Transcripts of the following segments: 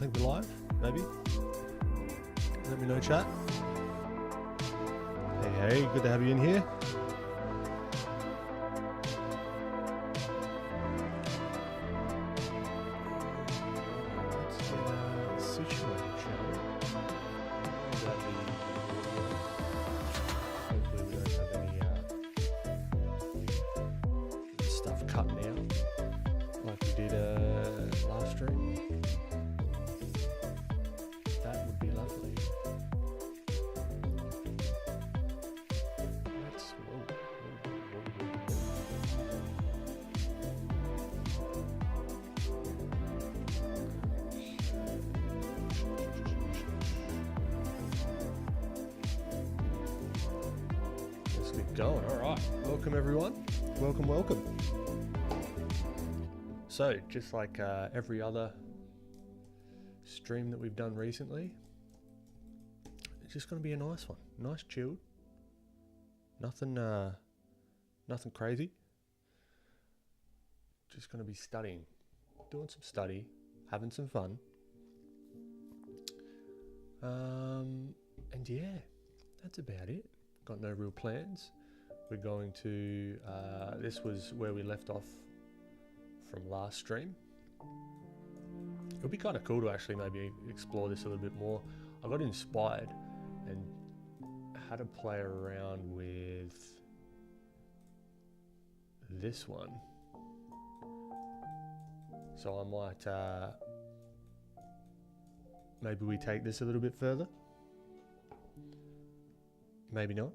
think we're live, maybe. Let me know, chat. Hey, good to have you in here. Let's get situated, shall we? Hopefully we don't have any stuff cutting out like we did last stream. That would be lovely. Let's get going. All right. Welcome, everyone. Welcome. So, just like every other stream that we've done recently, it's just going to be a nice one. Nice, chilled. Nothing crazy. Just going to be studying. Doing some study. Having some fun. And yeah, that's about it. Got no real plans. We're going to, this was where we left off from last stream. It'll be kind of cool to actually maybe explore this a little bit more. I got inspired and had to play around with this one. So I might, maybe we take this a little bit further. Maybe not.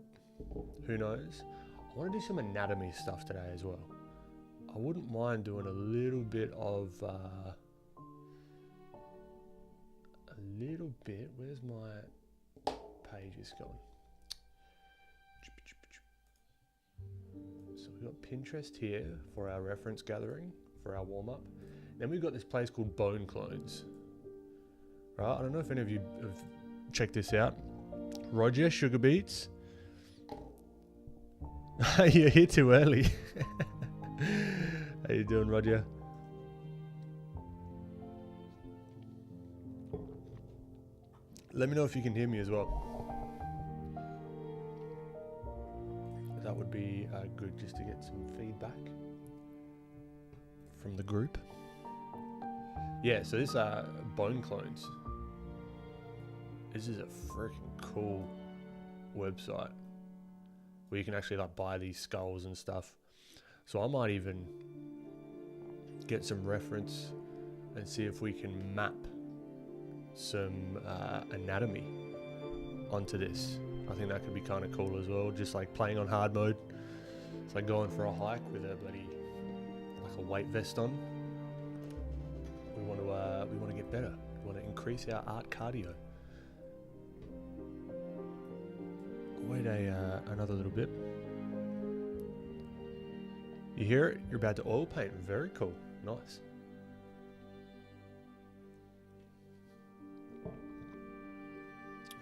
Who knows? I want to do some anatomy stuff today as well. I wouldn't mind doing a little bit of, where's my pages going? So we've got Pinterest here for our reference gathering, for our warm-up. Then we've got this place called Bone Clones. Right, I don't know if any of you have checked this out. Roger, Sugar Beats. You're here too early. How you doing, Roger? Let me know if you can hear me as well. That would be good just to get some feedback from the group. Yeah, so this Bone Clones. This is a freaking cool website where you can actually like buy these skulls and stuff. So I might even get some reference and see if we can map some anatomy onto this. I think that could be kind of cool as well. Just like playing on hard mode. It's like going for a hike with a bloody like a weight vest on. We want to get better. We want to increase our art cardio. Wait another little bit. You hear it? You're about to oil paint. Very cool. Nice.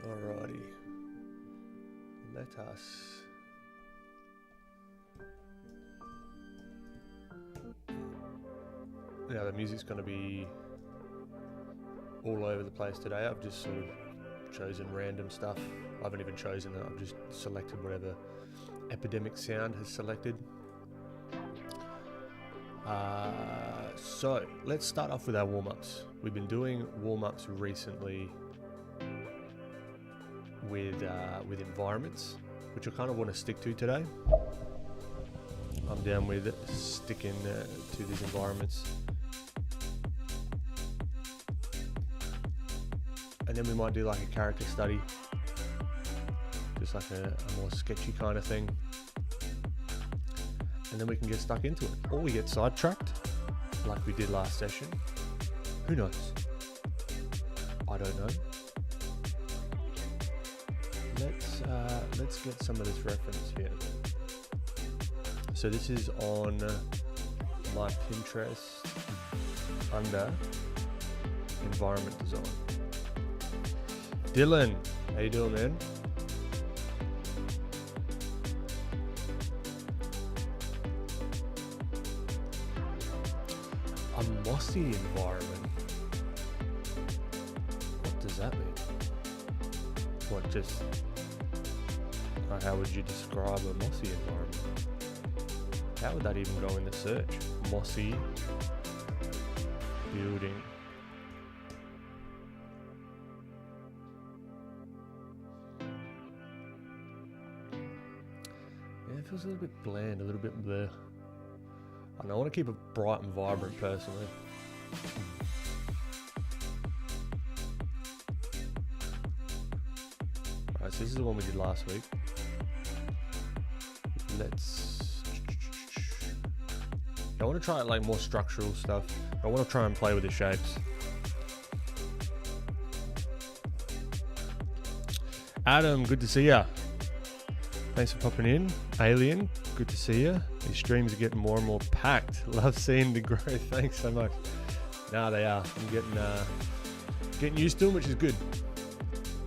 Alrighty. Let us now the music's going to be all over the place today. I've just sort of chosen random stuff. I haven't even chosen it. I've just selected whatever Epidemic Sound has selected. So let's start off with our warm-ups. We've been doing warm-ups recently with environments, which I kind of want to stick to today. I'm down with sticking to these environments. And then we might do like a character study, just like a more sketchy kind of thing. And then we can get stuck into it. Or we get sidetracked, like we did last session. Who knows? I don't know. Let's get some of this reference here. So this is on my Pinterest under environment design. Dylan, how you doing, man? A mossy environment. does that mean? What, just... how would you describe a mossy environment? How would that even go in the search? Mossy building. Yeah, it feels a little bit bland, a little bit bleh. I want to keep it bright and vibrant personally. Alright, so this is the one we did last week. I want to try like more structural stuff. I want to try and play with the shapes. Adam, good to see ya. Thanks for popping in. Alien, good to see ya. These streams are getting more and more packed. Love seeing the growth. Thanks so much. Nah, they are. I'm getting used to them, which is good.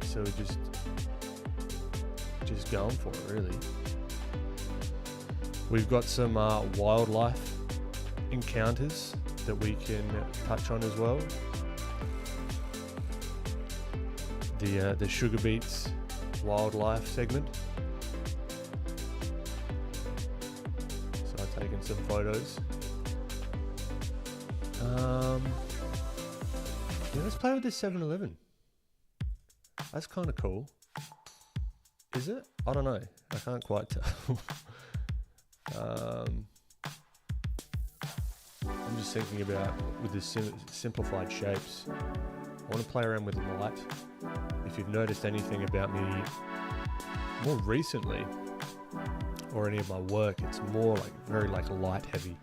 So just going for it, really. We've got some wildlife encounters that we can touch on as well. The Sugar Beets wildlife segment. So I've taken some photos. Yeah, let's play with this 7-Eleven. That's kind of cool. Is it? I don't know. I can't quite tell. I'm just thinking about with the simplified shapes. I want to play around with light. If you've noticed anything about me more recently, or any of my work, it's more like very like light heavy.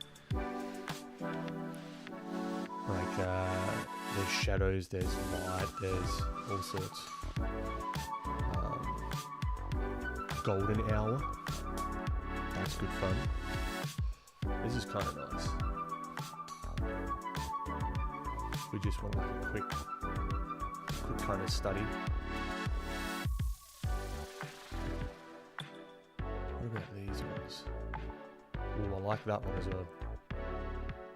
Like there's shadows, there's light, there's all sorts. Golden hour. That's good fun. This is kind of nice. We just want like a quick kind of study. What about these ones? Oh, I like that one as well.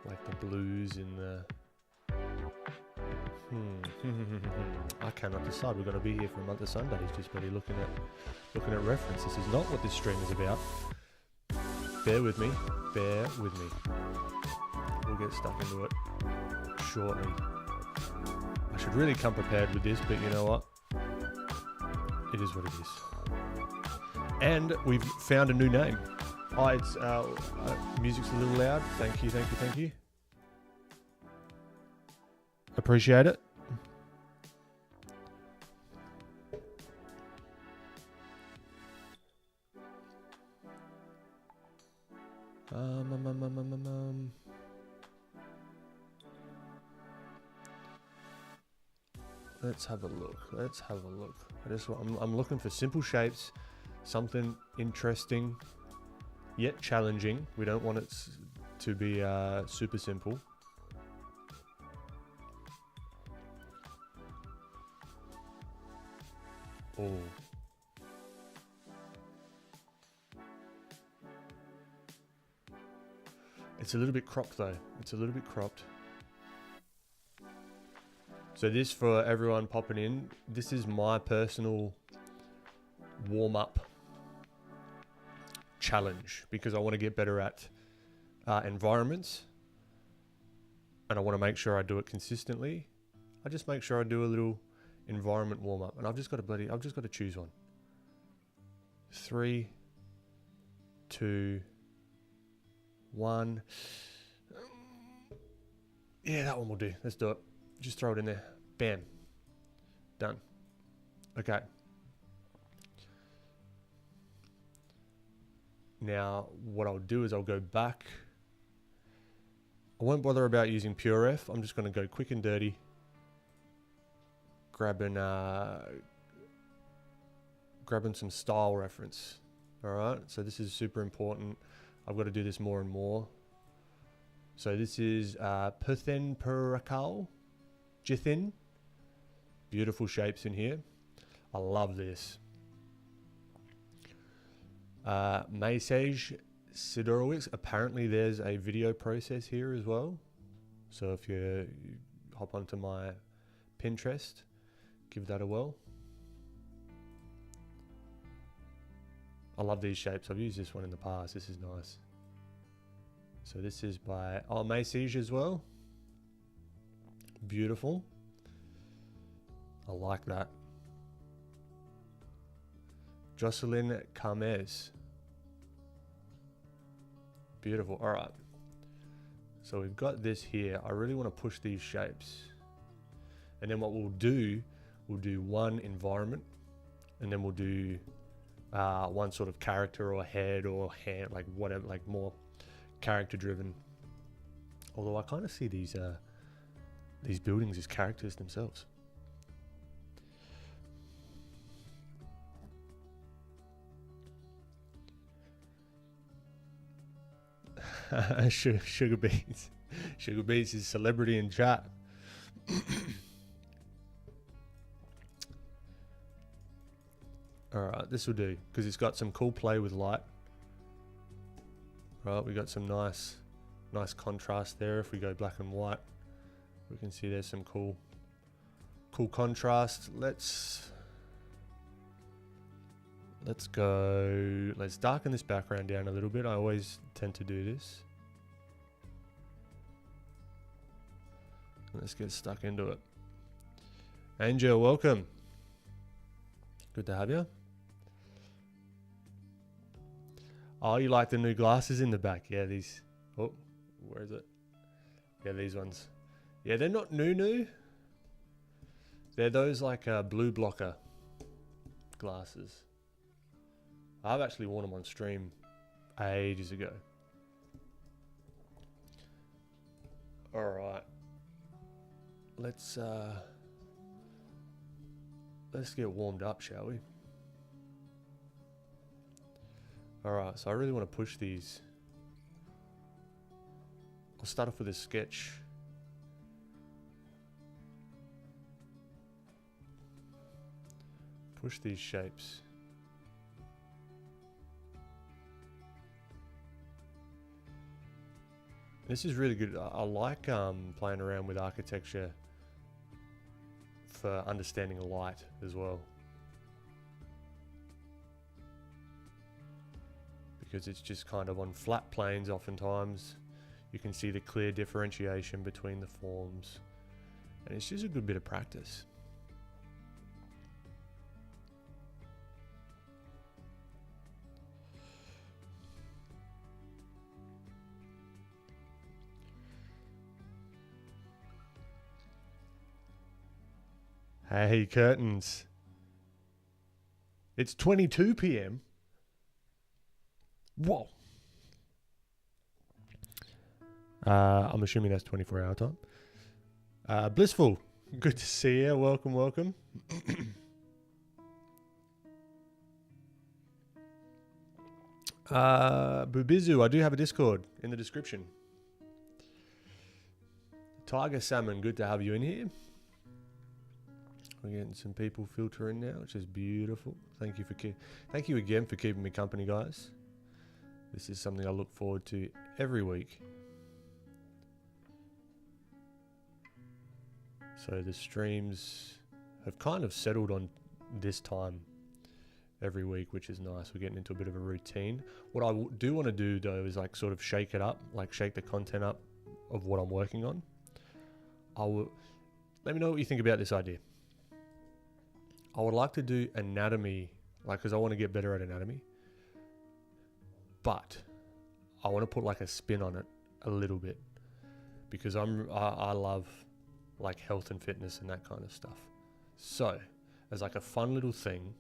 Like the blues in the... I cannot decide. We're going to be here for a month of Sundays just really looking at reference. This is not what this stream is about. Bear with me. Bear with me. We'll get stuck into it shortly. I should really come prepared with this, but you know what? It is what it is. And we've found a new name. Oh, it's music's a little loud. Thank you, thank you, thank you. Appreciate it. Let's have a look. Let's have a look. I'm looking for simple shapes, something interesting, yet challenging. We don't want it to be super simple. Oh. It's a little bit cropped though. It's a little bit cropped. So this, for everyone popping in, this is my personal warm-up challenge because I want to get better at environments, and I want to make sure I do it consistently. I just make sure I do a little environment warm-up, and I've just got to choose one. 3, 2, 1. Yeah, that one will do. Let's do it. Just throw it in there. Bam. Done. Okay. Now, what I'll do is I'll go back. I won't bother about using PureF. I'm just going to go quick and dirty. Grabbing some style reference. All right. So this is super important. I've got to do this more and more. So this is Perthen Perakal. Jithin. Beautiful shapes in here. I love this. Maysage Sidorowicz. Apparently there's a video process here as well. So if you hop onto my Pinterest, give that a whirl. I love these shapes. I've used this one in the past. This is nice. So this is by Macy's as well. Beautiful. I like that. Jocelyn Carmes. Beautiful. All right. So we've got this here. I really want to push these shapes. And then what we'll do one environment, and then we'll do one sort of character or head or hand, like whatever, like more character driven. Although I kind of see these buildings as characters themselves. Sugar Beats. Sugar Beats is celebrity in chat. Alright, this will do, because it's got some cool play with light. Right, we got some nice contrast there. If we go black and white, we can see there's some cool contrast. Let's darken this background down a little bit. I always tend to do this. Let's get stuck into it. Angel, welcome. Good to have you. Oh, you like the new glasses in the back? Yeah, these. Oh, where is it? Yeah, these ones. Yeah, they're not new. They're those like blue blocker glasses. I've actually worn them on stream ages ago. All right. Let's get warmed up, shall we? Alright, so I really want to push these. I'll start off with a sketch. Push these shapes. This is really good. I like playing around with architecture for understanding light as well, because it's just kind of on flat planes. Oftentimes you can see the clear differentiation between the forms, and it's just a good bit of practice. Hey, curtains. It's 22 p.m. Whoa. I'm assuming that's 24-hour time. Blissful. Good to see you. Welcome. Bubizu, I do have a Discord in the description. Tiger Salmon, good to have you in here. We're getting some people filtering now, which is beautiful. Thank you again for keeping me company, guys. This is something I look forward to every week. So the streams have kind of settled on this time every week, which is nice. We're getting into a bit of a routine. What I do want to do though is like sort of shake it up, like shake the content up of what I'm working on. Let me know what you think about this idea. I would like to do anatomy, like, because I want to get better at anatomy, but I want to put like a spin on it a little bit, because I love like health and fitness and that kind of stuff. So as like a fun little thing,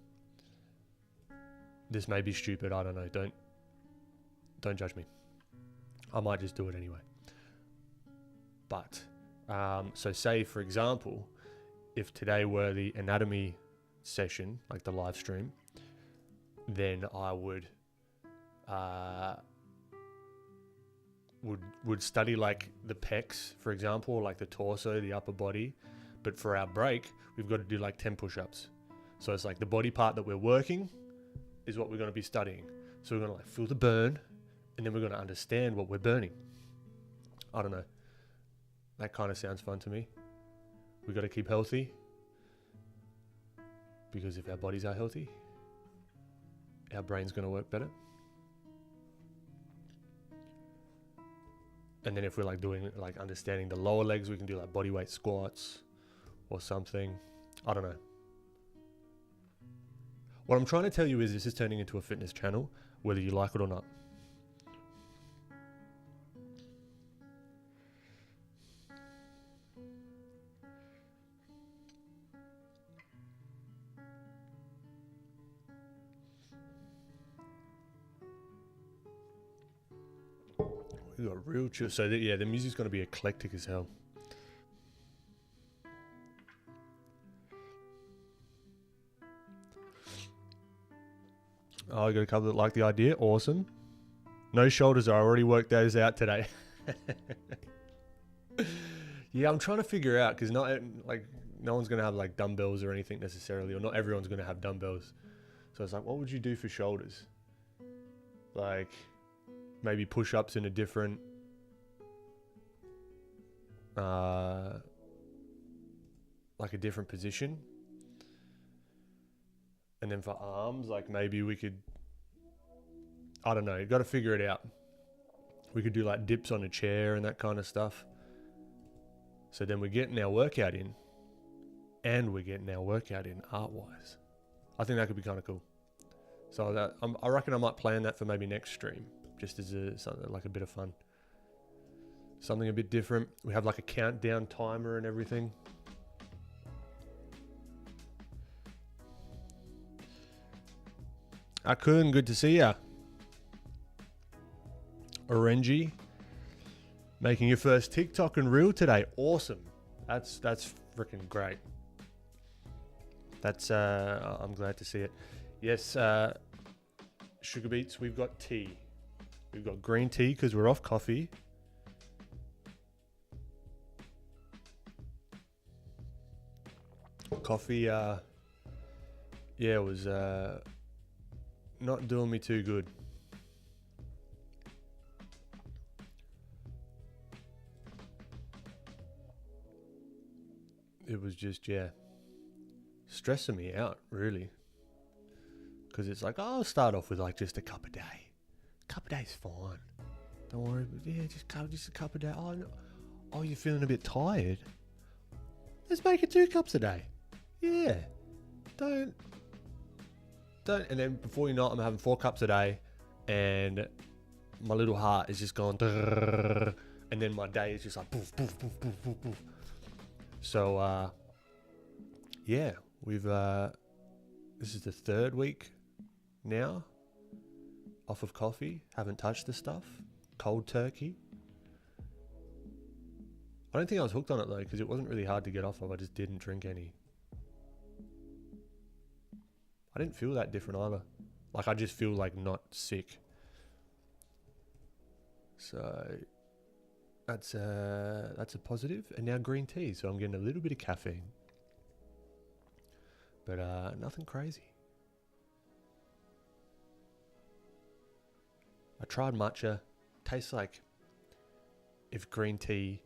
this may be stupid, I don't know, don't judge me. I might just do it anyway. But so say for example, if today were the anatomy session, like the live stream, then I would study like the pecs, for example, or like the torso, the upper body. But for our break, we've got to do like 10 push-ups. So it's like the body part that we're working is what we're going to be studying. So we're going to like feel the burn, and then we're going to understand what we're burning. I don't know. That kind of sounds fun to me. We've got to keep healthy. because if our bodies are healthy, our brain's going to work better. And then if we're like doing like understanding the lower legs, we can do like body weight squats or something. I don't know. What I'm trying to tell you is this is turning into a fitness channel, whether you like it or not. We got real chill. So yeah, the music's going to be eclectic as hell. Oh, I got a couple that like the idea. Awesome. No shoulders. I already worked those out today. Yeah, I'm trying to figure out because no one's going to have like dumbbells or anything necessarily, or not everyone's going to have dumbbells. So it's like, what would you do for shoulders? Like maybe push-ups in a different like a different position. And then for arms, like maybe we could, I don't know, you got to figure it out. We could do like dips on a chair and that kind of stuff. So then we're getting our workout in, and we're getting our workout in art-wise. I think that could be kind of cool. So I reckon I might plan that for maybe next stream, just as something like a bit of fun. Something a bit different. We have like a countdown timer and everything. Akun, good to see ya. Orangy, making your first TikTok and reel today. Awesome. That's freaking great. That's I'm glad to see it. Yes, Sugar Beets, we've got tea. We've got green tea because we're off coffee. Coffee, yeah, was not doing me too good. It was just, yeah, stressing me out, really. Because it's like, oh, I'll start off with like just a cup a day. A cup a day's fine. Don't worry. Yeah, just a cup a day. Oh, you're feeling a bit tired? Let's make it 2 cups a day. Yeah. Don't. And then before you know it, I'm having 4 cups a day, and my little heart is just going, and then my day is just like poof, poof, poof, poof, poof, poof. So, yeah, we've, this is the 3rd week now off of coffee. Haven't touched the stuff. Cold turkey. I don't think I was hooked on it though, because it wasn't really hard to get off of. I just didn't drink any. I didn't feel that different either. Like I just feel like not sick. So that's a positive. And now green tea, so I'm getting a little bit of caffeine. But nothing crazy. I tried matcha. Tastes like if green tea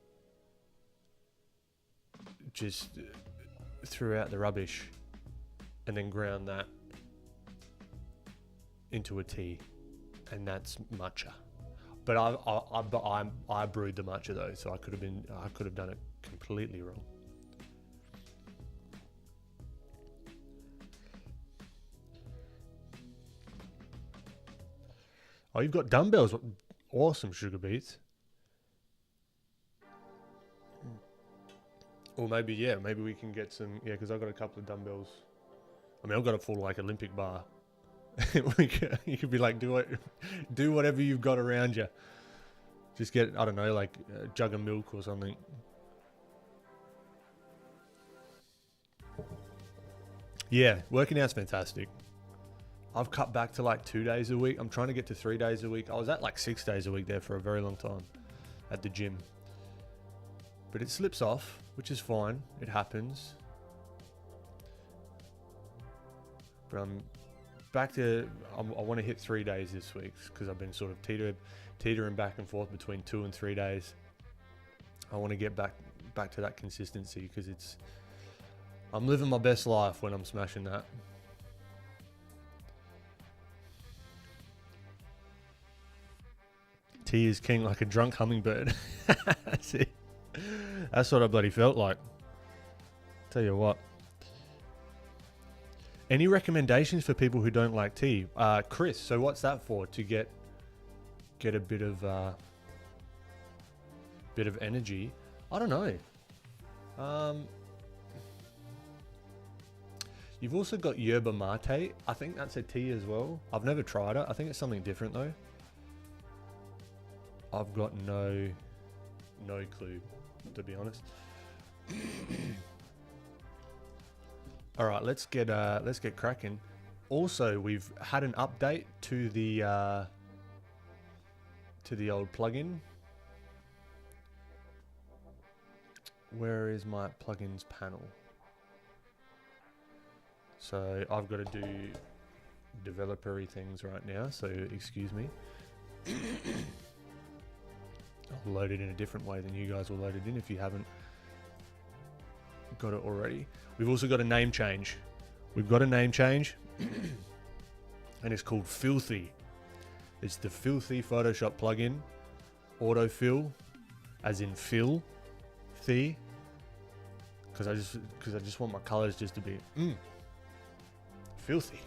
just threw out the rubbish and then ground that into a tea, and that's matcha. But I brewed the matcha though, so I could have done it completely wrong. Oh, you've got dumbbells. Awesome, Sugar Beets. Or maybe we can get some, because I've got a couple of dumbbells. I mean, I've got a full like Olympic bar. You could be like, do whatever you've got around you. Just get, I don't know, like a jug of milk or something. Yeah, working out's fantastic. I've cut back to like 2 days a week. I'm trying to get to 3 days a week. I was at like 6 days a week there for a very long time at the gym. But it slips off, which is fine. It happens. But I'm back to, I want to hit 3 days this week because I've been sort of teetering back and forth between 2 and 3 days. I want to get back to that consistency because I'm living my best life when I'm smashing that. Tea is king like a drunk hummingbird. See? That's what I bloody felt like. Tell you what. Any recommendations for people who don't like tea? Chris, so what's that for? To get a bit of energy? I don't know. You've also got yerba mate. I think that's a tea as well. I've never tried it. I think it's something different though. I've got no clue, to be honest. All right, let's get cracking. Also, we've had an update to the old plugin. Where is my plugins panel? So I've got to do developer-y things right now, so excuse me. I'll load it in a different way than you guys will load it in if you haven't got it already. We've also got a name change. We've got a name change and it's called Filthy. It's the Filthy Photoshop plugin. Autofill, as in fill, the, because I just want my colors just to be filthy.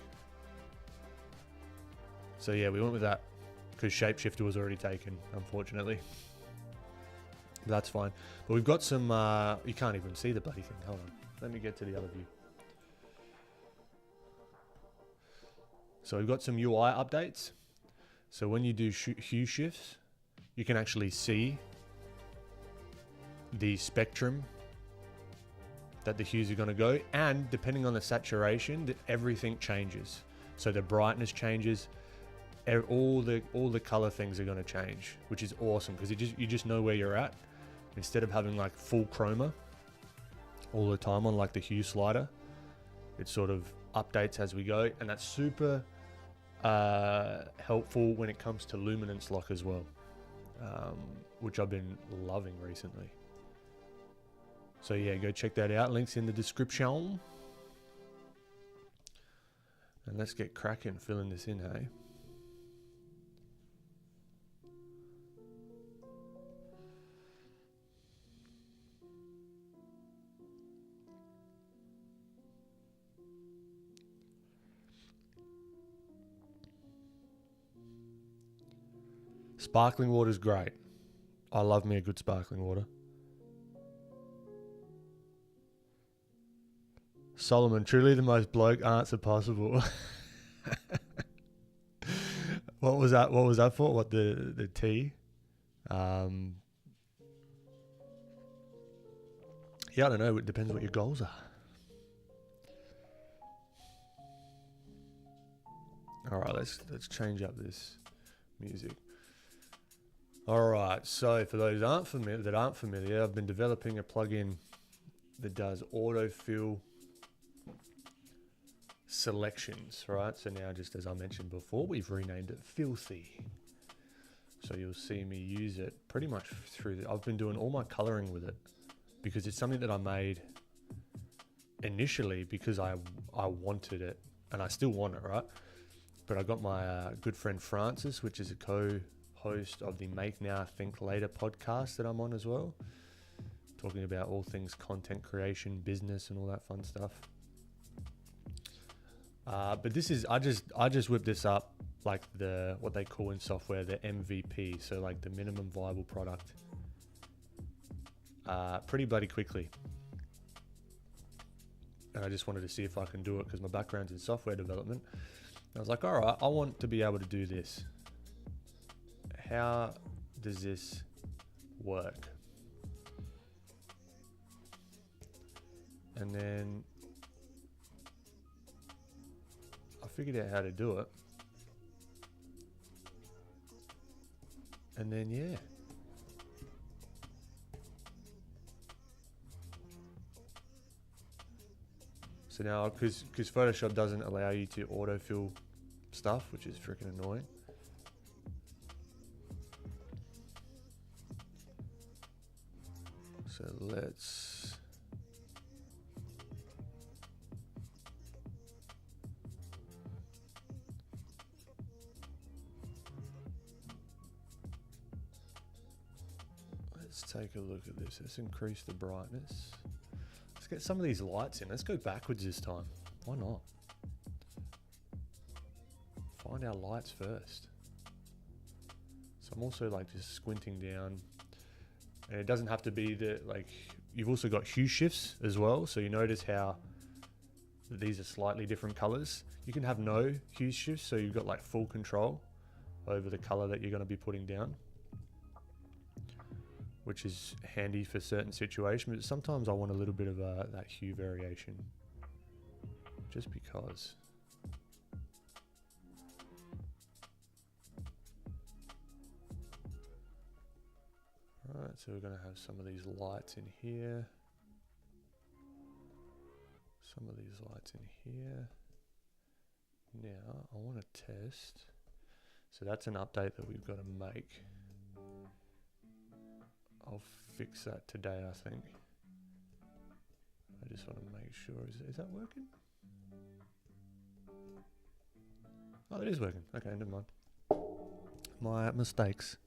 So yeah, we went with that because Shapeshifter was already taken, unfortunately. That's fine. But we've got some, you can't even see the bloody thing. Hold on. Let me get to the other view. So we've got some UI updates. So when you do hue shifts, you can actually see the spectrum that the hues are going to go. And depending on the saturation, everything changes. So the brightness changes. All the color things are going to change, which is awesome because you just know where you're at. Instead of having like full chroma all the time on like the hue slider, it sort of updates as we go, and that's super helpful when it comes to luminance lock as well, which I've been loving recently. So yeah, go check that out. Links in the description. And let's get cracking filling this in, hey? Sparkling water is great. I love me a good sparkling water. Solomon, truly the most bloke answer possible. What was that? What was that for? What, the tea? Yeah, I don't know. It depends what your goals are. All right, let's change up this music. All right, so for those that aren't familiar, I've been developing a plugin that does autofill selections, right? So now, just as I mentioned before, we've renamed it Filthy. So you'll see me use it pretty much through I've been doing all my coloring with it because it's something that I made initially because I wanted it, and I still want it, right? But I got my good friend Francis, which is a co-host of the Make Now Think Later podcast that I'm on as well, talking about all things content creation, business, and all that fun stuff. But this is, I just whipped this up like what they call in software the MVP, so like the minimum viable product, pretty bloody quickly. And I just wanted to see if I can do it because my background's in software development. I was like, all right, I want to be able to do this. How does this work? And then I figured out how to do it. And then, yeah. So now, because Photoshop doesn't allow you to autofill stuff, which is freaking annoying. So let's Let's take a look at this. Let's increase the brightness. Let's get some of these lights in. Let's go backwards this time. Why not? Find our lights first. So I'm also like just squinting down, and it doesn't have to be the, like, you've also got hue shifts as well. So you notice how these are slightly different colors. You can have no hue shifts, so you've got like full control over the color that you're going to be putting down, which is handy for certain situations. But sometimes I want a little bit of that hue variation, just because. Alright, so we're going to have some of these lights in here. Some of these lights in here. Now, I want to test. So that's an update that we've got to make. I'll fix that today, I think. I just want to make sure. Is that working? Oh, it is working. Okay, never mind. My mistakes.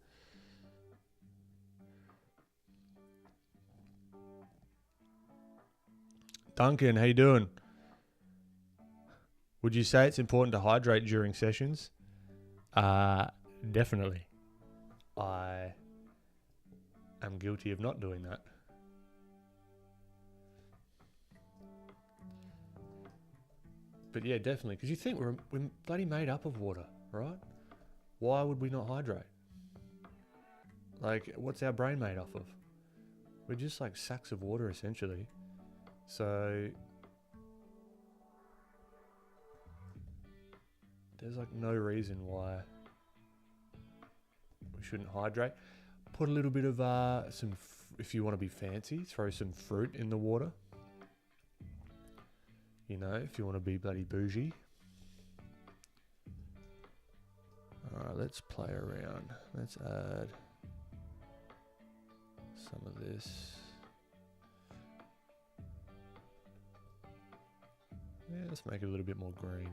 Duncan, how you doing? Would you say it's important to hydrate during sessions? Definitely. I am guilty of not doing that. But yeah, definitely. Because you think we're bloody made up of water, right? Why would we not hydrate? Like, what's our brain made off of? We're just like sacks of water, essentially. So there's like no reason why we shouldn't hydrate. Put a little bit of if you want to be fancy, throw some fruit in the water. You know, if you want to be bloody bougie. Alright, let's play around. Let's add some of this. Yeah, let's make it a little bit more green.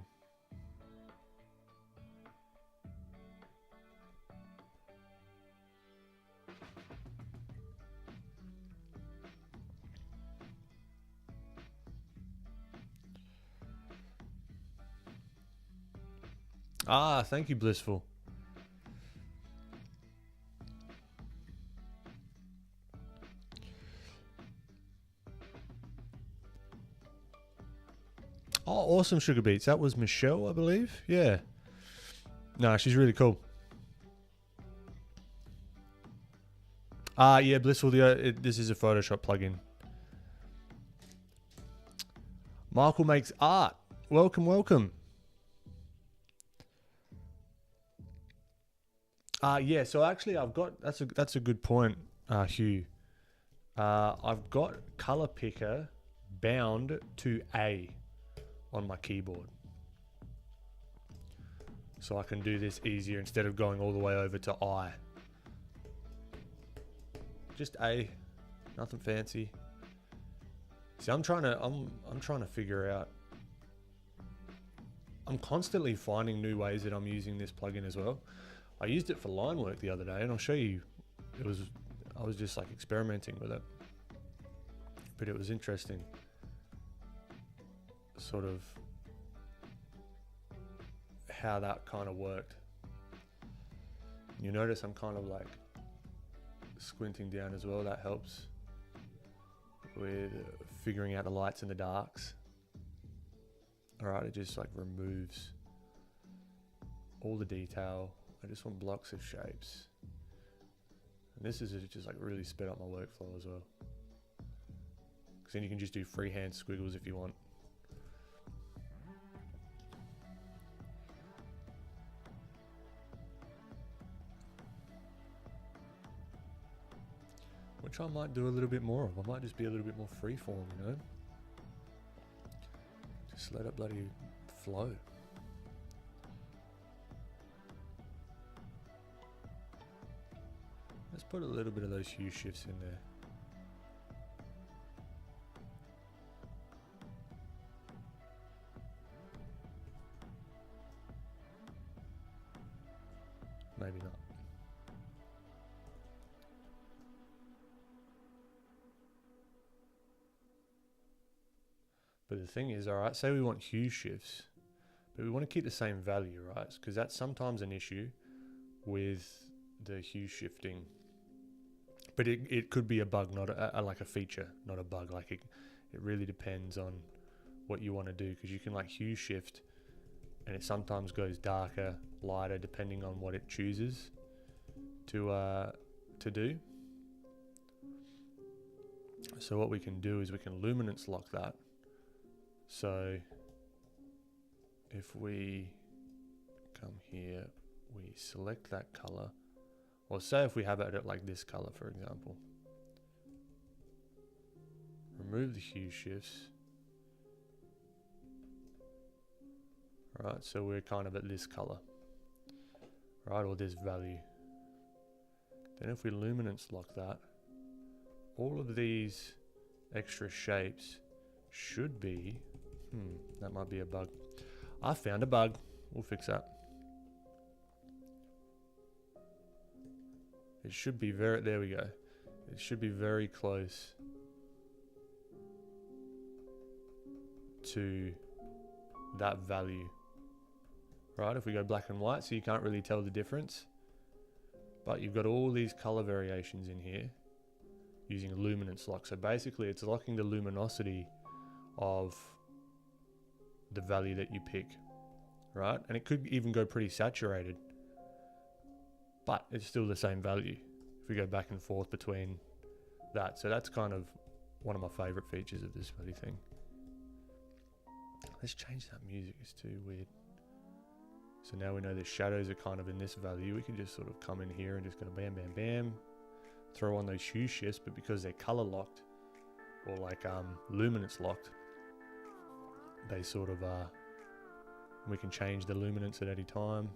Ah, thank you, Blissful. Oh, awesome, Sugar Beats. That was Michelle, I believe. Yeah. No, she's really cool. Yeah, Blissful. This is a Photoshop plugin. Michael makes art. Welcome, welcome. Yeah. So actually, I've got that's a good point, Hugh. I've got Color Picker bound to A on my keyboard, so I can do this easier instead of going all the way over to I. Just A, nothing fancy. See, I'm trying to figure out. I'm constantly finding new ways that I'm using this plugin as well. I used it for line work the other day, and I'll show you. I was just like experimenting with it, but it was interesting. Sort of how that kind of worked. You notice I'm kind of like squinting down as well. That helps with figuring out the lights and the darks. Alright, it just like removes all the detail. I just want blocks of shapes. And this is just like really sped up my workflow as well. Because then you can just do freehand squiggles if you want. Which I might do a little bit more of. I might just be a little bit more freeform, you know? Just let it bloody flow. Let's put a little bit of those hue shifts in there. Maybe not. But the thing is, all right, say we want hue shifts, but we want to keep the same value, right? Because that's sometimes an issue with the hue shifting. But it could be a bug, not like a feature, not a bug. Like it really depends on what you want to do, because you can like hue shift and it sometimes goes darker, lighter, depending on what it chooses to do. So what we can do is we can luminance lock that. So if we come here, we select that color, or say if we have it at like this color, for example, remove the hue shifts. Right, so we're kind of at this color, right, or this value. Then if we luminance lock that, all of these extra shapes should be, that might be a bug. I found a bug, we'll fix that. It should be very, there we go. It should be very close to that value. Right, if we go black and white, so you can't really tell the difference. But you've got all these color variations in here using a luminance lock. So basically it's locking the luminosity of the value that you pick, right? And it could even go pretty saturated, but it's still the same value if we go back and forth between that. So that's kind of one of my favorite features of this bloody thing. Let's change that music, it's too weird. So now we know the shadows are kind of in this value. We can just sort of come in here and just go bam, bam, bam, throw on those hue shifts, but because they're color locked or like luminance locked, they sort of we can change the luminance at any time.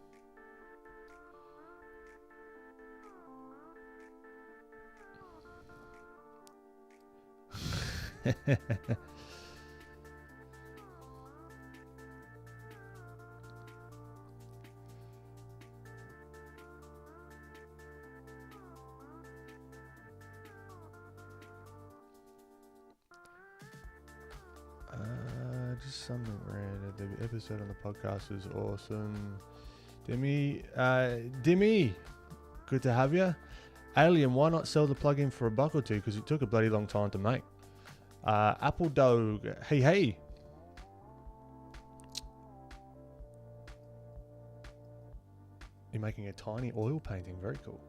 Just something random. The episode on the podcast was awesome. Dimmy, good to have you. Alien, why not sell the plugin for $1 or $2? Because it took a bloody long time to make. Apple Dog, hey. You're making a tiny oil painting, very cool.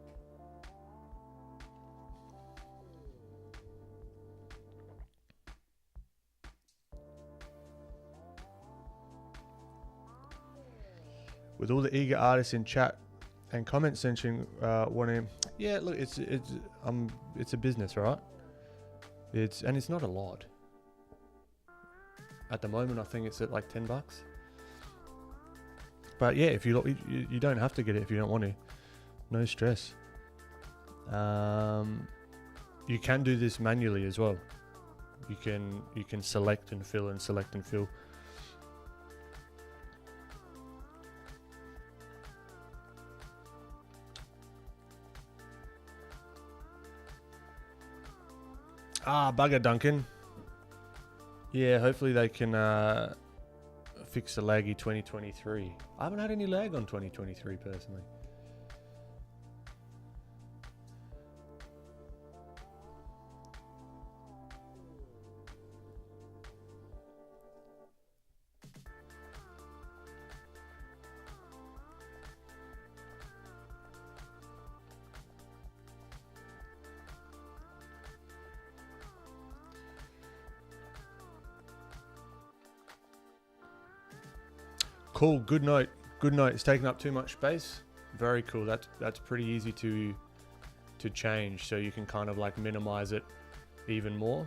With all the eager artists in chat and comment section wanting, yeah, look, it's a business, right? It's not a lot. At the moment, I think it's at like $10. But yeah, if you don't have to get it if you don't want to. No stress. You can do this manually as well. You can select and fill and select and fill. Bugger, Duncan. Yeah, hopefully they can fix the laggy 2023. I haven't had any lag on 2023 personally. Cool, good note. Good note. It's taking up too much space. Very cool. That's pretty easy to change, so you can kind of like minimize it even more.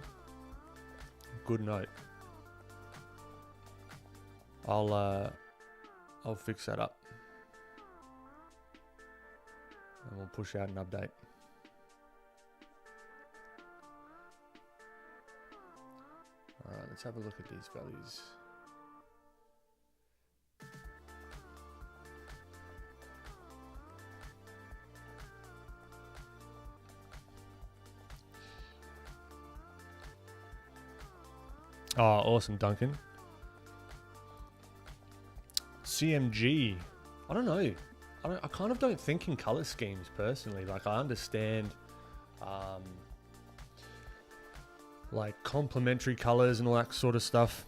Good note. I'll fix that up and we'll push out an update. All right, let's have a look at these values. Oh, awesome, Duncan. CMG. I don't know. I kind of don't think in color schemes personally. Like, I understand like complementary colors and all that sort of stuff.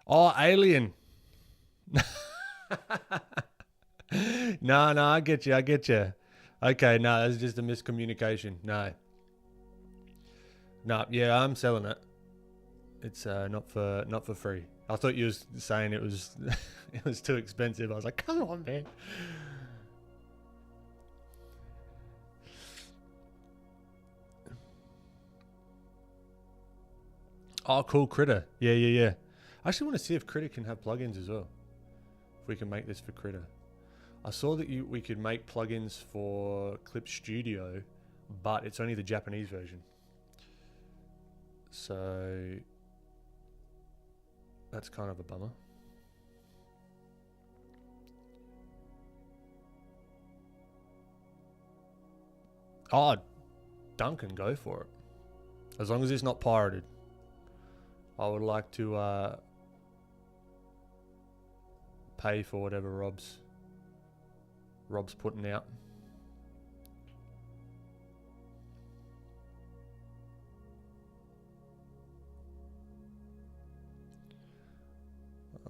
Oh, Alien. No, I get you. Okay, no, that's just a miscommunication. No, yeah, I'm selling it. It's not for free. I thought you was saying it was it was too expensive. I was like, come on, man. Oh, cool, Critter. Yeah. I actually want to see if Critter can have plugins as well. If we can make this for Critter. I saw that we could make plugins for Clip Studio, but it's only the Japanese version. So that's kind of a bummer. Oh, Duncan, go for it. As long as it's not pirated. I would like to pay for whatever Rob's putting out.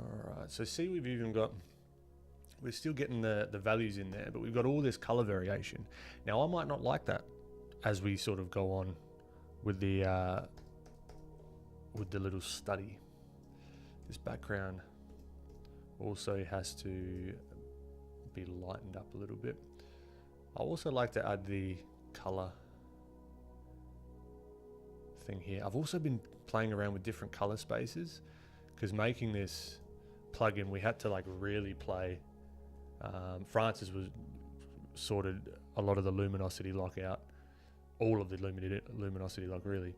Alright, so see, we're still getting the values in there, but we've got all this color variation. Now I might not like that as we sort of go on with the little study. This background also has to be lightened up a little bit. I also like to add the color thing here. I've also been playing around with different color spaces because making this plugin we had to like really play. Francis was sorted a lot of the luminosity lock out, all of the luminosity lock really.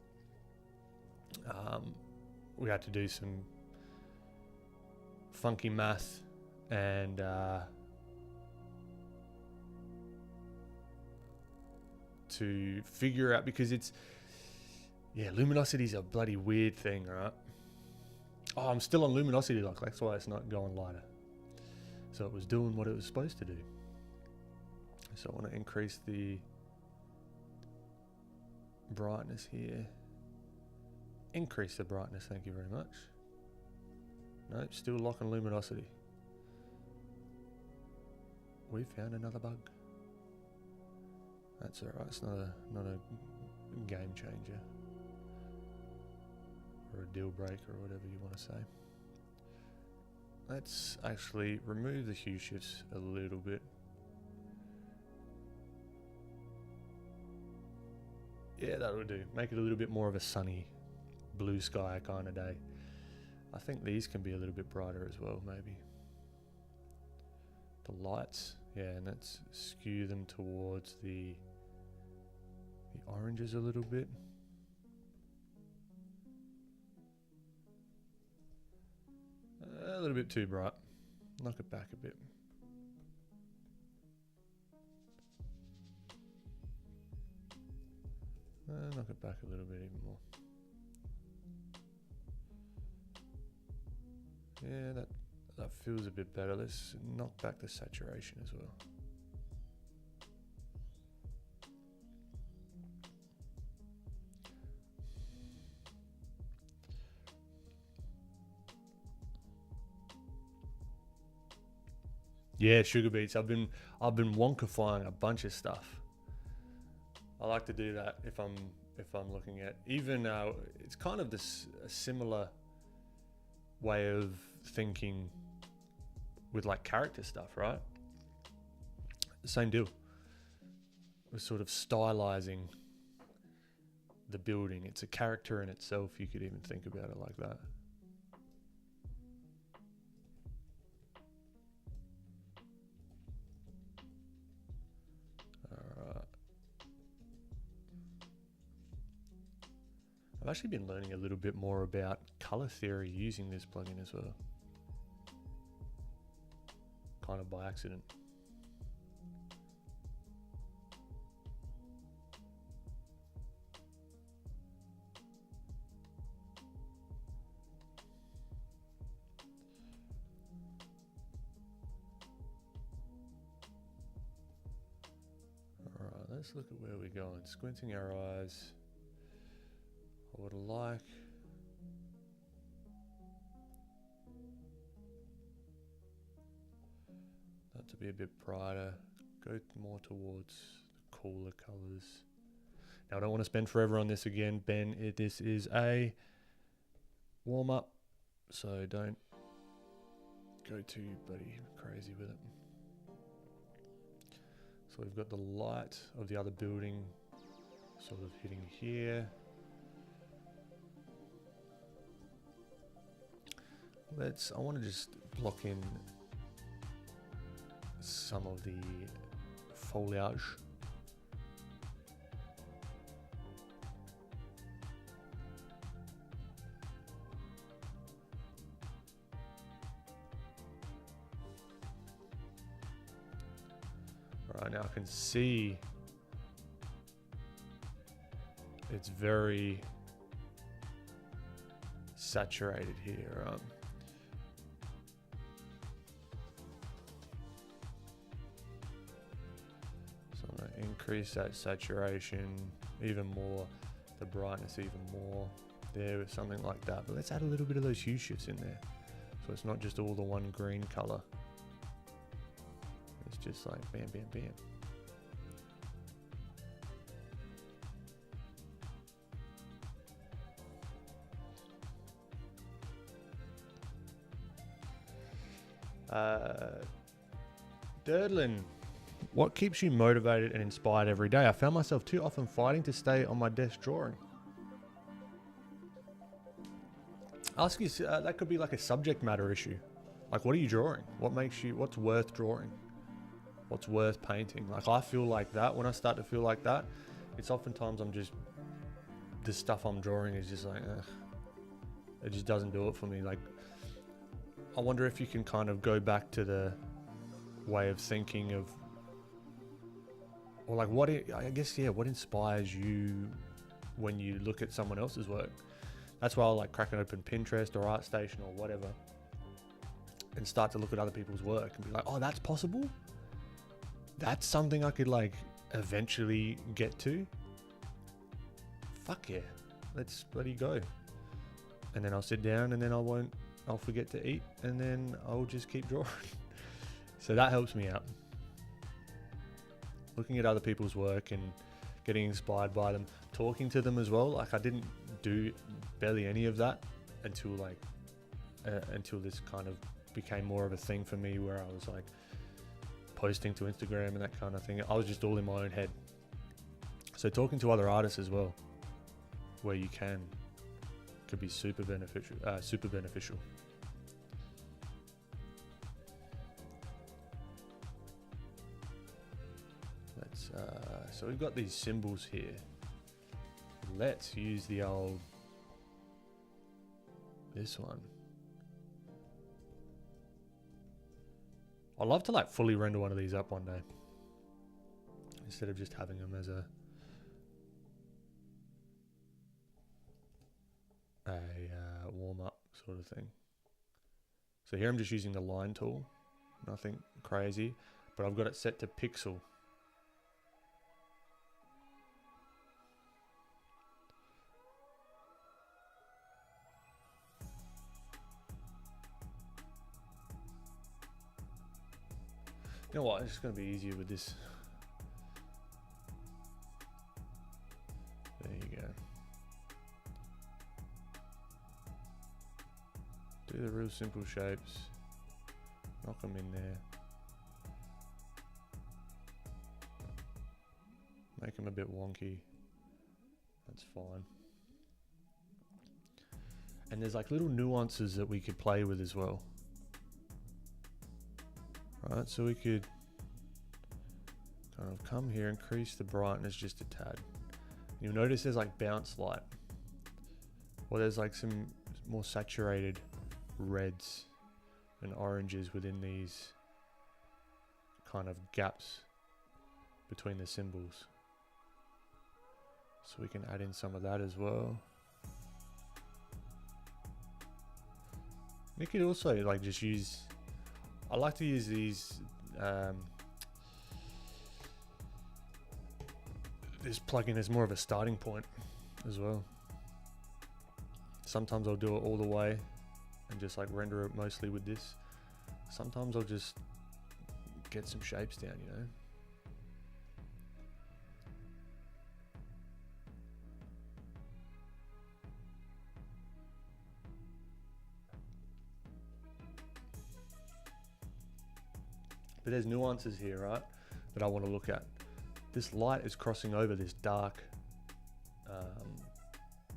We had to do some funky math and to figure out, because luminosity is a bloody weird thing, right? Oh, I'm still on luminosity lock, that's why it's not going lighter. So it was doing what it was supposed to do. So I want to increase the brightness here. Increase the brightness, thank you very much. Nope, still locking luminosity. We found another bug. That's alright, it's not a game changer. Or a deal breaker, or whatever you want to say. Let's actually remove the hue shifts a little bit. Yeah, that'll do. Make it a little bit more of a sunny, blue sky kind of day. I think these can be a little bit brighter as well, maybe. The lights, yeah, and let's skew them towards the oranges a little bit. A little bit too bright. Knock it back a bit. Knock it back a little bit even more. Yeah, that feels a bit better. Let's knock back the saturation as well. Yeah, sugar beets. I've been wonkifying a bunch of stuff. I like to do that if I'm looking at even it's kind of this a similar way of thinking with like character stuff, right? Same deal. We're sort of stylizing the building. It's a character in itself. You could even think about it like that. I've actually been learning a little bit more about color theory using this plugin as well. Kind of by accident. let's look at where we're going. Squinting our eyes. I would like that to be a bit brighter. Go more towards the cooler colors. Now I don't want to spend forever on this again, Ben. This is a warm up, so don't go too bloody crazy with it. So we've got the light of the other building sort of hitting here. I want to just block in some of the foliage. Right now I can see it's very saturated here. So I'm going to increase that saturation even more, the brightness even more there with something like that. But let's add a little bit of those hue shifts in there, so it's not just all the one green color. It's just like bam, bam, bam. Durdlin, what keeps you motivated and inspired every day? I found myself too often fighting to stay on my desk drawing. Ask you, that could be like a subject matter issue. Like, what are you drawing? What makes you, what's worth drawing? What's worth painting? Like, I feel like that. When I start to feel like that, it's oftentimes I'm just, the stuff I'm drawing is just like, it just doesn't do it for me. Like, I wonder if you can kind of go back to the way of thinking of, or like what inspires you when you look at someone else's work. That's why I'll like crack open Pinterest or ArtStation or whatever and start to look at other people's work and be like, oh, that's possible? That's something I could like eventually get to? Fuck yeah, let's bloody go. And then I'll sit down and then I'll forget to eat and then I'll just keep drawing. So that helps me out. Looking at other people's work and getting inspired by them, talking to them as well. Like I didn't do barely any of that until this kind of became more of a thing for me, where I was like posting to Instagram and that kind of thing. I was just all in my own head. So talking to other artists as well, where you can, could be super beneficial. Let's so we've got these symbols here. Let's use the old, this one. I'd love to like fully render one of these up one day, instead of just having them as a warm-up sort of thing. So here I'm just using the line tool, nothing crazy, but I've got it set to pixel. You know what, it's just going to be easier with this. There you go. Do the real simple shapes. Knock them in there. Make them a bit wonky. That's fine. And there's like little nuances that we could play with as well. Right, so we could kind of come here, increase the brightness just a tad. You'll notice there's like bounce light. Or there's like some more saturated reds and oranges within these kind of gaps between the symbols. So we can add in some of that as well. We could also like just use, I like to use these this plugin as more of a starting point as well. Sometimes I'll do it all the way and just like render it mostly with this. Sometimes I'll just get some shapes down, you know. But there's nuances here, right, that I want to look at. This light is crossing over this dark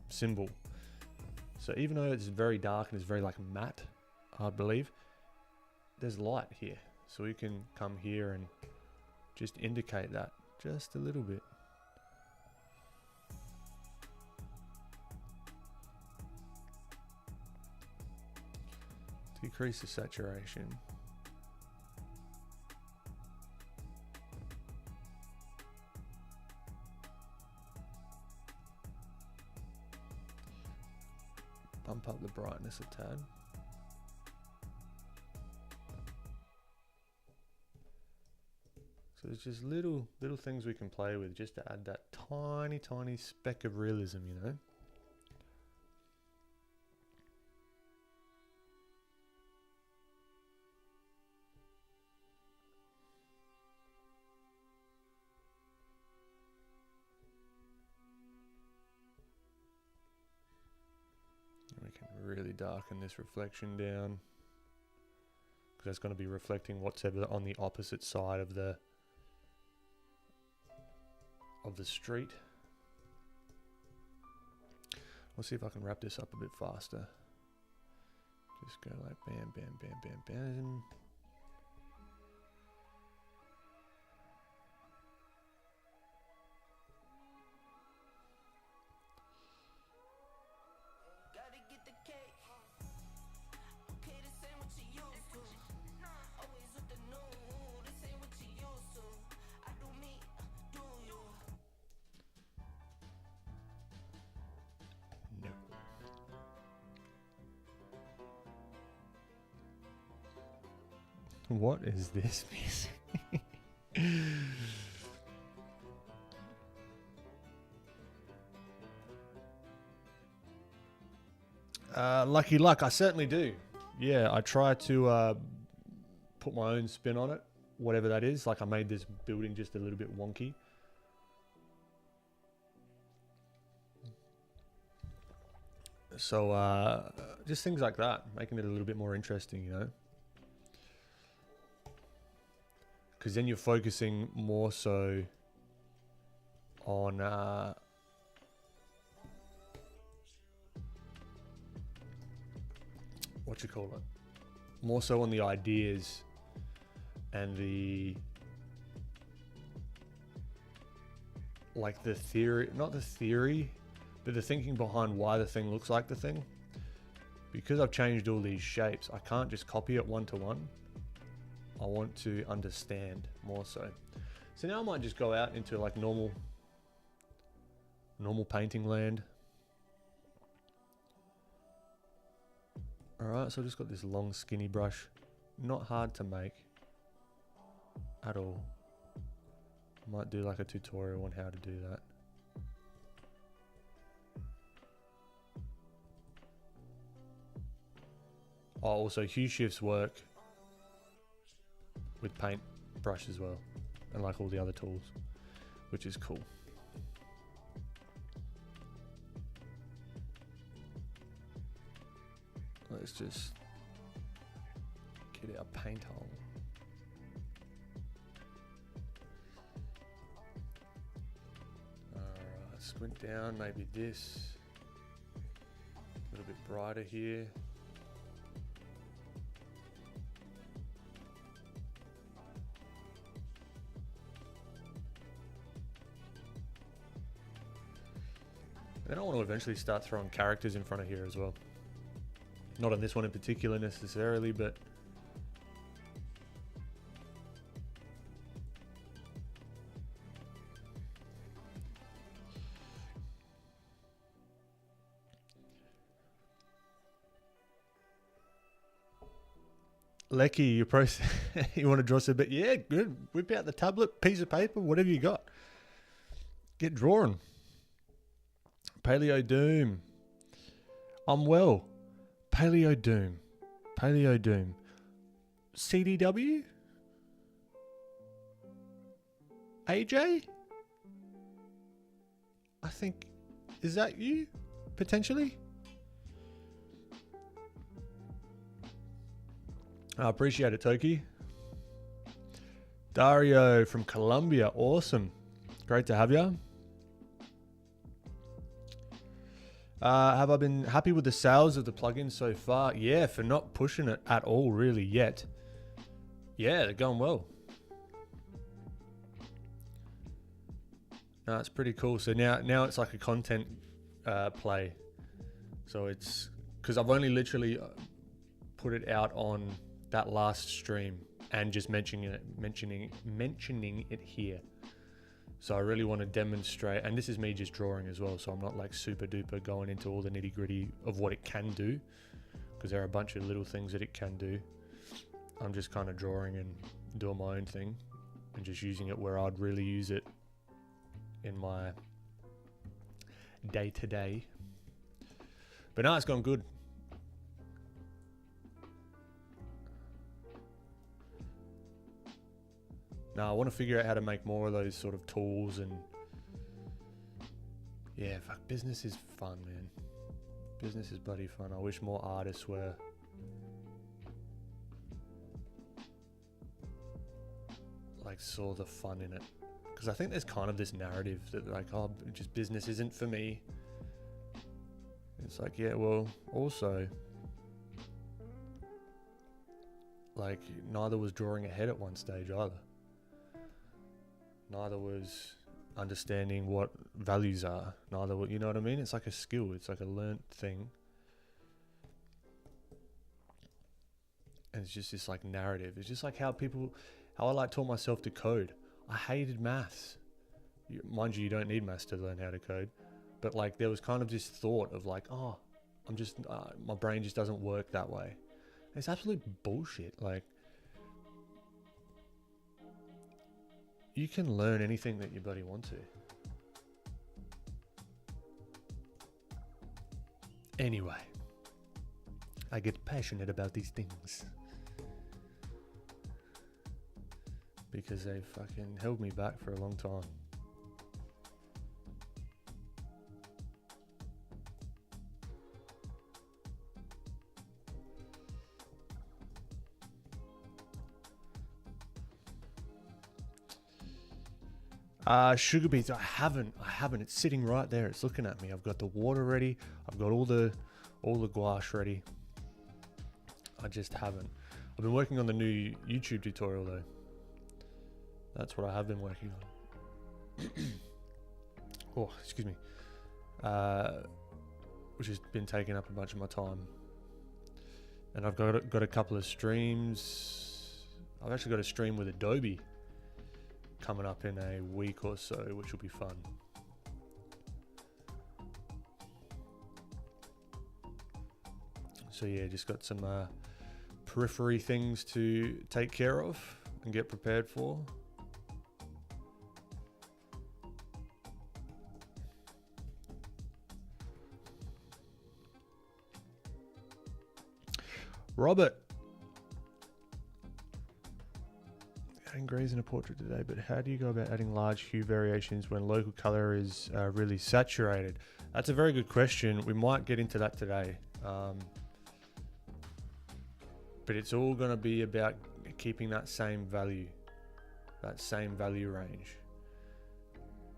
symbol. So even though it's very dark and it's very like matte, I believe, there's light here. So we can come here and just indicate that just a little bit. Decrease the saturation. Bump up the brightness a tad. So there's just little things we can play with just to add that tiny speck of realism, you know. We can really darken this reflection down, because that's going to be reflecting whatever on the opposite side of the street. We'll see if I can wrap this up a bit faster. Just go like bam, bam, bam, bam, bam. What is this music? Lucky luck, I certainly do. Yeah, I try to put my own spin on it, whatever that is. Like I made this building just a little bit wonky. So just things like that, making it a little bit more interesting, you know. Because then you're focusing more so on what you call it, more so on the ideas and the like the theory, not the theory, but the thinking behind why the thing looks like the thing. Because I've changed all these shapes, I can't just copy it one to one. I want to understand more so. So now I might just go out into like normal painting land. Alright, so I've just got this long skinny brush. Not hard to make at all. Might do like a tutorial on how to do that. Oh, also hue shifts work with paint brush as well, and like all the other tools, which is cool. Let's just get our paint hole. Alright, squint down, maybe this. A little bit brighter here. Then I want to eventually start throwing characters in front of here as well. Not on this one in particular necessarily, but Lecky, you you want to draw some bit? Yeah, good. Whip out the tablet, piece of paper, whatever you got. Get drawing. Paleo Doom. I'm well. Paleo Doom. Paleo Doom. CDW? AJ? I think, is that you? Potentially? I appreciate it, Toki. Dario from Colombia. Awesome. Great to have you. Have I been happy with the sales of the plugin so far? Yeah, for not pushing it at all really yet. Yeah, they're going well. No, it's pretty cool. So now it's like a content play. So it's because I've only literally put it out on that last stream and just mentioning it here. So I really want to demonstrate, and this is me just drawing as well, so I'm not like super duper going into all the nitty gritty of what it can do, because there are a bunch of little things that it can do. I'm just kind of drawing and doing my own thing and just using it where I'd really use it in my day-to-day. But no, it's gone good. No, I want to figure out how to make more of those sort of tools, and yeah, fuck, business is fun, man. Business is bloody fun. I wish more artists were like saw the fun in it, because I think there's kind of this narrative that like, oh, just business isn't for me. It's like, yeah, well, also like neither was drawing ahead at one stage either. Neither was understanding what values are. Neither, you know what I mean? It's like a skill. It's like a learnt thing. And it's just this like narrative. It's just like how I like taught myself to code. I hated maths. Mind you, you don't need maths to learn how to code. But like there was kind of this thought of like, oh, I'm just, my brain just doesn't work that way. And it's absolute bullshit. Like, you can learn anything that you bloody want to. Anyway, I get passionate about these things because they fucking held me back for a long time. Sugar beets, I haven't. It's sitting right there. It's looking at me. I've got the water ready. I've got all the gouache ready. I just haven't. I've been working on the new YouTube tutorial though. That's what I have been working on. Oh, excuse me. Which has been taking up a bunch of my time. And I've got a couple of streams. I've actually got a stream with Adobe coming up in a week or so, which will be fun. So yeah, just got some periphery things to take care of and get prepared for. Robert. Adding greys in a portrait today, but how do you go about adding large hue variations when local color is really saturated? That's a very good question. We might get into that today. But it's all going to be about keeping that same value range,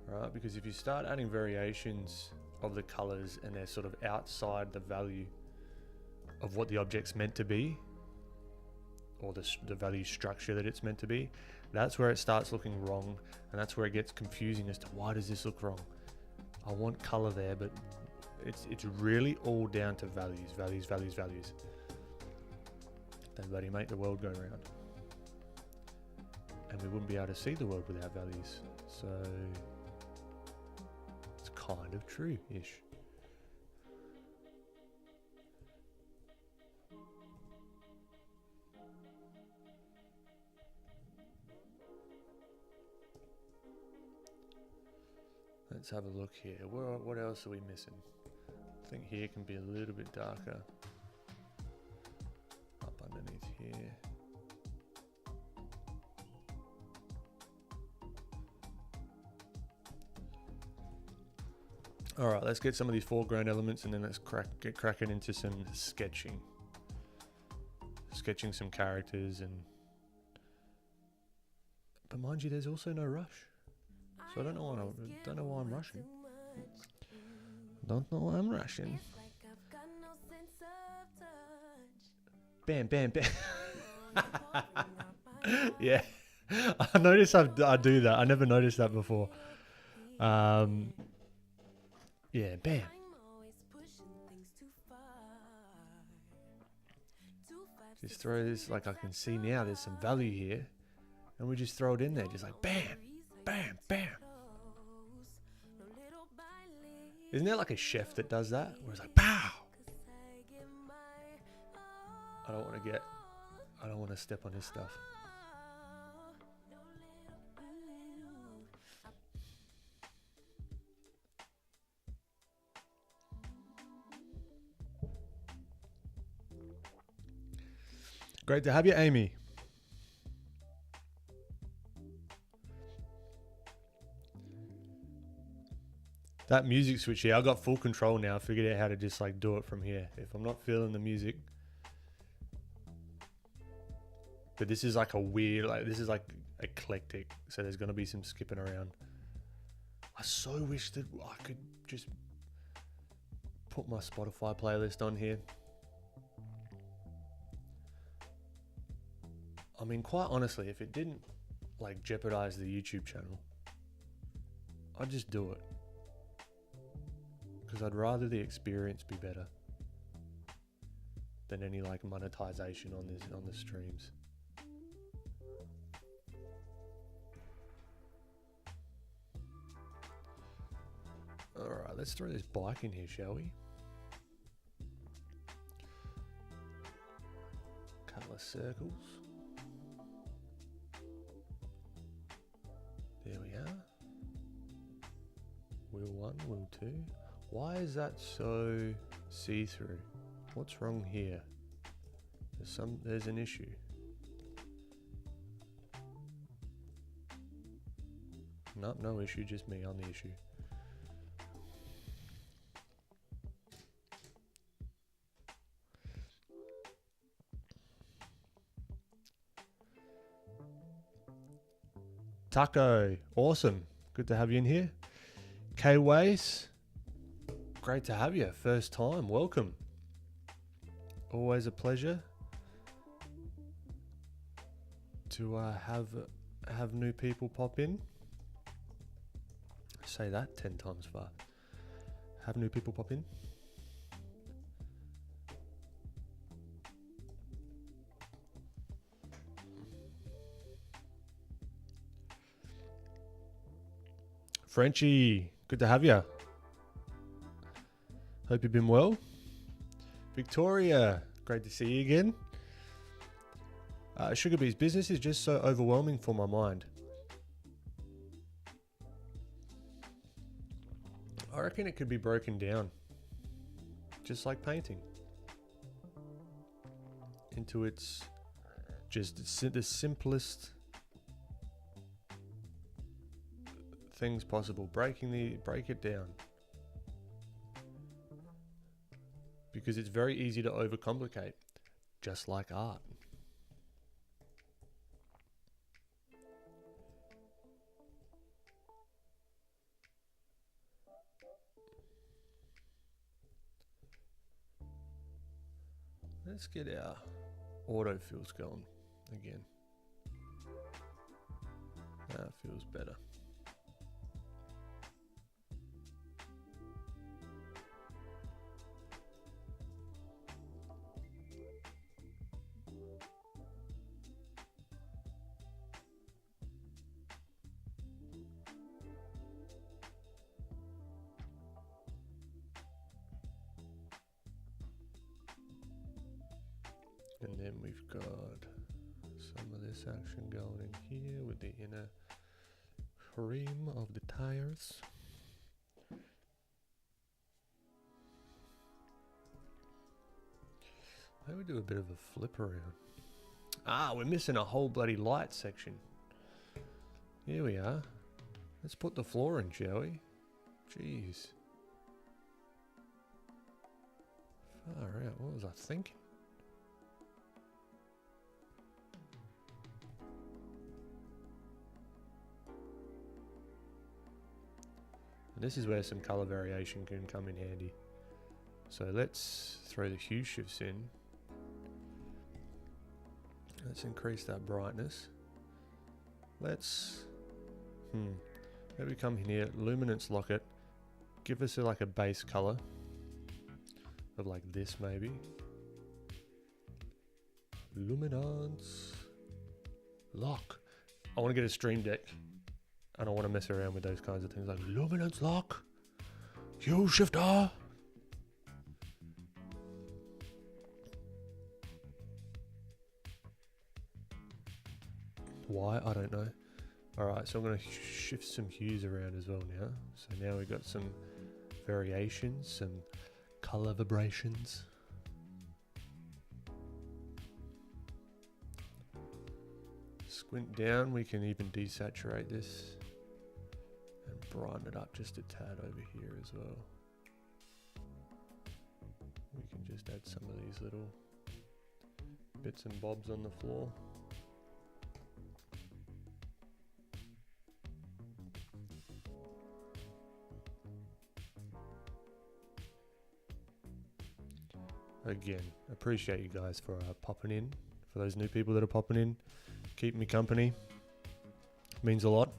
right? Because if you start adding variations of the colors and they're sort of outside the value of what the object's meant to be, or the value structure that it's meant to be, that's where it starts looking wrong, and that's where it gets confusing as to why does this look wrong. I want color there, but it's really all down to values. They bloody make the world go round, and we wouldn't be able to see the world without values. So it's kind of true-ish. Let's have a look here. What else are we missing? I think here can be a little bit darker. Up underneath here. All right, let's get some of these foreground elements and then let's get cracking into some sketching. Sketching some characters but mind you, there's also no rush. So I don't know why I'm rushing. Don't know why I'm rushing. Bam, bam, bam. Yeah, I noticed I do that. I never noticed that before. Yeah, bam. Just throw this, like I can see now there's some value here. And we just throw it in there, just like bam, bam, bam. Isn't there like a chef that does that? Where it's like, pow! I don't want to step on his stuff. Great to have you, Amy. That music switch here, I got full control now. I figured out how to just like do it from here. If I'm not feeling the music. But this is like a weird, like this is like eclectic. So there's going to be some skipping around. I so wish that I could just put my Spotify playlist on here. I mean, quite honestly, if it didn't like jeopardize the YouTube channel, I'd just do it. Because I'd rather the experience be better than any like monetization on the streams. All right, let's throw this bike in here, shall we? Couple of circles. There we are. Wheel 1, wheel 2. Why is that so see-through? What's wrong here? There's an issue. Nope, no issue, just me on the issue. Taco, awesome. Good to have you in here. K-Ways, great to have you. First time, welcome. Always a pleasure to have new people pop in. Say that 10 times fast. Have new people pop in. Frenchie, good to have you. Hope you've been well. Victoria, great to see you again. Sugar Bee's business is just so overwhelming for my mind. I reckon it could be broken down, just like painting, into its just the simplest things possible. Break it down, because it's very easy to overcomplicate, just like art. Let's get our autofills going again. That feels better. And then we've got some of this action going in here with the inner cream of the tires. Maybe do a bit of a flip around. Ah, we're missing a whole bloody light section. Here we are. Let's put the floor in, shall we? Jeez. Far out. What was I thinking? And this is where some color variation can come in handy. So let's throw the hue shifts in. Let's increase that brightness. Let's maybe come in here, luminance lock it. Give us like a base color of like this maybe. Luminance lock. I want to get a stream deck. I don't want to mess around with those kinds of things like luminance lock, hue shifter. Why? I don't know. Alright, so I'm going to shift some hues around as well now. So now we've got some variations, some color vibrations. Squint down, we can even desaturate this and brighten it up just a tad over here as well. We can just add some of these little bits and bobs on the floor. Again, appreciate you guys for popping in. For those new people that are popping in, keep me company. Means a lot.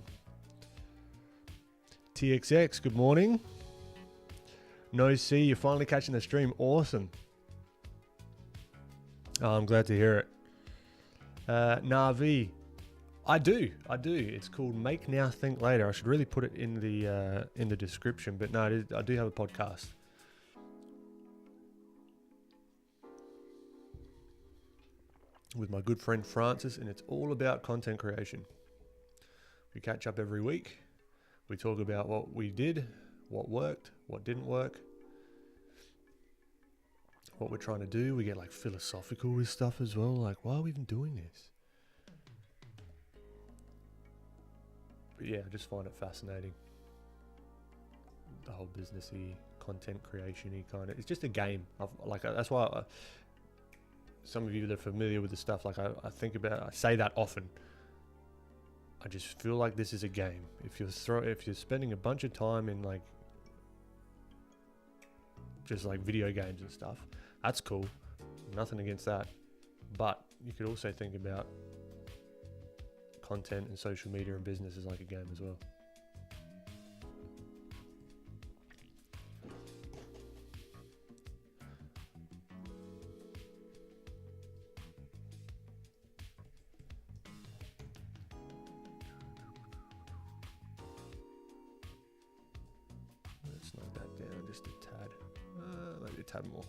TXX, good morning. No C, you're finally catching the stream. Awesome. Oh, I'm glad to hear it. Navi, I do. It's called Make Now Think Later. I should really put it in the description, but no, I do have a podcast. With my good friend Francis, and it's all about content creation. We catch up every week. We talk about what we did, what worked, what didn't work, what we're trying to do. We get like philosophical with stuff as well, like why are we even doing this? But yeah, I just find it fascinating. The whole businessy, content creation-y kind of, it's just a game. That's why some of you that are familiar with the stuff, like I say that often. I just feel like this is a game. If you're spending a bunch of time in like just like video games and stuff, that's cool. Nothing against that. But you could also think about content and social media and business as like a game as well. More.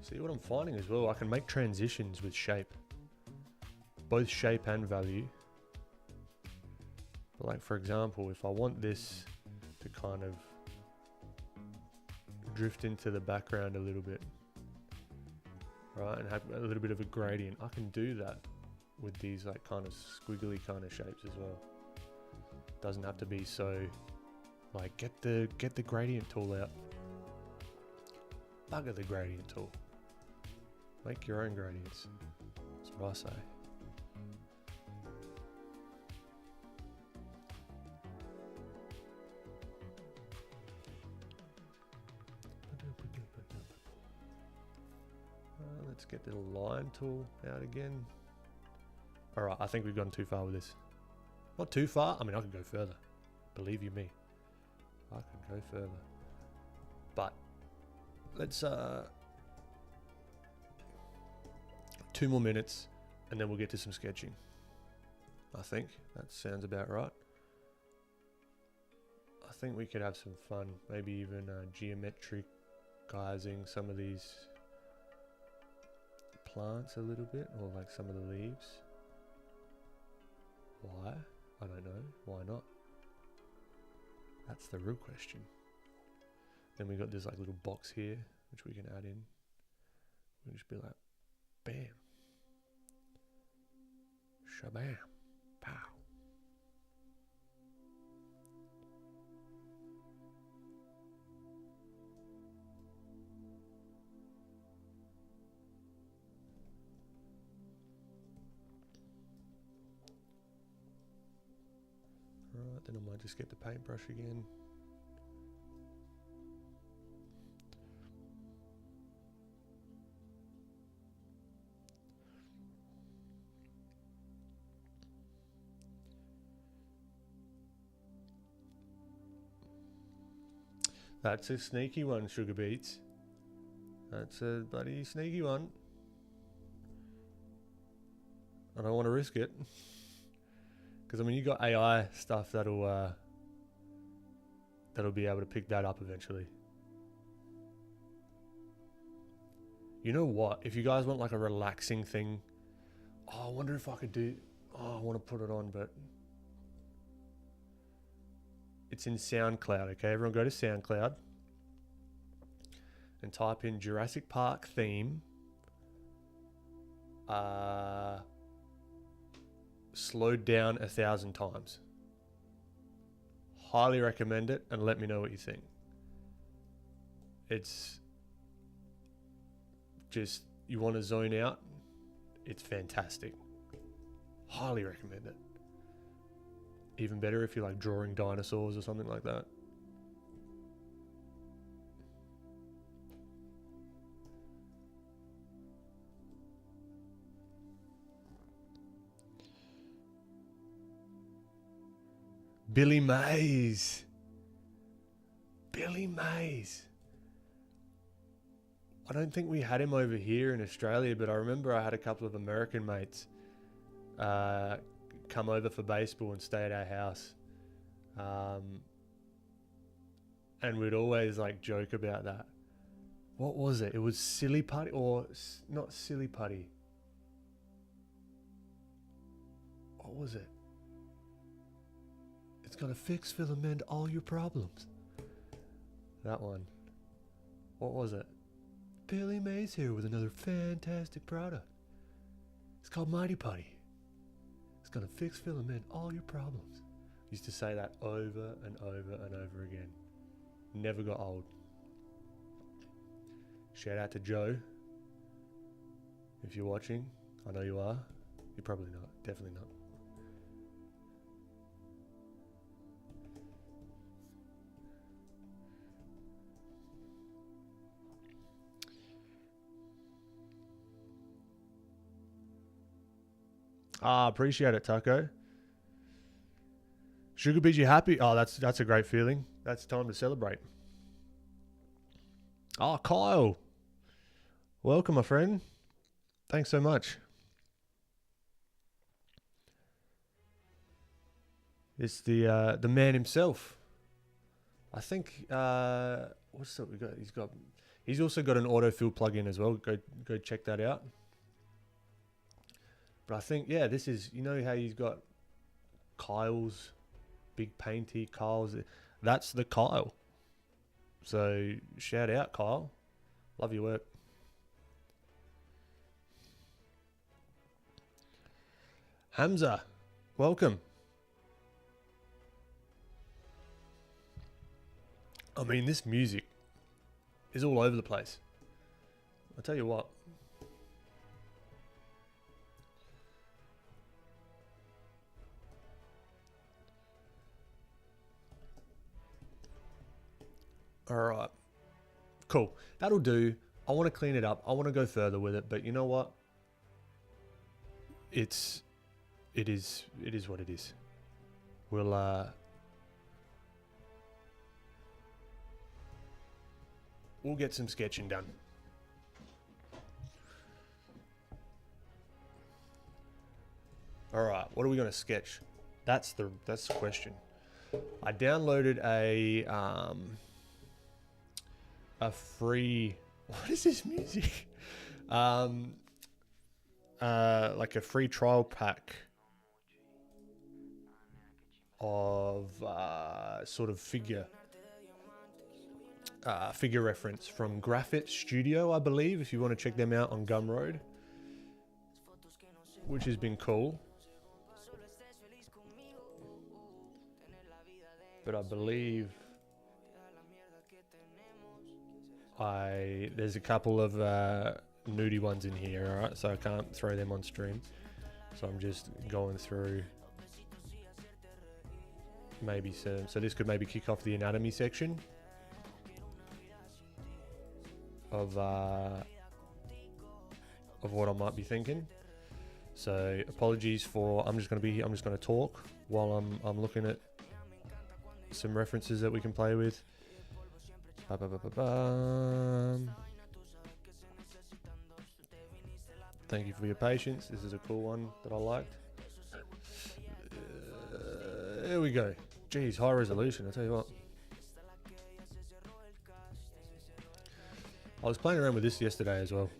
See what I'm finding as well, I can make transitions with shape, both shape and value. But like for example, if I want this to kind of drift into the background a little bit, right, and have a little bit of a gradient, I can do that with these like kind of squiggly kind of shapes as well. Doesn't have to be so like get the gradient tool out. Bugger the gradient tool. Make your own gradients. That's what I say. Let's get the line tool out again. Alright, I think we've gone too far with this. Not too far, I mean I could go further. Believe you me. I could go further. But let's 2 more minutes and then we'll get to some sketching. I think that sounds about right. I think we could have some fun, maybe even geometricizing some of these plants a little bit, or like some of the leaves. Why? I don't know. Why not? That's the real question. Then we got this like little box here, which we can add in. We'll just be like, bam, shabam, pow. Alright, then I might just get the paintbrush again. That's a sneaky one, Sugar Beets. That's a bloody sneaky one. I don't want to risk it. Because, I mean, you got AI stuff that'll be able to pick that up eventually. You know what? If you guys want like a relaxing thing, I wonder if I could do... I want to put it on, but... It's in SoundCloud, okay? Everyone go to SoundCloud and type in Jurassic Park theme. Slowed down 1,000 times. Highly recommend it, and let me know what you think. It's just, you want to zone out, it's fantastic. Highly recommend it. Even better if you're like drawing dinosaurs or something like that. Billy Mays. Billy Mays. I don't think we had him over here in Australia, but I remember I had a couple of American mates come over for baseball and stay at our house. And we'd always like joke about that. What was it? It was Silly Putty, or not Silly Putty. What was it? It's gonna fix, fill, and mend all your problems. That one. What was it? Billy Mays here with another fantastic product. It's called Mighty Putty. It's gonna fix, fill, and mend all your problems. Used to say that over and over and over again. Never got old. Shout out to Joe. If you're watching, I know you are. You're probably not. Definitely not. Appreciate it, Taco. Sugar Bees, you happy? Oh, that's a great feeling. That's time to celebrate. Oh, Kyle. Welcome, my friend. Thanks so much. It's the man himself. I think what's that we got? He's also got an autofill plugin as well. Go check that out. But I think, yeah, this is, you know how he's got Kyle's big painty, Kyle's, that's the Kyle. So shout out, Kyle. Love your work. Hamza, welcome. I mean, this music is all over the place. I'll tell you what. All right, cool. That'll do. I want to clean it up. I want to go further with it, but you know what? It is what it is. We'll get some sketching done. All right, what are we going to sketch? That's the question. I downloaded a free, what is this music? like a free trial pack of sort of figure reference from Graphite Studio, I believe, if you want to check them out on Gumroad, which has been cool. But I believe there's a couple of nudie ones in here, alright, so I can't throw them on stream. So I'm just going through maybe some, so this could maybe kick off the anatomy section of what I might be thinking. So apologies for, I'm just going to talk while I'm looking at some references that we can play with. Thank you for your patience. This is a cool one that I liked. There we go. Jeez, high resolution, I'll tell you what. I was playing around with this yesterday as well.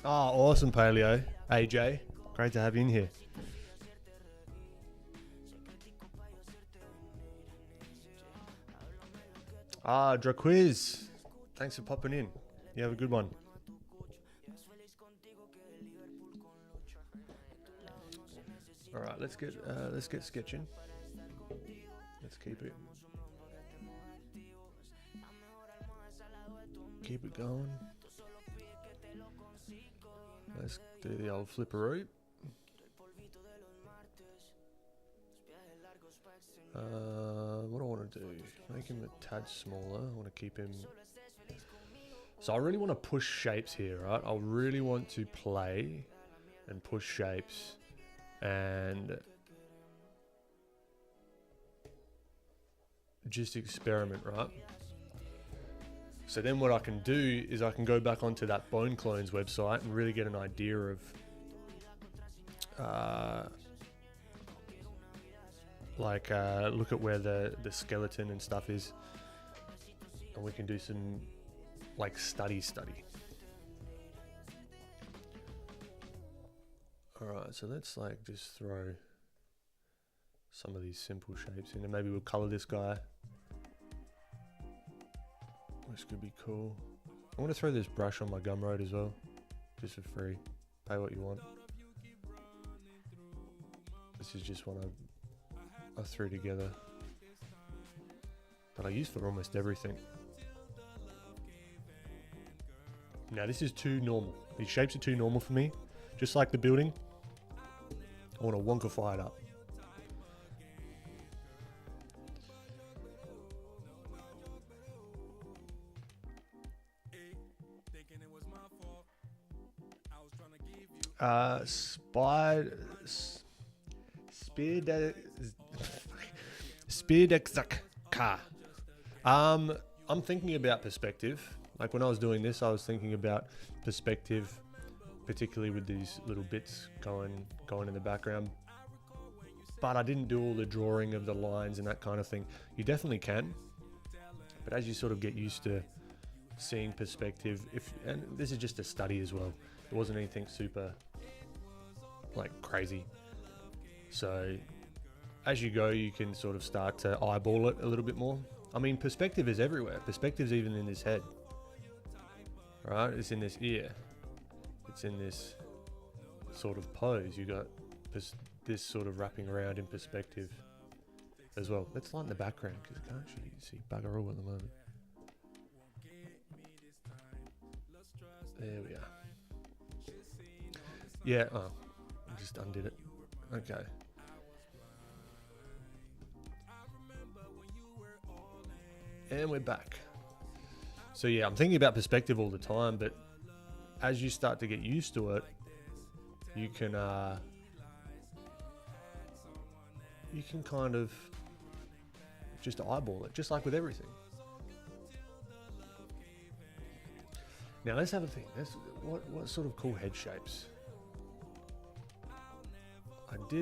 Oh, awesome, Paleo. AJ, great to have you in here. Draquiz, thanks for popping in. You have a good one. All right, let's get sketching. Let's keep it going. Let's do the old flipperoo. What do I want to do? Make him a tad smaller. I want to keep him. So I really want to push shapes here, right? I really want to play and push shapes and just experiment, right? So then what I can do is I can go back onto that Bone Clones website and really get an idea of look at where the skeleton and stuff is, and we can do some like study. Alright, so let's like just throw some of these simple shapes in, and maybe we'll color this guy. This could be cool. I want to throw this brush on my Gumroad as well, just for free. Pay what you want. This is just one I threw together, but I use for almost everything. Now this is too normal. These shapes are too normal for me. Just like the building, I want to wonkify it up. I'm thinking about perspective. Like when I was doing this, I was thinking about perspective, particularly with these little bits going in the background. But I didn't do all the drawing of the lines and that kind of thing. You definitely can, but as you sort of get used to seeing perspective, and this is just a study as well. It wasn't anything super like crazy. So as you go, you can sort of start to eyeball it a little bit more. I mean, perspective is everywhere. Perspective's even in this head. Right? It's in this ear. It's in this sort of pose. You got this sort of wrapping around in perspective as well. Let's lighten the background because I can't actually see bugger all at the moment. There we are. Yeah, oh, I just undid it. Okay. And we're back. So yeah, I'm thinking about perspective all the time, but as you start to get used to it, you can kind of just eyeball it, just like with everything. Now let's have a think. What sort of cool head shapes?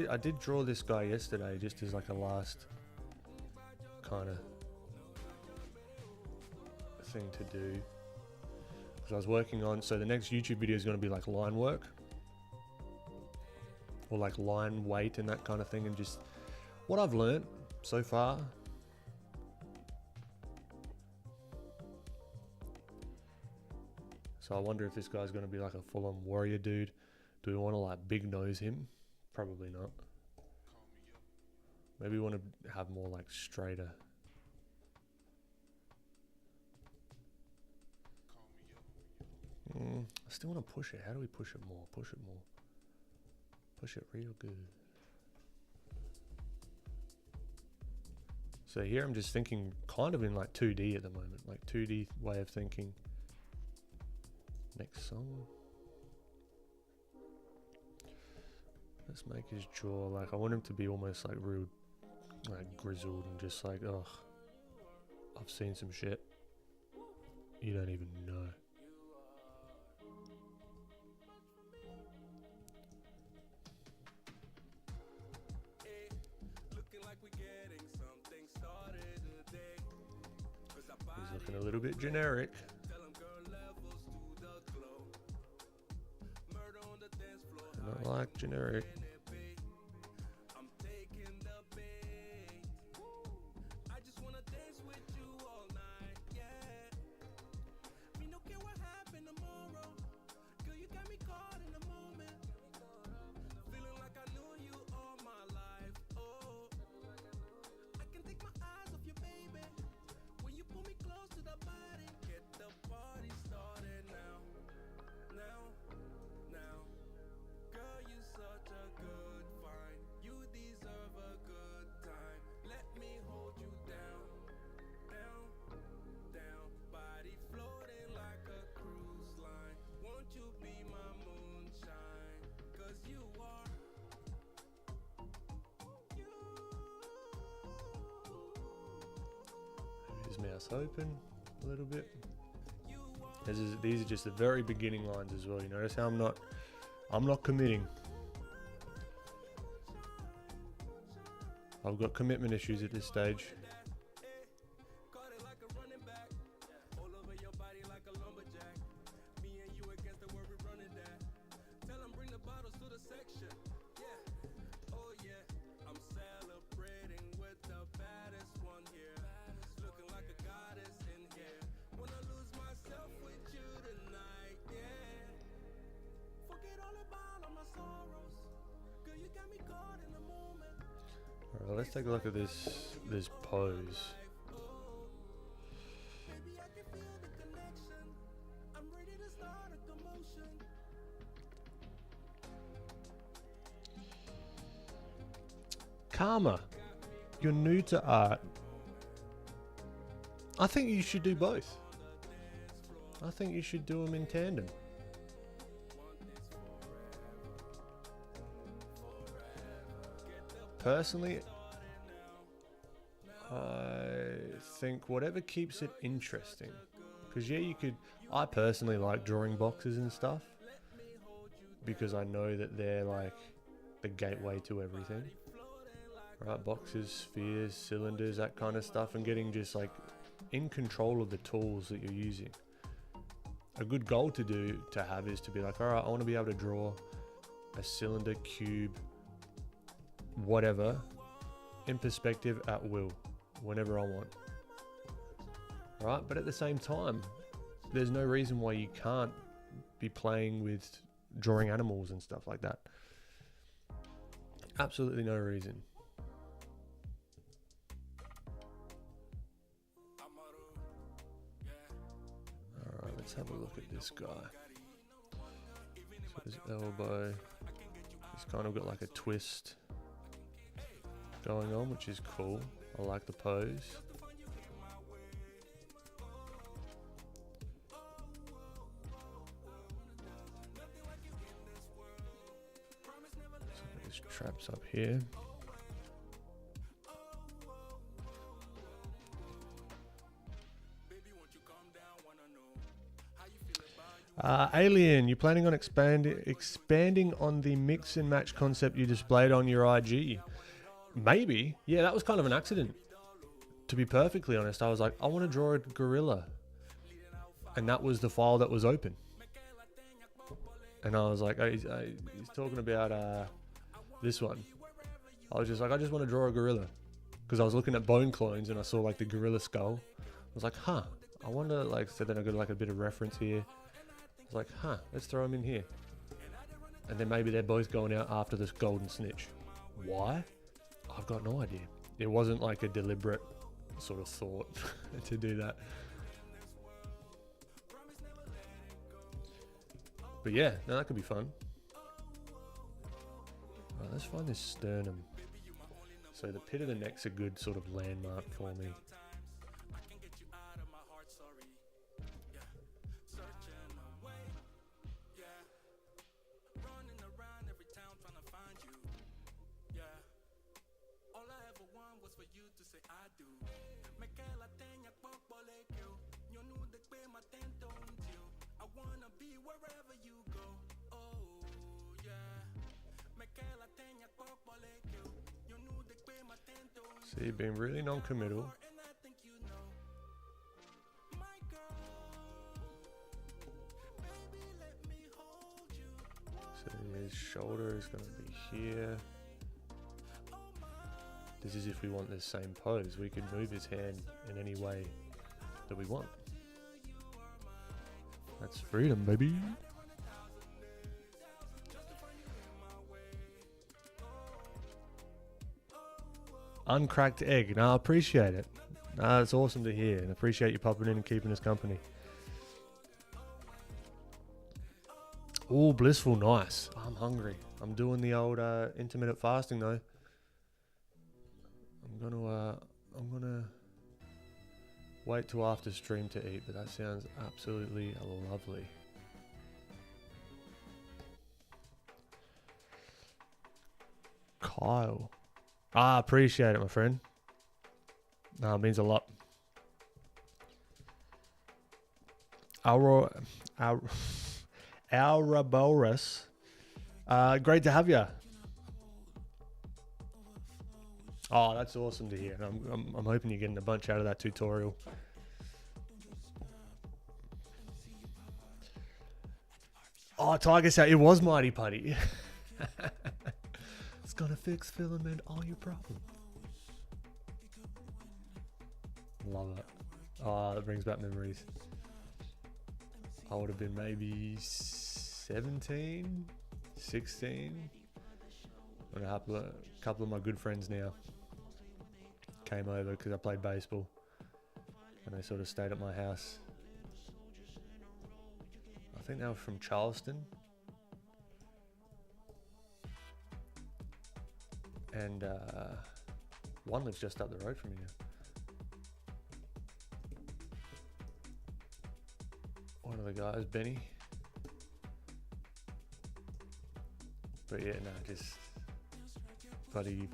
I did draw this guy yesterday just as like a last kind of thing to do. Because I was working on, so the next YouTube video is going to be like line work. Or like line weight and that kind of thing, and just what I've learned so far. So I wonder if this guy's going to be like a full-on warrior dude. Do we want to like big nose him? Probably not. Maybe we want to have more like straighter. I still want to push it. How do we push it more? Push it more. Push it real good. So here I'm just thinking kind of in like 2D at the moment. Like 2D way of thinking. Next song. Let's make his jaw like, I want him to be almost like real like grizzled and just like, ugh, I've seen some shit you don't even know. He's looking a little bit generic. I don't like generic. His mouth's open a little bit. These are just the very beginning lines as well. You notice how I'm not committing. I've got commitment issues at this stage. Alright, let's take a look at this pose. Karma, you're new to art. I think you should do both. I think you should do them in tandem. Personally, I think whatever keeps it interesting. Because yeah, I personally like drawing boxes and stuff. Because I know that they're like the gateway to everything. Right, boxes, spheres, cylinders, that kind of stuff. And getting just like in control of the tools that you're using. A good goal to have is to be like, alright, I want to be able to draw a cylinder, cube, whatever, in perspective at will, whenever I want. Right? But at the same time, there's no reason why you can't be playing with drawing animals and stuff like that. Absolutely no reason. Alright, let's have a look at this guy. So his elbow, he's kind of got like a twist going on, which is cool. I like the pose. So there's traps up here. Alien, you planning on expanding on the mix and match concept you displayed on your IG? Maybe. Yeah, that was kind of an accident. To be perfectly honest, I was like, I want to draw a gorilla. And that was the file that was open. And I was like, he's talking about this one. I was just like, I just want to draw a gorilla. Because I was looking at bone clones and I saw like the gorilla skull. I was like, huh. I wonder, like, so then I got like a bit of reference here. I was like, huh, let's throw them in here. And then maybe they're both going out after this golden snitch. Why? I've got no idea. It wasn't like a deliberate sort of thought to do that. But yeah, no, that could be fun. Right, let's find this sternum. So the pit of the neck's a good sort of landmark for me. So you've been really non-committal. So his shoulder is going to be here. This is if we want the same pose. We can move his hand in any way that we want. That's freedom, baby. Uncracked egg. No, I appreciate it. No, it's awesome to hear, and appreciate you popping in and keeping us company. Oh, blissful, nice. I'm hungry. I'm doing the old intermittent fasting though. I'm gonna wait till after stream to eat, but that sounds absolutely lovely. Kyle. Appreciate it, my friend. No, it means a lot. Auraboris. Great to have you. Oh, that's awesome to hear. I'm hoping you're getting a bunch out of that tutorial. Oh, Tiger said it was Mighty Putty. It's gonna fix filament all your problems. Love it. Oh, that brings back memories. I would have been maybe 17, 16. When a couple of my good friends now came over because I played baseball. And they sort of stayed at my house. I think they were from Charleston. And one lives just up the road from me now. One of the guys, Benny. But yeah, no, just bloody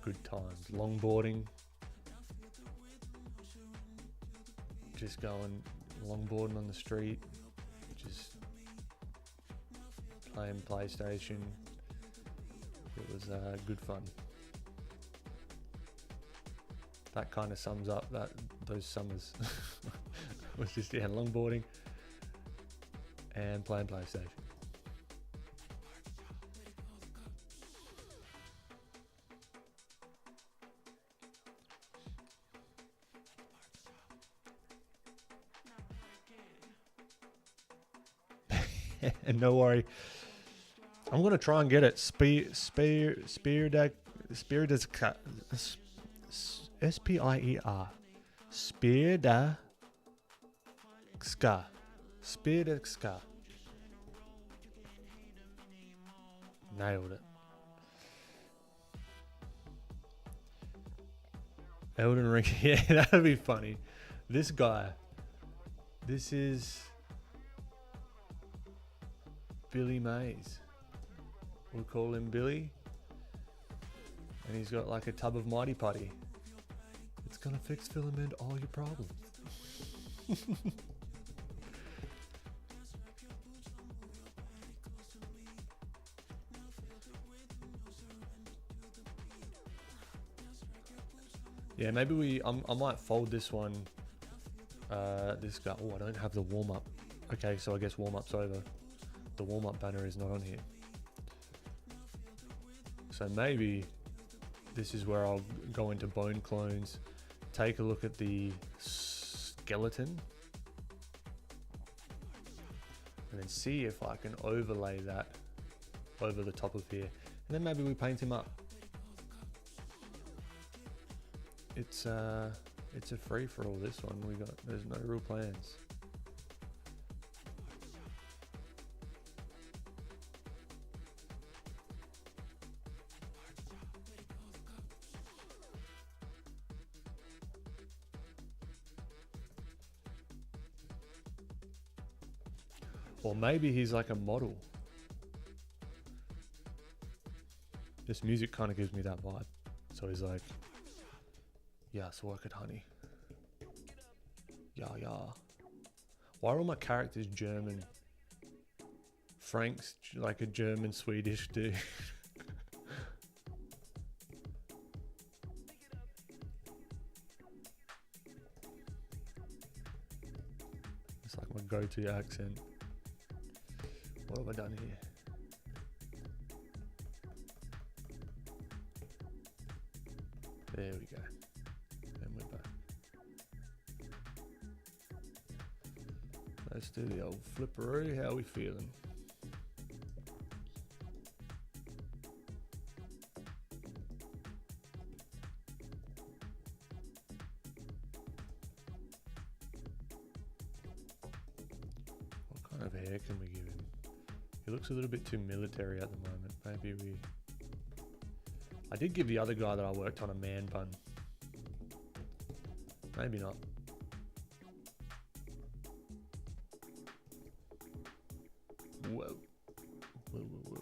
good times. Longboarding. Just going longboarding on the street. Just playing PlayStation. It was good fun. That kind of sums up those summers. It was just longboarding and playing PlayStation. And no worry, I'm gonna try and get it. Spier S-P-I-E-R. Spierdexka. Nailed it. Elden Ring. Yeah, that'd be funny. This guy. This is Billy Mays. We'll call him Billy. And he's got like a tub of Mighty Putty. It's gonna fix filament all your problems. Yeah, maybe I might fold this one. This guy. Oh, I don't have the warm up. Okay, so I guess warm up's over. The warm up banner is not on here. So maybe this is where I'll go into bone clones, take a look at the skeleton, and then see if I can overlay that over the top of here. And then maybe we paint him up. It's a free for all, this one. There's no real plans. Or maybe he's like a model. This music kind of gives me that vibe. So he's like, yes, work it, honey. Yeah, yeah. Why are all my characters German? Frank's like a German Swedish dude. It's like my go-to accent. What have I done here? There we go. And we're back. Let's do the old flipperoo. How are we feeling? What kind of hair can we give him? He looks a little bit too military at the moment. Maybe we... I did give the other guy that I worked on a man bun. Maybe not. Whoa. Whoa, whoa, whoa.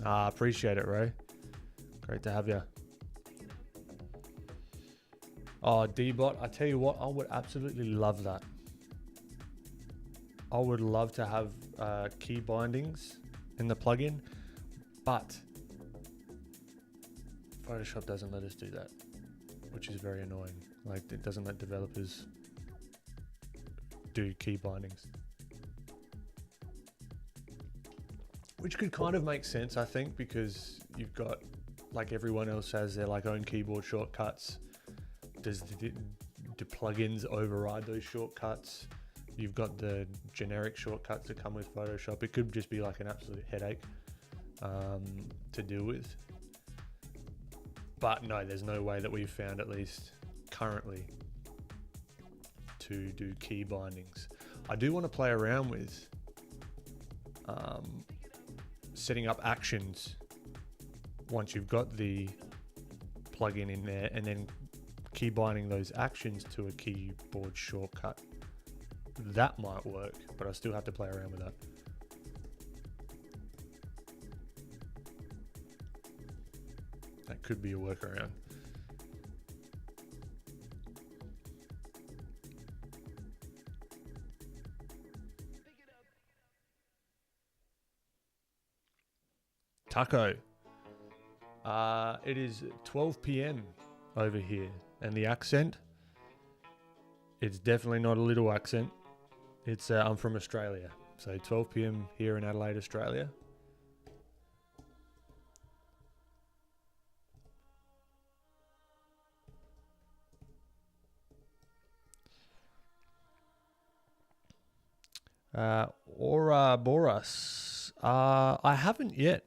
Appreciate it, Ray. Great to have you. Oh, D-Bot, I tell you what, I would absolutely love that. I would love to have key bindings in the plugin, but Photoshop doesn't let us do that, which is very annoying. Like, it doesn't let developers do key bindings. Which could kind of make sense, I think, because you've got, like everyone else has their like own keyboard shortcuts. Do plugins override those shortcuts? You've got the generic shortcuts that come with Photoshop. It could just be like an absolute headache to deal with. But no, there's no way that we've found, at least currently, to do key bindings. I do want to play around with setting up actions once you've got the plugin in there, and then key binding those actions to a keyboard shortcut. That might work, but I still have to play around with that. That could be a workaround. Taco. It is 12 p.m. over here, and the accent, it's definitely not a little accent. It's I'm from Australia, so 12 p.m. here in Adelaide, Australia. Ouroboros. I haven't yet.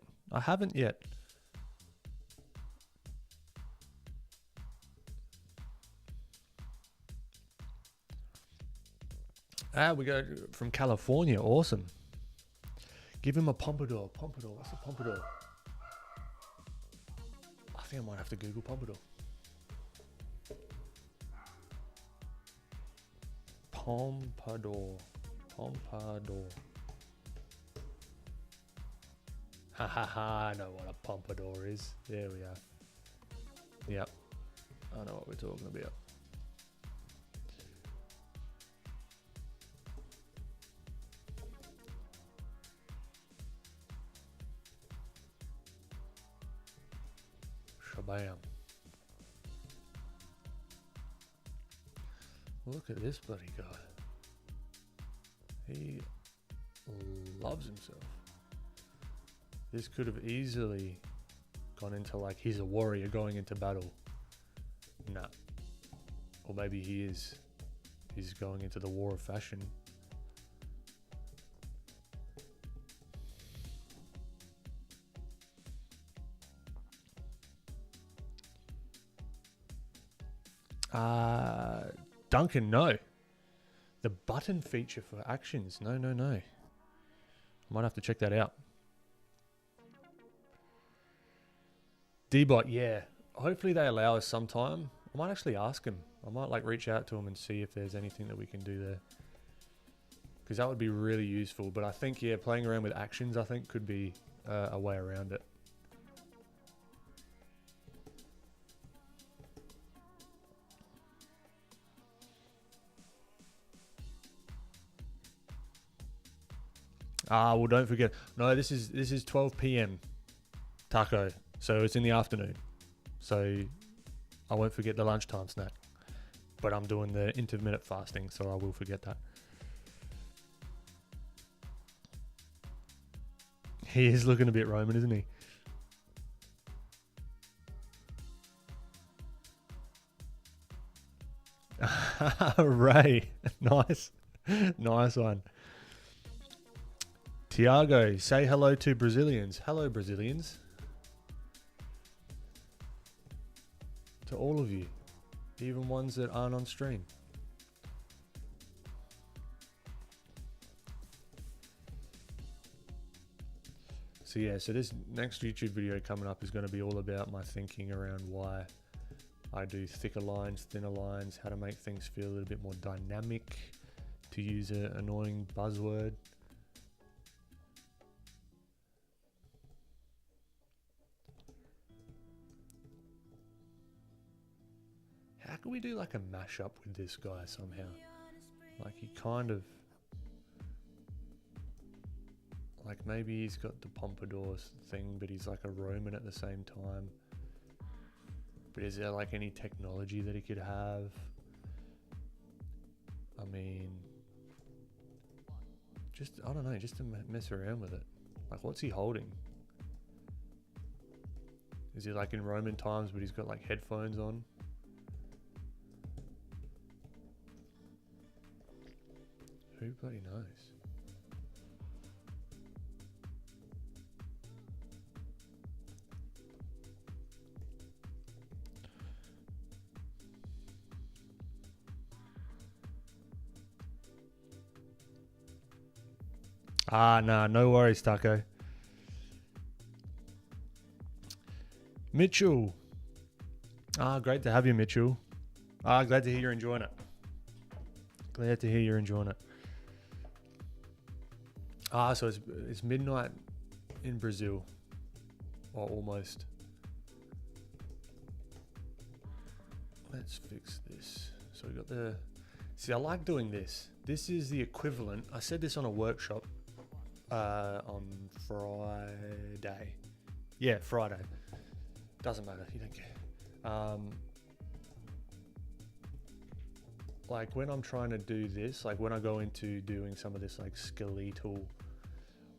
We go from California. Awesome. Give him a pompadour. Pompadour. What's a pompadour? I think I might have to Google pompadour. Pompadour. Ha ha ha, I know what a pompadour is. There we are. Yep. I know what we're talking about. Shabam. Look at this bloody guy. He loves himself. This could have easily gone into like he's a warrior going into battle. Nah. Or maybe he is. He's going into the war of fashion. Duncan, no. The button feature for actions. No. I might have to check that out. D-Bot, yeah. Hopefully they allow us sometime. I might actually ask him. I might like reach out to him and see if there's anything that we can do there. Because that would be really useful. But I think, yeah, playing around with actions, I think, could be a way around it. Well, don't forget. No, this is 12 p.m. Taco. So it's in the afternoon. So I won't forget the lunchtime snack. But I'm doing the intermittent fasting, so I will forget that. He is looking a bit Roman, isn't he? Ray. Nice. Nice one. Tiago, say hello to Brazilians. Hello, Brazilians. To all of you. Even ones that aren't on stream. So yeah, so this next YouTube video coming up is going to be all about my thinking around why I do thicker lines, thinner lines, how to make things feel a little bit more dynamic, to use an annoying buzzword. How can we do like a mashup with this guy somehow? Like he kind of... Like maybe he's got the pompadour thing, but he's like a Roman at the same time. But is there like any technology that he could have? I mean... Just, I don't know, just to mess around with it. Like what's he holding? Is he like in Roman times, but he's got like headphones on? Who bloody knows? Nah, no worries, Taco. Mitchell. Great to have you, Mitchell. Glad to hear you're enjoying it. Glad to hear you're enjoying it. So it's midnight in Brazil. Or almost. Let's fix this. So we got the... See, I like doing this. This is the equivalent. I said this on a workshop on Friday. Yeah, Friday. Doesn't matter. You don't care. Like when I'm trying to do this, like when I go into doing some of this like skeletal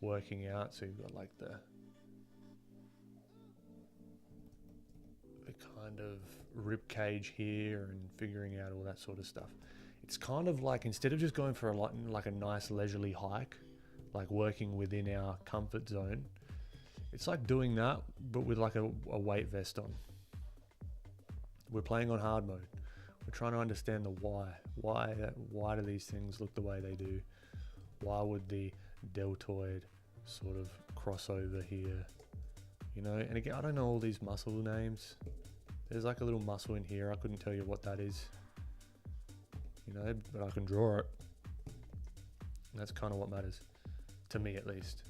working out, so you've got like the kind of rib cage here and figuring out all that sort of stuff. It's kind of like, instead of just going for like a nice leisurely hike, like working within our comfort zone, it's like doing that, but with like a weight vest on. We're playing on hard mode. We're trying to understand the why. Why do these things look the way they do? Why would the deltoid sort of cross over here? You know, and again, I don't know all these muscle names. There's like a little muscle in here. I couldn't tell you what that is. You know, but I can draw it. And that's kind of what matters. To me, at least.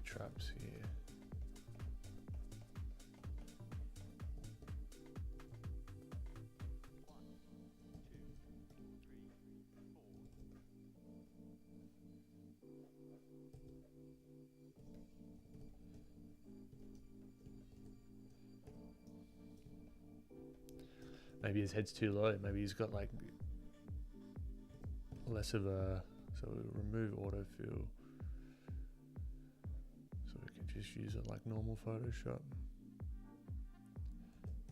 traps here. Maybe his head's too low. Maybe he's got like less of a, so we'll remove autofill. So we can just use it like normal Photoshop.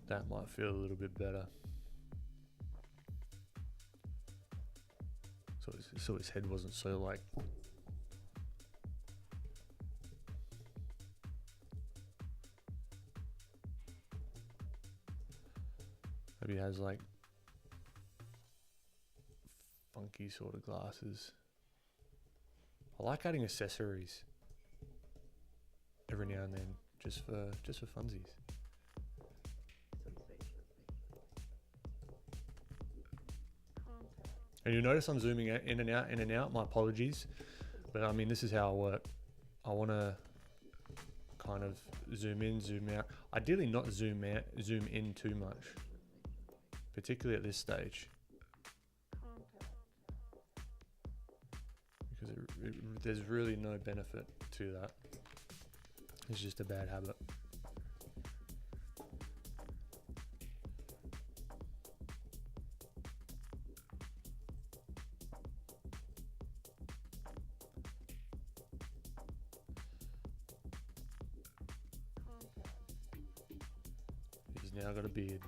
That might feel a little bit better. So his head wasn't so like, maybe he has like funky sort of glasses. I like adding accessories every now and then, just for funsies. And you'll notice I'm zooming in and out. My apologies, but I mean, this is how I work. I want to kind of zoom in, zoom out. Ideally, not zoom in too much, particularly at this stage, because there's really no benefit to that. It's just a bad habit. He's now got a beard.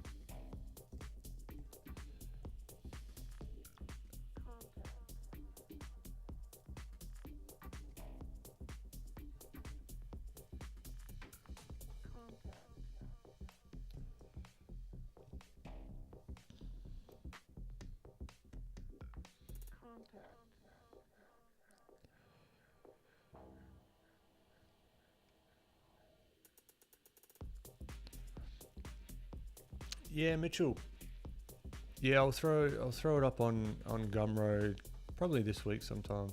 Yeah, Mitchell. Yeah, I'll throw it up on Gumroad probably this week sometime.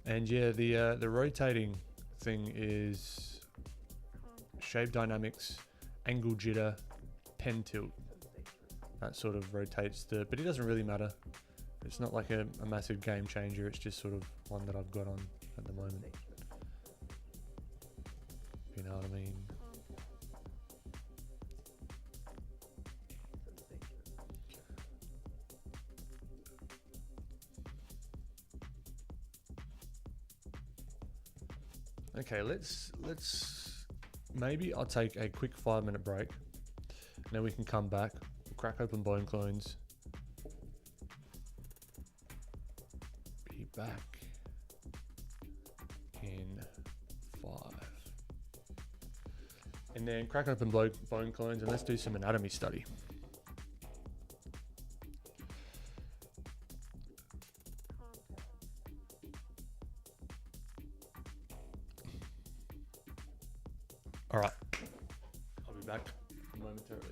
And yeah, the rotating thing is shape dynamics, angle jitter, pen tilt. That sort of rotates but it doesn't really matter. It's not like a massive game changer. It's just sort of one that I've got on at the moment. You know what I mean? Okay, let's maybe I'll take a quick 5-minute break. Then we can come back, crack open bone clones. Be back in 5. And then crack open bone clones and let's do some anatomy study. All right, I'll be back momentarily.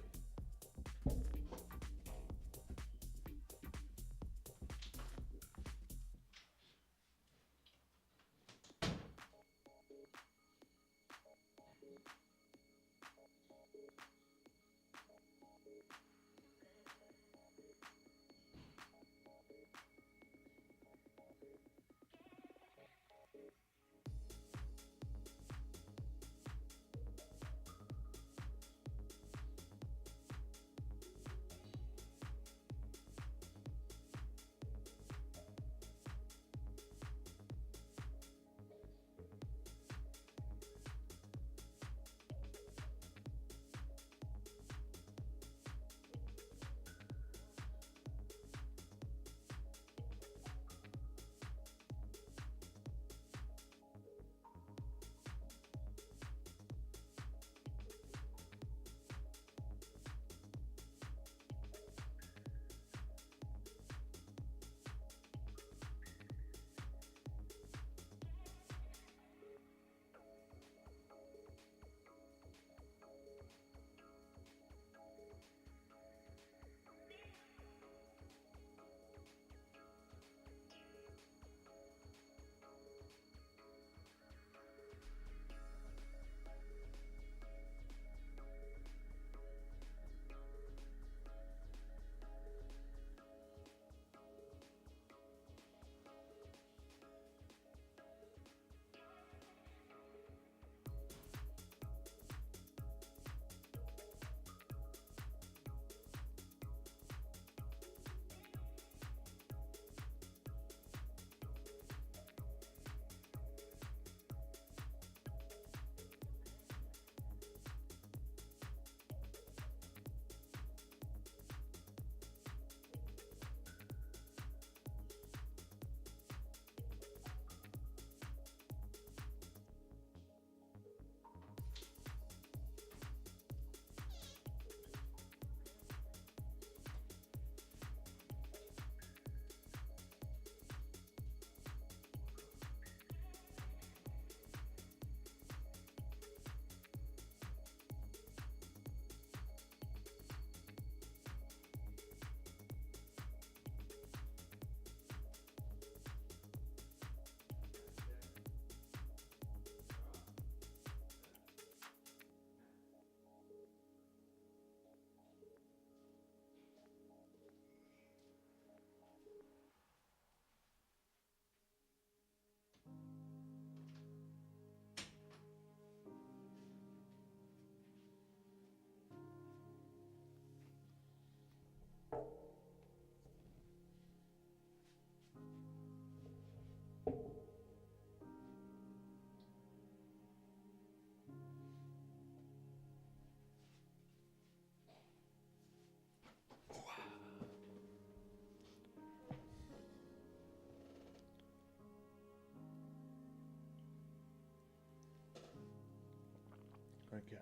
Okay.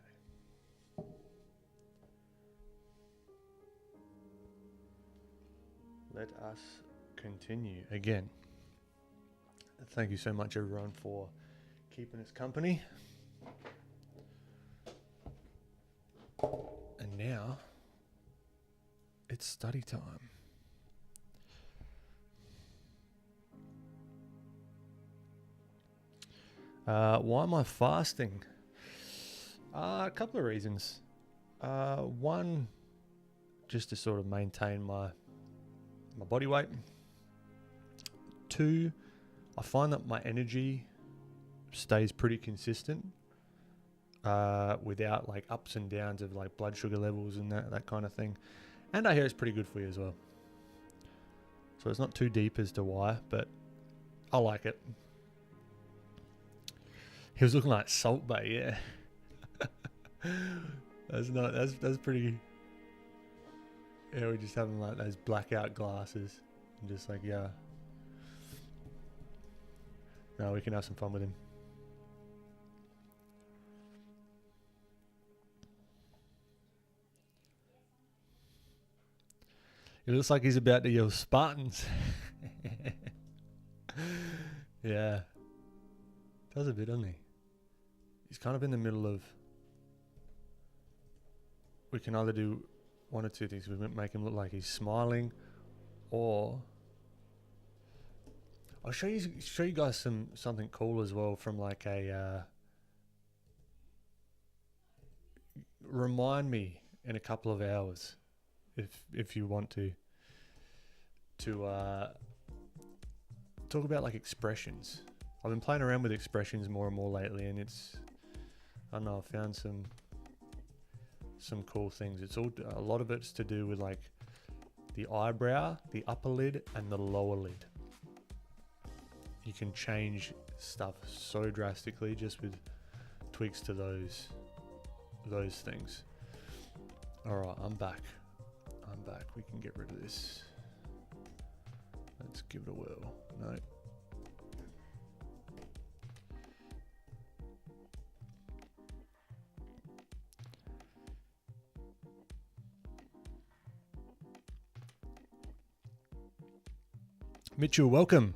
Let us continue again. Thank you so much, everyone, for keeping us company. And now it's study time. Why am I fasting? A couple of reasons. One, just to sort of maintain my body weight. Two, I find that my energy stays pretty consistent without like ups and downs of like blood sugar levels and that kind of thing. And I hear it's pretty good for you as well. So it's not too deep as to why, but I like it. He was looking like Salt Bay, yeah. That's pretty. Yeah, we're just having like those blackout glasses and just like, yeah. No, we can have some fun with him. It looks like he's about to yell Spartans. Yeah. Does a bit, doesn't he? He's kind of in the middle of... We can either do one or two things. We make him look like he's smiling, or... I'll show you guys something cool as well from like a... Remind me in a couple of hours, if you want to talk about like expressions. I've been playing around with expressions more and more lately, and it's, I don't know, I found some cool things. It's all, a lot of it's to do with like the eyebrow, the upper lid, and the lower lid. You can change stuff so drastically just with tweaks to those things. All right, I'm back. We can get rid of this. Let's give it a whirl. No. Mitchell, welcome.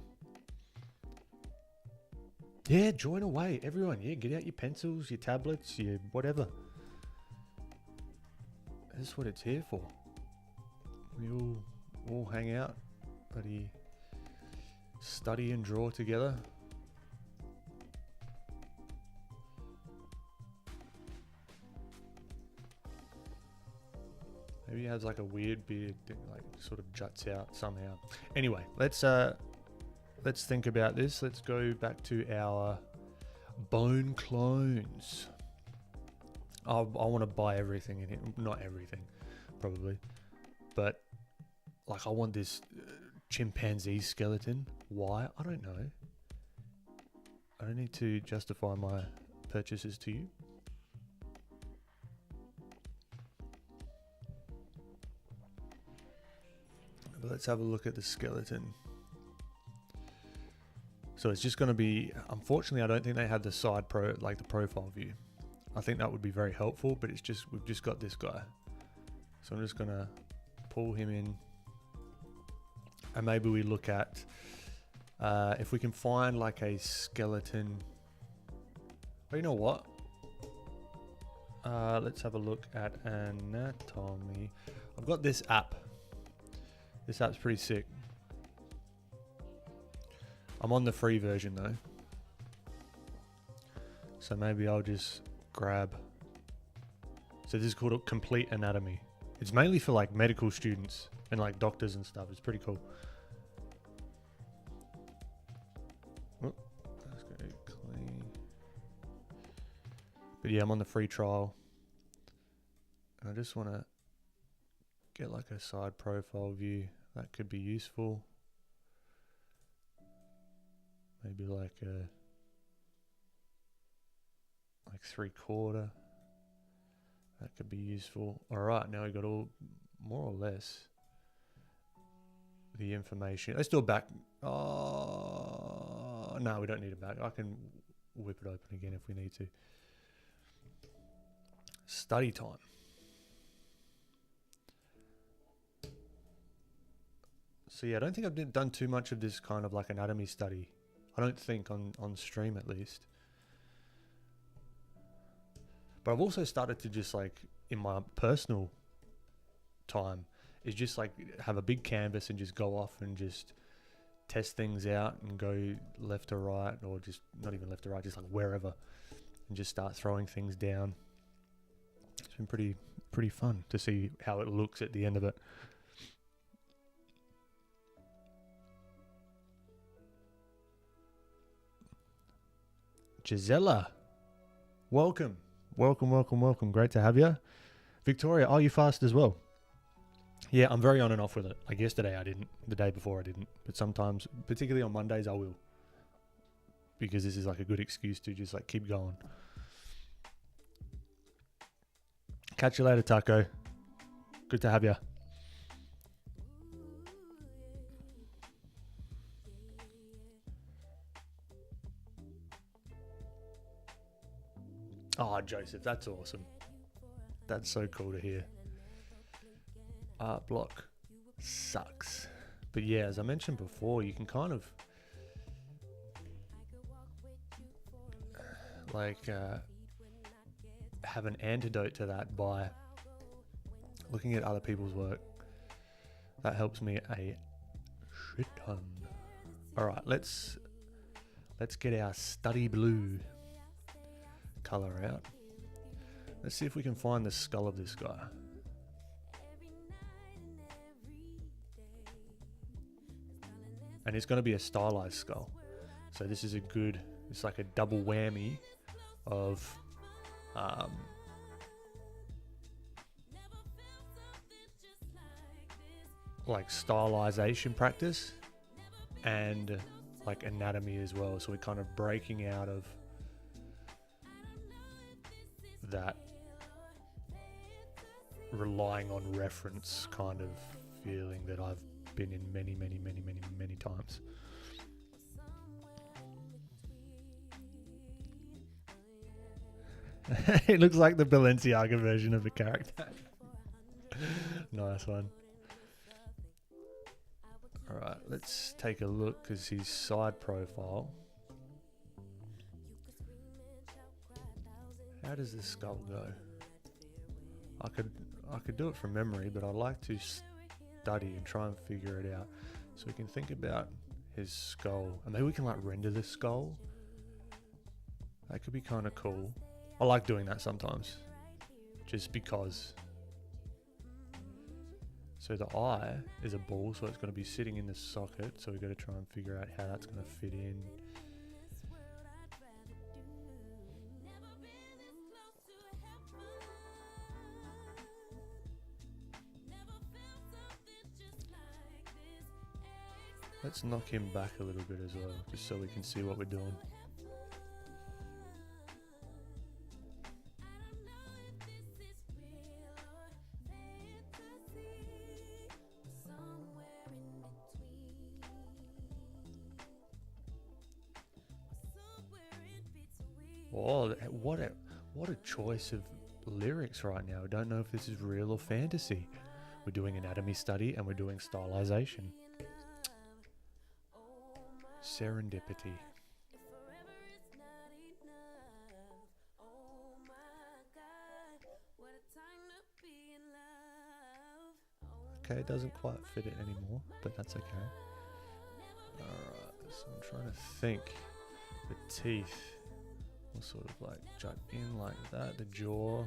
Yeah, join away, everyone. Yeah, get out your pencils, your tablets, your whatever. That's what it's here for. We all hang out, bloody study and draw together. Maybe he has like a weird beard that like sort of juts out somehow. Anyway, let's think about this. Let's go back to our bone clones. I want to buy everything in here. Not everything, probably. But, like, I want this chimpanzee skeleton. Why? I don't know. I don't need to justify my purchases to you. But let's have a look at the skeleton. So it's just going to be, unfortunately, I don't think they had the side the profile view. I think that would be very helpful, but we've just got this guy. So I'm just going to pull him in, and maybe we look at if we can find like a skeleton. Oh, you know what? Let's have a look at anatomy. I've got this app. This app's pretty sick. I'm on the free version though, so maybe I'll just grab. So this is called Complete Anatomy. It's mainly for like medical students and like doctors and stuff. It's pretty cool. Oh, let's go clean. But yeah, I'm on the free trial, and I just want to get like a side profile view that could be useful. Maybe like a 3/4. That could be useful. All right, now we got all more or less the information. Let's do a back. Oh no, we don't need a back. I can whip it open again if we need to. study time. So yeah, I don't think I've done too much of this kind of like anatomy study. I don't think on stream at least. But I've also started to just like in my personal time is just like have a big canvas and just go off and just test things out and go left to right, or just not even left to right, just like wherever, and just start throwing things down. It's been pretty fun to see how it looks at the end of it. Gisela, welcome. Great to have you. Victoria, are you fast as well? Yeah, I'm very on and off with it. Like yesterday I didn't, the day before I didn't, but sometimes, particularly on Mondays, I will. Because this is like a good excuse to just like keep going. Catch you later, Taco. Good to have you. Oh, Joseph, that's awesome. That's so cool to hear. Art block sucks. But yeah, as I mentioned before, you can kind of have an antidote to that by looking at other people's work. That helps me a shit ton. Alright, let's get our study blue color out. Let's see if we can find the skull of this guy. And it's going to be a stylized skull. So this is it's like a double whammy of like stylization practice and like anatomy as well. So we're kind of breaking out of that relying on reference kind of feeling that I've been in many times. It looks like the Balenciaga version of a character. Nice one. Alright, let's take a look because his side profile. How does this skull go? I could do it from memory, but I'd like to study and try and figure it out. So we can think about his skull. And maybe we can like render the skull. That could be kind of cool. I like doing that sometimes. Just because. So the eye is a ball, so it's going to be sitting in the socket. So we've got to try and figure out how that's going to fit in. Let's knock him back a little bit as well, just so we can see what we're doing. Oh, what a choice of lyrics right now. I don't know if this is real or fantasy. We're doing anatomy study and we're doing stylization. Serendipity. Okay, it doesn't quite fit it anymore, but that's okay. Alright, so I'm trying to think. The teeth will sort of like jut in like that, the jaw.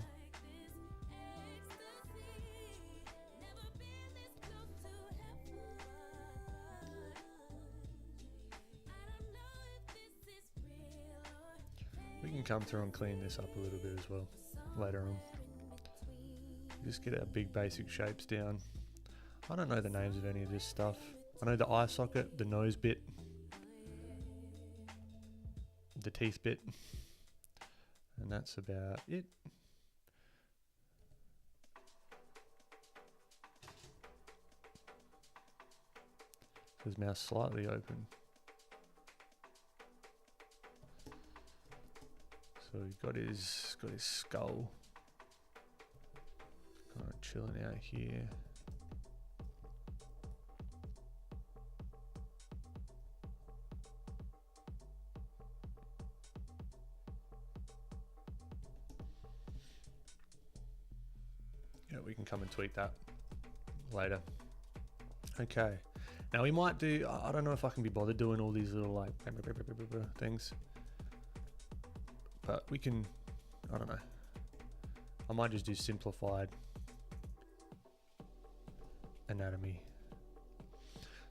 We can come through and clean this up a little bit as well later on. Just get our big basic shapes down. I don't know the names of any of this stuff. I know the eye socket, the nose bit, the teeth bit, and that's about it. His mouth slightly open. So he's got his skull. chilling out here. Yeah, we can come and tweak that later. Okay. Now we might do, I don't know if I can be bothered doing all these little like things, but we can, I don't know. I might just do simplified anatomy.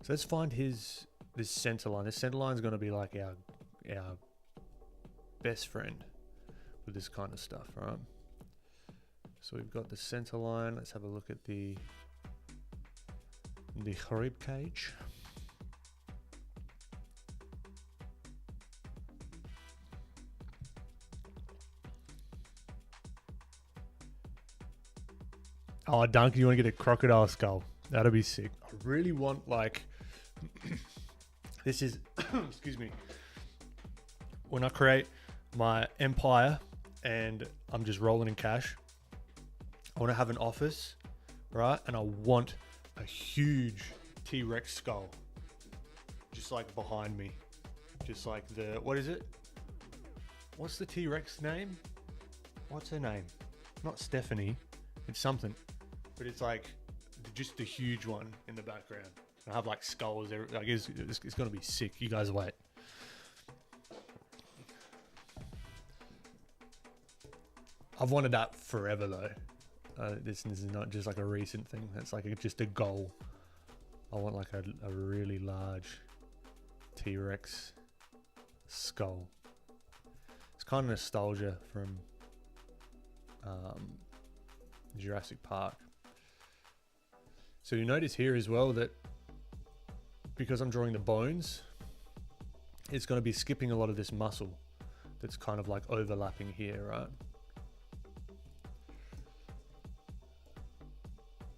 So let's find this center line. This center line is going to be like our best friend with this kind of stuff, right? So we've got the center line. Let's have a look at the rib cage. Oh, Duncan, you want to get a crocodile skull? That'll be sick. I really want, like, this is, excuse me, when I create my empire and I'm just rolling in cash, I want to have an office, right? And I want a huge T-Rex skull, just like behind me. Just like what is it? What's the T-Rex name? What's her name? Not Stephanie. It's something. But it's like just the huge one in the background. I have like skulls. Like it's gonna be sick. You guys wait. I've wanted that forever though. This is not just like a recent thing. It's like just a goal. I want like a really large T-Rex skull. It's kind of nostalgia from Jurassic Park. So you notice here as well that because I'm drawing the bones, it's going to be skipping a lot of this muscle that's kind of like overlapping here, right?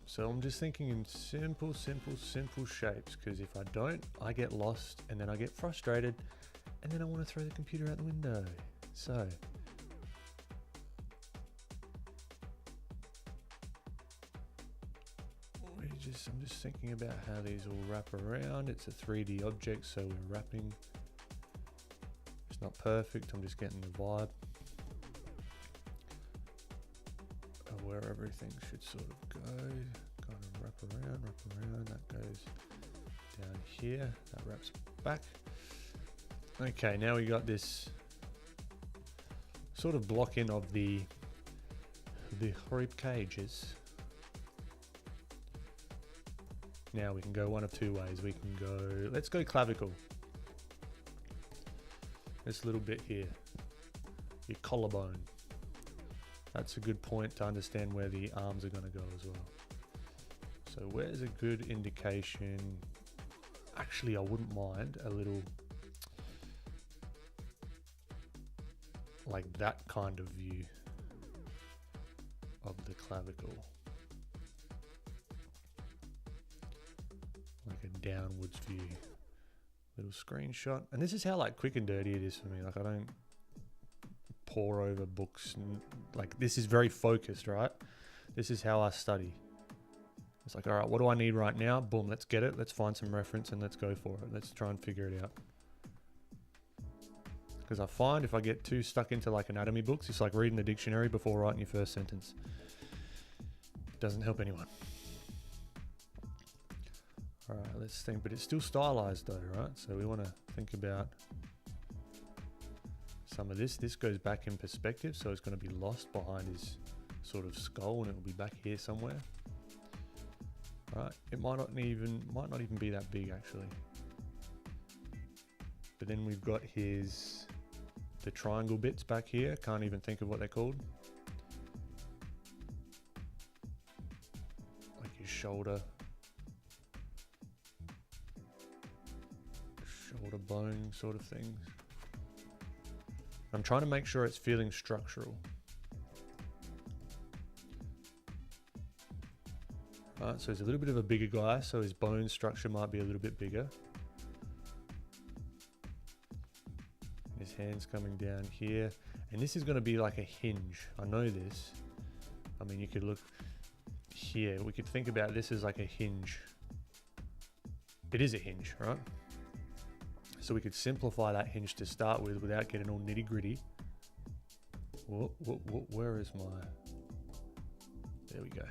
So I'm just thinking in simple shapes, because if I don't, I get lost and then I get frustrated and then I want to throw the computer out the window. So I'm just thinking about how these all wrap around. It's a 3D object, so we're wrapping. It's not perfect, I'm just getting the vibe of where everything should sort of go. Kind of wrap around, that goes down here, that wraps back. Okay, now we got this sort of block in of the rib cages. Now we can go one of two ways. We can go, let's go clavicle. This little bit here, your collarbone. That's a good point to understand where the arms are going to go as well. So where's a good indication? Actually, I wouldn't mind a little, like that kind of view of the clavicle. Like a downwards view. Little screenshot. And this is how like quick and dirty it is for me. Like I don't pore over books. And, like this is very focused, right? This is how I study. It's like, all right, what do I need right now? Boom, let's get it. Let's find some reference and let's go for it. Let's try and figure it out. Because I find if I get too stuck into like anatomy books, it's like reading the dictionary before writing your first sentence. It doesn't help anyone. All right, let's think, but it's still stylized though, right? So we want to think about some of this. This goes back in perspective, so it's going to be lost behind his sort of skull, and it will be back here somewhere. Right, it might not even be that big actually. But then we've got the triangle bits back here. Can't even think of what they're called. Like his shoulder bone sort of things. I'm trying to make sure it's feeling structural. Right, so he's a little bit of a bigger guy, so his bone structure might be a little bit bigger. His hand's coming down here, and this is going to be like a hinge. I know this. I mean, you could look here, we could think about this as like a hinge. It is a hinge, right? So we could simplify that hinge to start with without getting all nitty gritty. Where is my... There we go.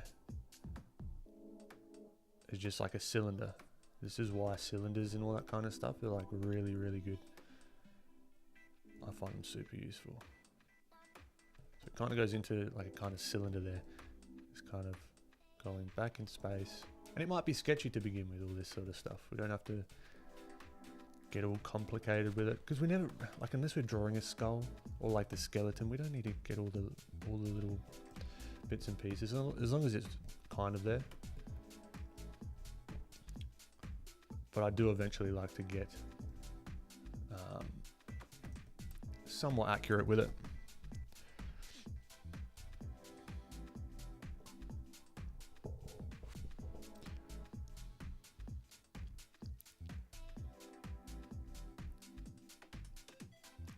It's just like a cylinder. This is why cylinders and all that kind of stuff are like really, really good. I find them super useful. So it kind of goes into like a kind of cylinder there. It's kind of going back in space. And it might be sketchy to begin with, all this sort of stuff. We don't have to get all complicated with it, because we never, like, unless we're drawing a skull or like the skeleton, we don't need to get all the little bits and pieces, as long as it's kind of there. But I do eventually like to get somewhat accurate with it.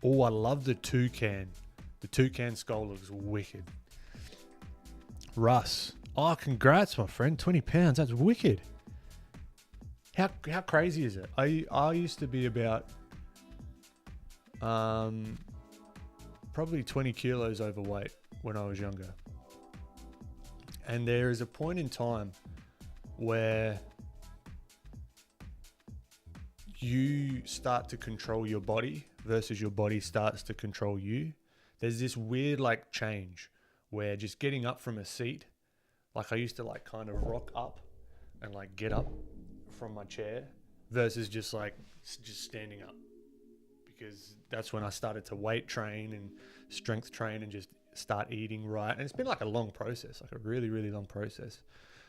Oh, I love the toucan. The toucan skull looks wicked. Russ. Oh, congrats, my friend. 20 pounds. That's wicked. How crazy is it? I used to be about probably 20 kilos overweight when I was younger. And there is a point in time where you start to control your body versus your body starts to control you. There's this weird like change where just getting up from a seat, like I used to like kind of rock up and like get up from my chair versus just standing up, because that's when I started to weight train and strength train and just start eating right. And it's been like a long process, like a really, really long process,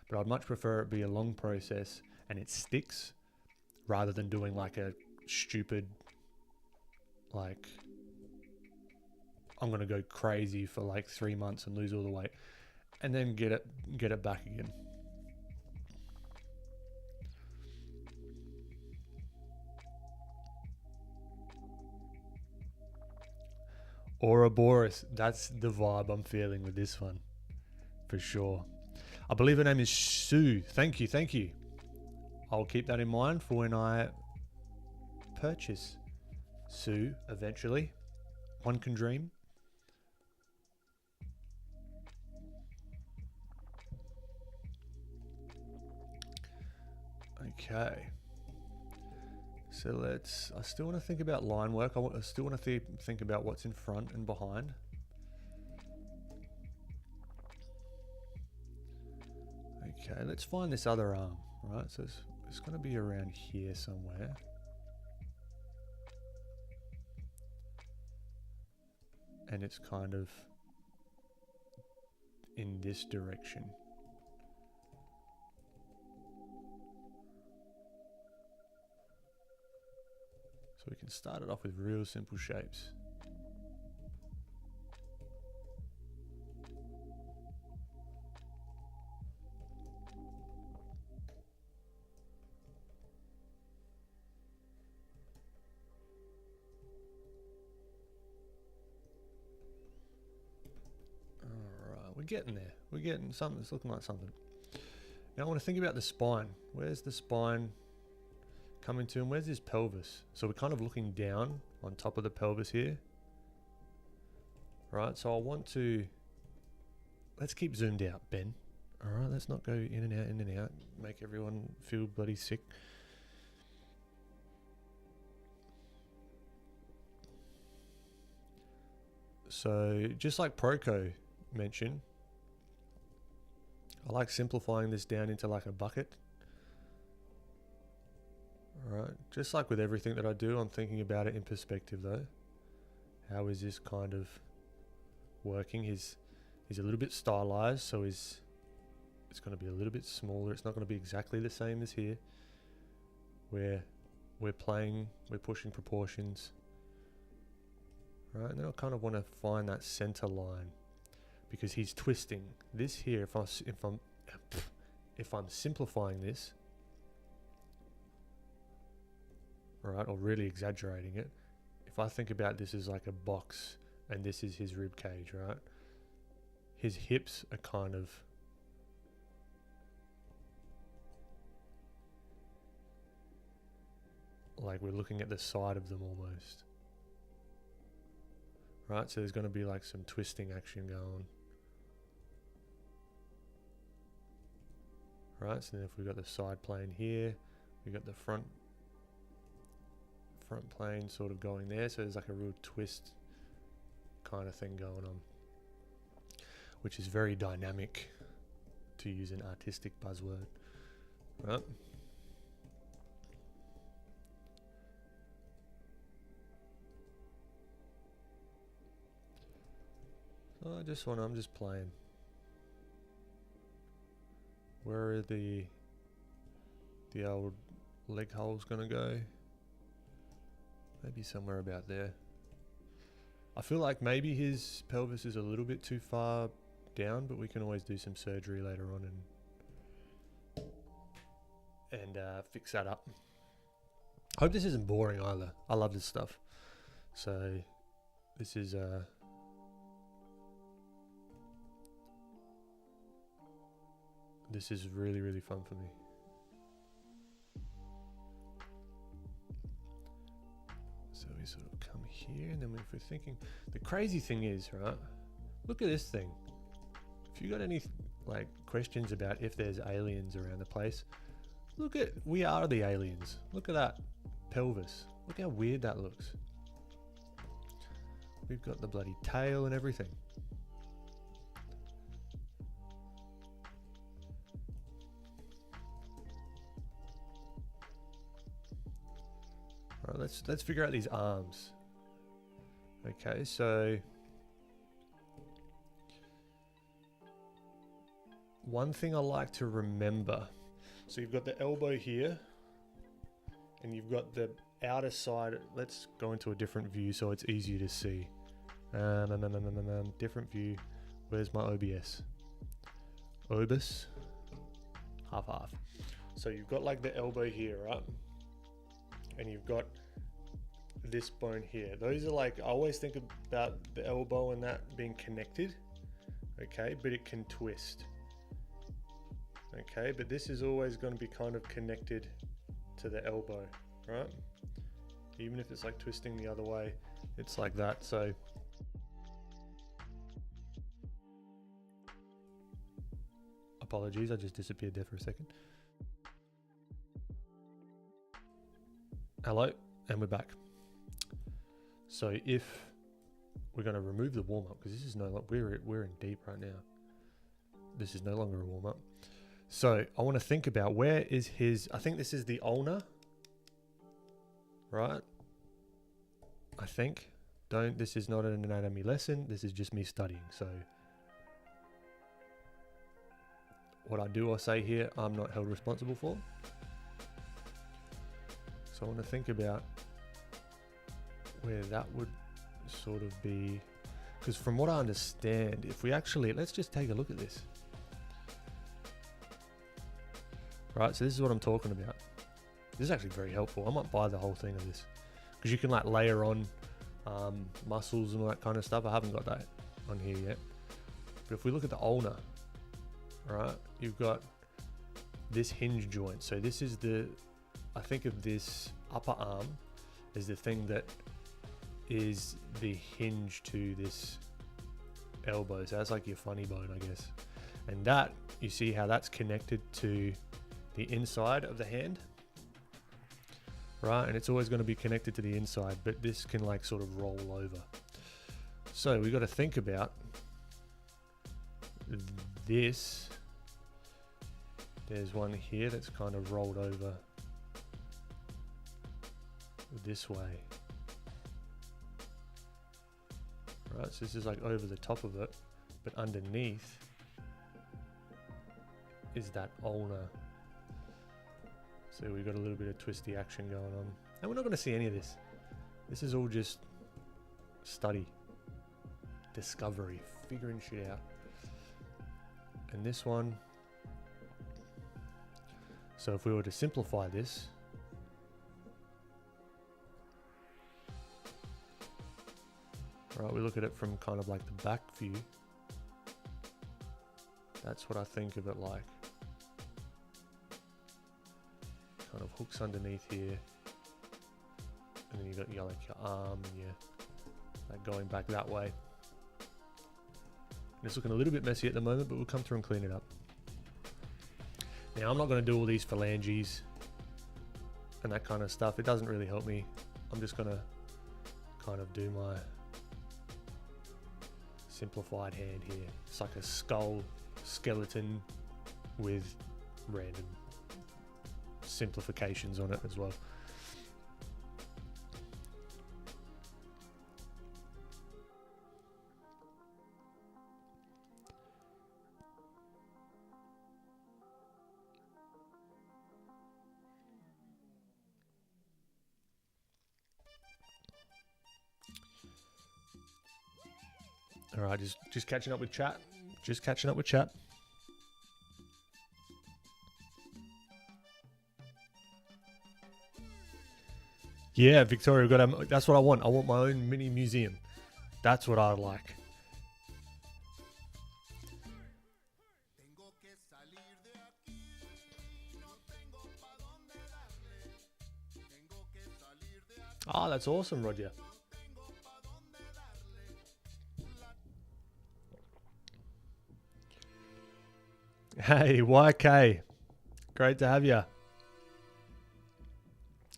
but I'd much prefer it be a long process and it sticks rather than doing like a stupid, like, I'm going to go crazy for like 3 months and lose all the weight and then get it back again. Ouroboros, that's the vibe I'm feeling with this one, for sure. I believe her name is Sue. Thank you. I'll keep that in mind for when I purchase Sue eventually. One can dream. Okay. So I still want to think about line work. I still want to think about what's in front and behind. Okay, let's find this other arm, right? So it's going to be around here somewhere. And it's kind of in this direction. So we can start it off with real simple shapes. Alright, we're getting there. We're getting something that's looking like something. Now I want to think about the spine. Where's the spine coming to, and where's his pelvis? So we're kind of looking down on top of the pelvis here, right? So I want to, let's keep zoomed out, Ben. All right, let's not go in and out, make everyone feel bloody sick. So just like Proco mentioned, I like simplifying this down into like a bucket. Alright, just like with everything that I do, I'm thinking about it in perspective though. How is this kind of working? He's a little bit stylized, so it's going to be a little bit smaller. It's not going to be exactly the same as here, where we're pushing proportions. Right, and then I kind of want to find that center line, because he's twisting this here. If I'm simplifying this, right, or really exaggerating it, if I think about this as like a box and this is his rib cage, right, his hips are kind of like we're looking at the side of them almost. Right, so there's going to be like some twisting action going. Right, so then if we've got the side plane here, we've got the front plane sort of going there, so there's like a real twist kind of thing going on, which is very dynamic, to use an artistic buzzword. Right. So I'm just playing. Where are the old leg holes gonna go? Maybe somewhere about there. I feel like maybe his pelvis is a little bit too far down, but we can always do some surgery later on and fix that up. Hope this isn't boring either. I love this stuff. So this is really, really fun for me. So we sort of come here, and then if we're thinking, the crazy thing is, right, look at this thing. If you got any like questions about if there's aliens around the place, look at, we are the aliens. Look at that pelvis. Look how weird that looks. We've got the bloody tail and everything. All right, let's figure out these arms. Okay, so one thing I like to remember, so you've got the elbow here and you've got the outer side. Let's go into a different view so it's easier to see. Different view. Where's my OBS? Obus. Half. So you've got like the elbow here, right? And you've got this bone here. Those are like, I always think about the elbow and that being connected. Okay, but it can twist. Okay, but this is always going to be kind of connected to the elbow, right? Even if it's like twisting the other way, it's like that. So apologies, I just disappeared there for a second. Hello, and we're back. So if we're going to remove the warm-up, because this is no longer, we're in deep right now. This is no longer a warm-up. So I want to think about, where is his, I think this is the ulnar, right? I think. This is not an anatomy lesson. This is just me studying. So what I do or say here, I'm not held responsible for. So I want to think about where that would sort of be, because from what I understand, if we actually, let's just take a look at this. Right, so this is what I'm talking about. This is actually very helpful. I might buy the whole thing of this, because you can like layer on muscles and all that kind of stuff. I haven't got that on here yet. But if we look at the ulnar, right, you've got this hinge joint. So this is the, I think of this upper arm as the thing that is the hinge to this elbow. So that's like your funny bone, I guess. And that, you see how that's connected to the inside of the hand, right? And it's always going to be connected to the inside, but this can like sort of roll over. So we got to think about this. There's one here that's kind of rolled over this way. Right, so this is like over the top of it, but underneath is that ulnar. So we've got a little bit of twisty action going on. And we're not going to see any of this. This is all just study, discovery, figuring shit out. And this one, so if we were to simplify this, right, we look at it from kind of like the back view. That's what I think of it like. Kind of hooks underneath here, And then you got your, like, your arm and your, like, going back that way. And it's looking a little bit messy at the moment, but we'll come through and clean it up. Now, I'm not going to do all these phalanges and that kind of stuff. It doesn't really help me. I'm just going to kind of do my simplified hand here. It's like a skull skeleton with random simplifications on it as well. All right, just catching up with chat. Just catching up with chat. Yeah, Victoria, we've got that's what I want. I want my own mini museum. That's what I like. Oh, that's awesome, Roger. Hey, YK. Great to have you.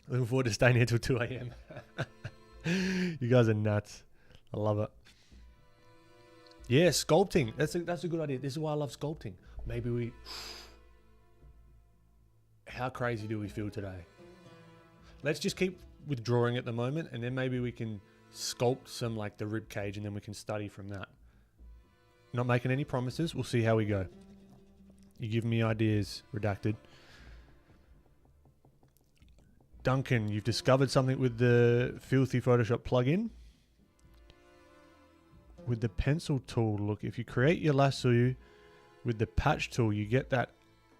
Looking forward to staying here till 2 a.m. You guys are nuts. I love it. Yeah, sculpting. That's a good idea. This is why I love sculpting. Maybe we... How crazy do we feel today? Let's just keep withdrawing at the moment, and then maybe we can sculpt some, like, the rib cage, and then we can study from that. Not making any promises. We'll see how we go. You give me ideas, redacted. Duncan, you've discovered something with the filthy Photoshop plugin. With the pencil tool, look, if you create your lasso with the patch tool, you get that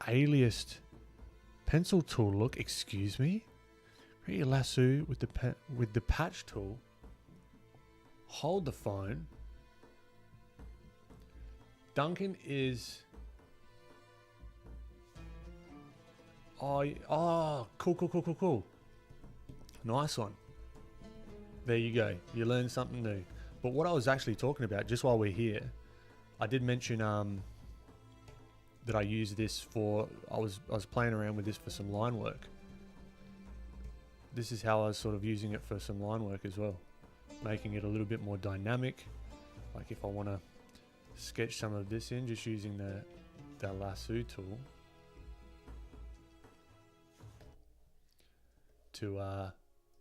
aliased pencil tool. Look, excuse me. Create your lasso with the patch tool. Hold the phone. Duncan is... Oh, cool. Nice one. There you go. You learned something new. But what I was actually talking about, just while we're here, I did mention that I used this for... I was playing around with this for some line work. This is how I was sort of using it for some line work as well. Making it a little bit more dynamic. Like if I want to sketch some of this in, just using the lasso tool. To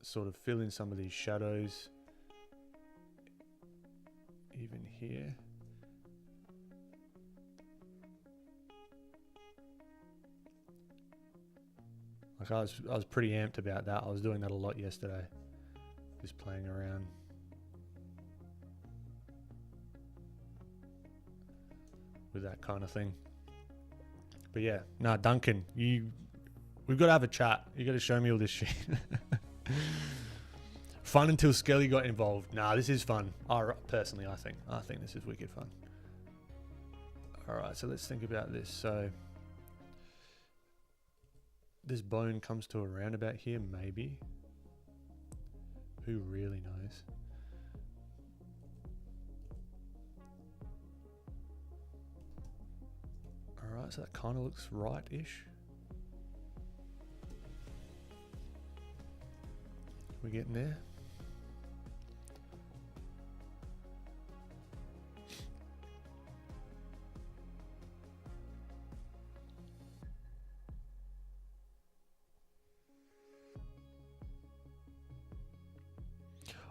sort of fill in some of these shadows, even here. Like I was pretty amped about that. I was doing that a lot yesterday, just playing around. With that kind of thing. But yeah, nah, Duncan, we've got to have a chat. You got to show me all this shit. Fun until Skelly got involved. Nah, this is fun. Personally, I think this is wicked fun. All right, so let's think about this. So this bone comes to a roundabout here, maybe. Who really knows? All right, so that kind of looks right-ish. We're getting there.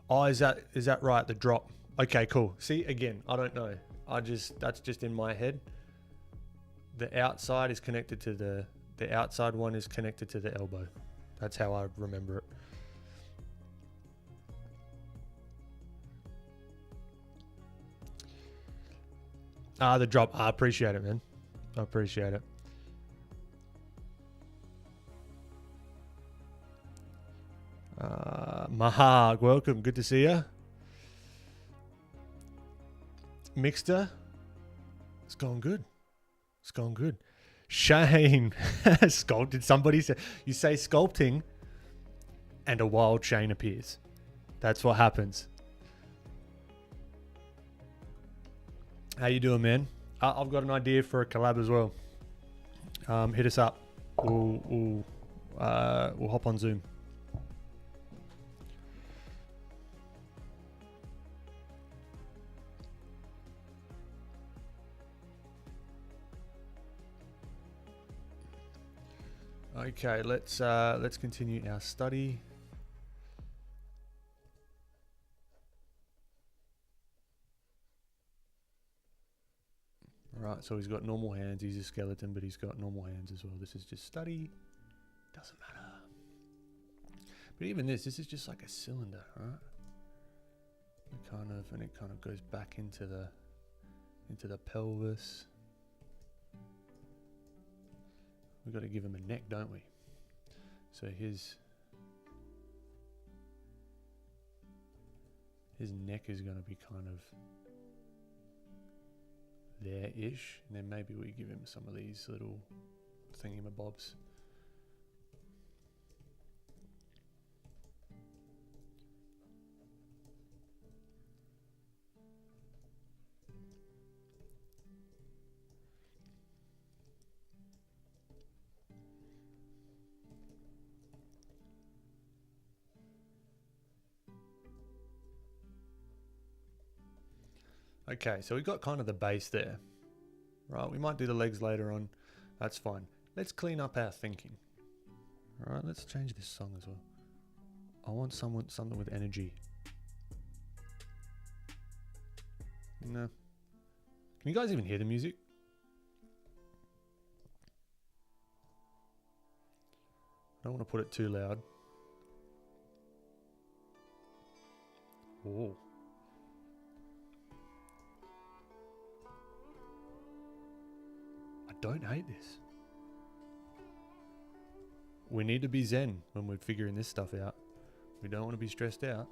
Oh, is that right? The drop. Okay, cool. See, again, I don't know. That's just in my head. The outside is connected to the outside one is connected to the elbow. That's how I remember it. The drop. I appreciate it, man. I appreciate it. Mahag, welcome. Good to see you. Mixter. It's going good. It's going good. Shane. Did somebody say... You say sculpting. and a wild chain appears. That's what happens. How you doing, man? I've got an idea for a collab as well. Hit us up. We'll hop on Zoom. Okay, let's continue our study. Right, so he's got normal hands. He's a skeleton, but he's got normal hands as well. This is just study. Doesn't matter. But even this is just like a cylinder, right? And it kind of goes back into the pelvis. We've got to give him a neck, don't we? So his neck is going to be kind of there-ish, and then maybe we give him some of these little thingamabobs. Okay, so we've got kind of the base there. Right, we might do the legs later on. That's fine. Let's clean up our thinking. All right, let's change this song as well. I want something with energy. No. Can you guys even hear the music? I don't want to put it too loud. Oh. I don't hate this. We need to be zen when we're figuring this stuff out. We don't want to be stressed out.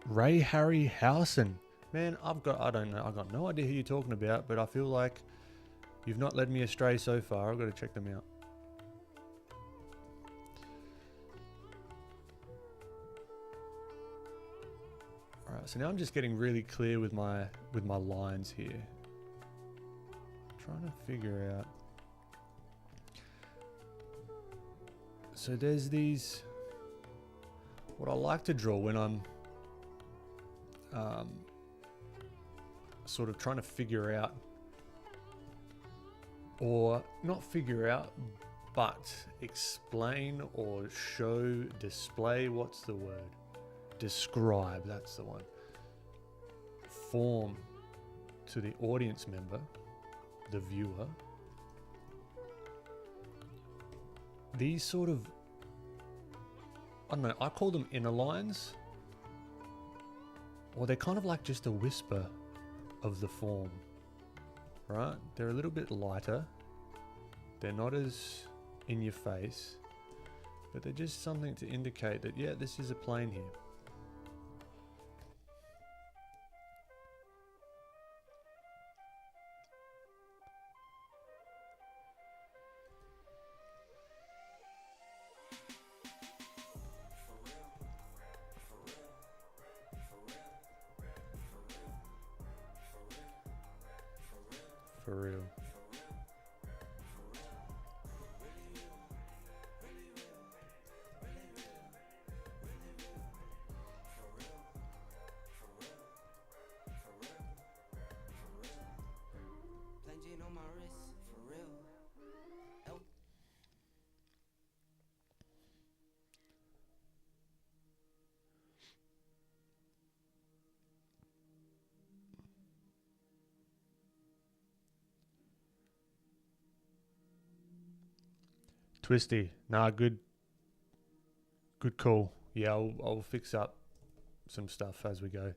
Ray Harryhausen. Man, I don't know. I've got no idea who you're talking about, but I feel like you've not led me astray so far. I've got to check them out. Alright, so now I'm just getting really clear with my lines here. Trying to figure out. So there's these, what I like to draw when I'm sort of trying to figure out, or not figure out, but explain or show, display, what's the word? Describe, that's the one. Form to the audience member, the viewer, these sort of, I don't know, I call them inner lines, or they're kind of like just a whisper of the form, right? They're a little bit lighter. They're not as in your face, but they're just something to indicate that, yeah, this is a plane here. For real. Twisty. Nah, good call. Yeah, I'll fix up some stuff as we go.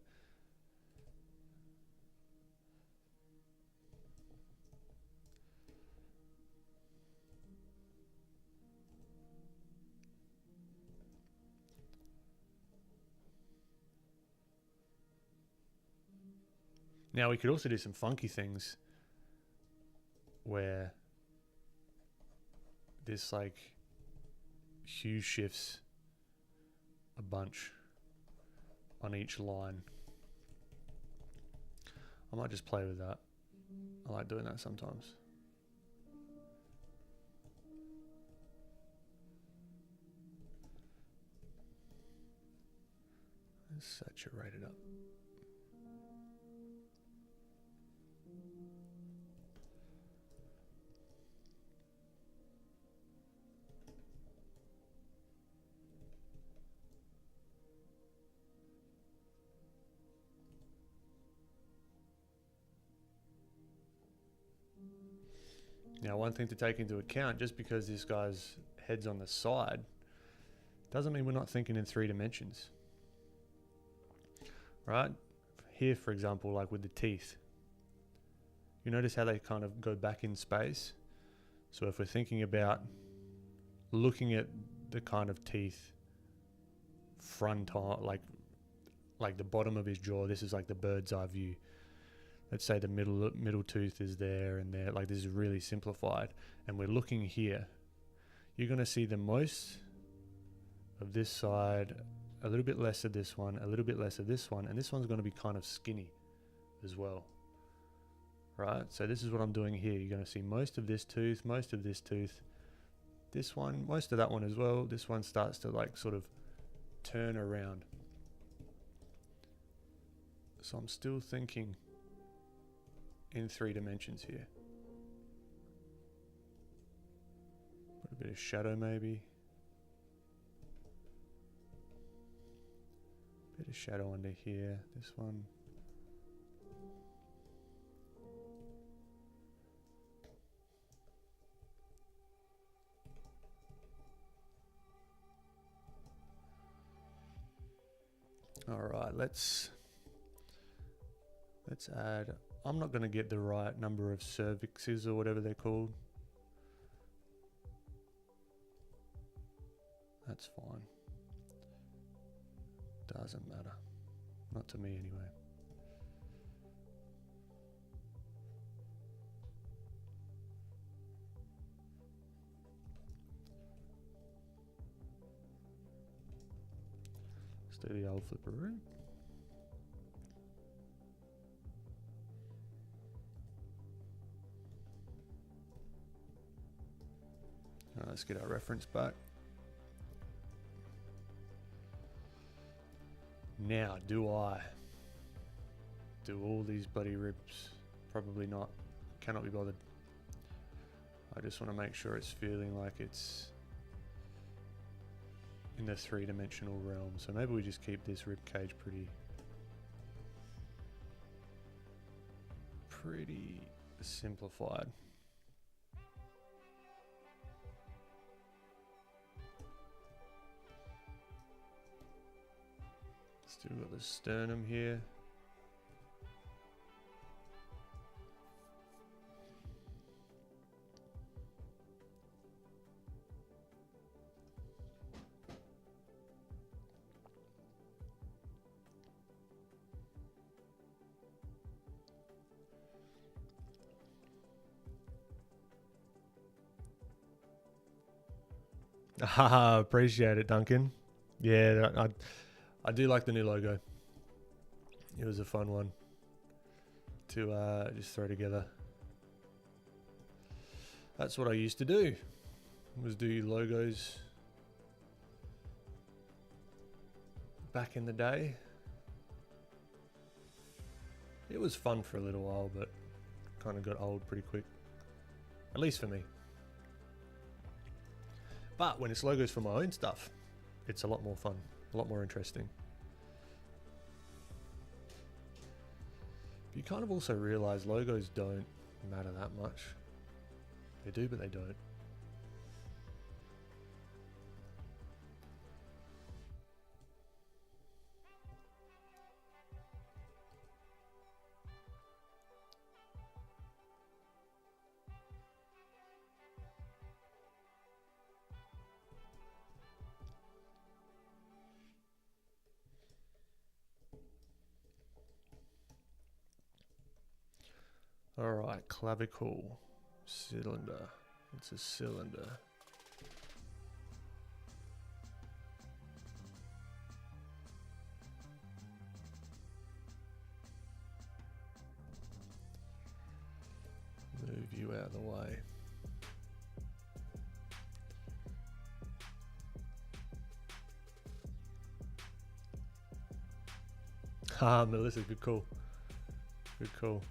Now we could also do some funky things where this like hue shifts a bunch on each line. I might just play with that. I like doing that sometimes. Let's saturate it up. Now, one thing to take into account, just because this guy's head's on the side, doesn't mean we're not thinking in 3 dimensions. Right? Here, for example, like with the teeth, you notice how they kind of go back in space? So if we're thinking about looking at the kind of teeth front on, like the bottom of his jaw, this is like the bird's eye view. Let's say the middle tooth is there and there, like this is really simplified, and we're looking here. You're going to see the most of this side, a little bit less of this one, a little bit less of this one, and this one's going to be kind of skinny as well. Right? So this is what I'm doing here. You're going to see most of this tooth, most of this tooth, this one, most of that one as well. This one starts to like sort of turn around. So I'm still thinking in 3 dimensions here. Put a bit of shadow maybe. Bit of shadow under here, this one. All right, let's add, I'm not going to get the right number of cervixes or whatever they're called. That's fine. Doesn't matter. Not to me anyway. Let's do the old flipperoo. Alright, let's get our reference back. Now, do I do all these bloody ribs? Probably not. Cannot be bothered. I just want to make sure it's feeling like it's in the 3-dimensional realm. So maybe we just keep this rib cage pretty simplified. Still got the sternum here. Haha, appreciate it, Duncan. Yeah, I do like the new logo. It was a fun one to just throw together. That's what I used to do, was do logos back in the day. It was fun for a little while, but kind of got old pretty quick. At least for me. But when it's logos for my own stuff, it's a lot more fun, a lot more interesting. You kind of also realize logos don't matter that much. They do, but they don't. Alright, clavicle. Cylinder. It's a cylinder. Move you out of the way. Ah, Melissa, good call. Good call.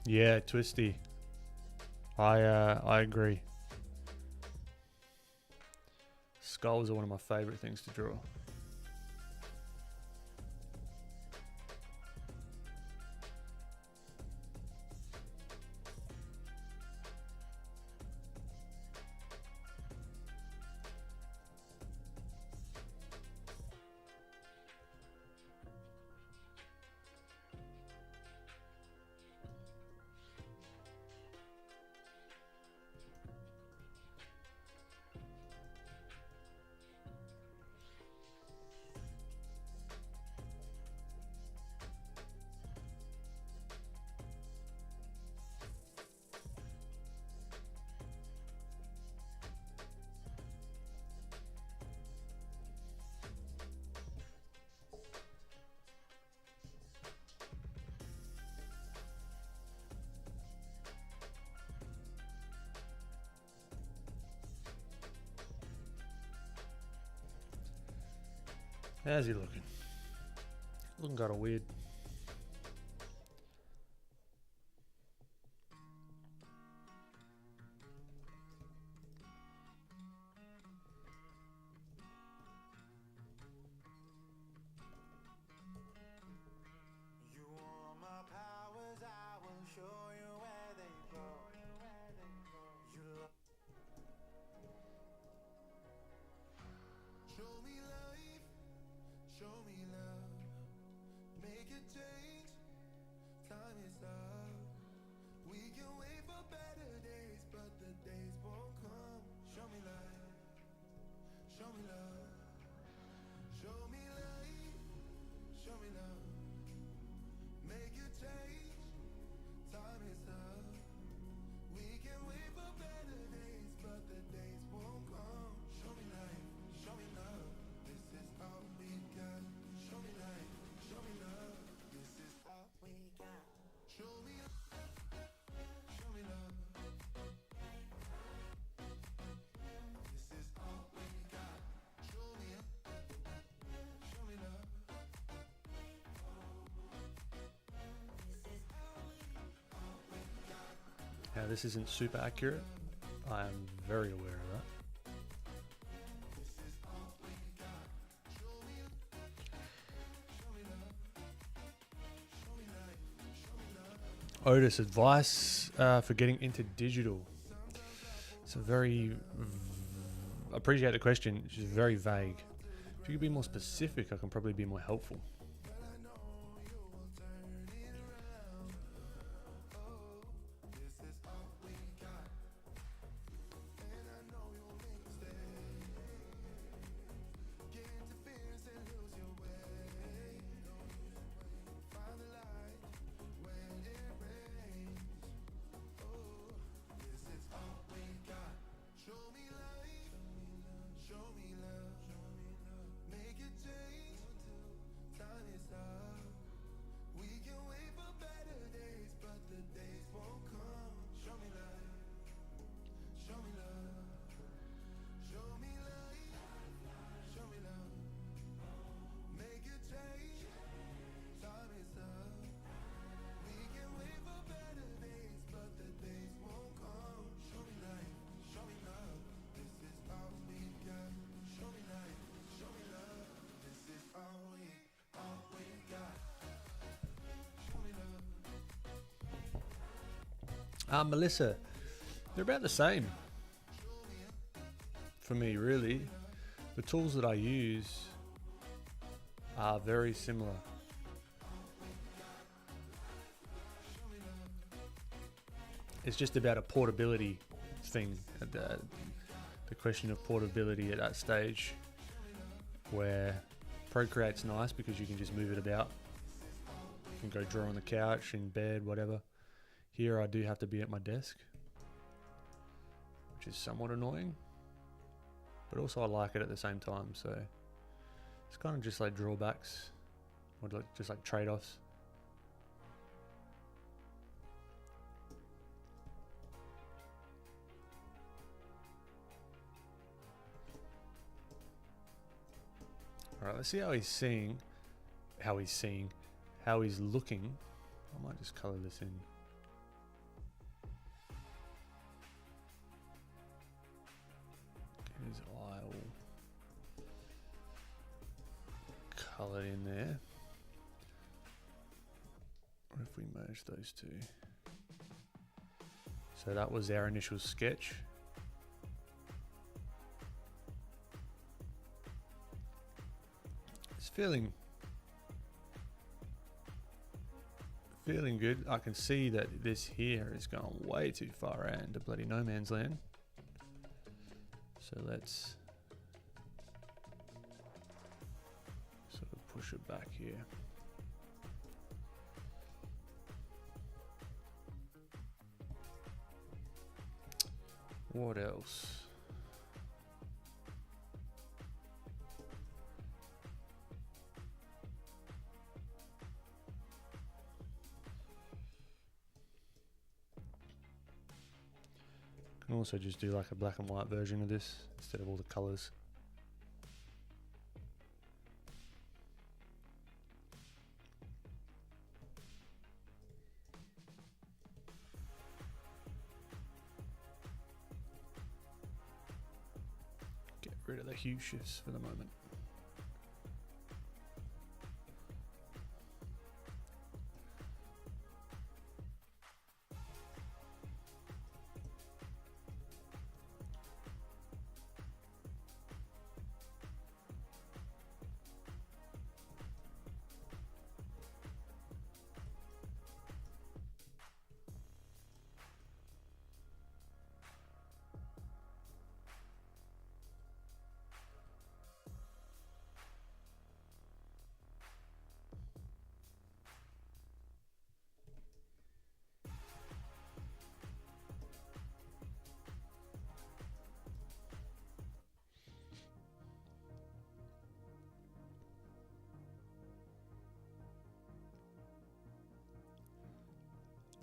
Yeah, twisty. I agree. Skulls are one of my favorite things to draw. How's he looking? Looking kind of weird. this isn't super accurate. I am very aware of that. Otis, advice for getting into digital. It's a very appreciate the question. It's just very vague. If you could be more specific, I can probably be more helpful. Melissa, they're about the same for me, really. The tools that I use are very similar. It's just about a portability thing, the question of portability at that stage, where Procreate's nice because you can just move it about. You can go draw on the couch, in bed, whatever. Here I do have to be at my desk, which is somewhat annoying, but also I like it at the same time, so it's kind of just like drawbacks, or just like trade-offs. Alright, let's see how he's looking. I might just color this in. His eye all colored in there. What if we merge those two? So that was our initial sketch. It's feeling good. I can see that this here is going way too far out into bloody no man's land. So let's sort of push it back here. What else? Can also just do like a black and white version of this instead of all the colors. Get rid of the hue shifts for the moment.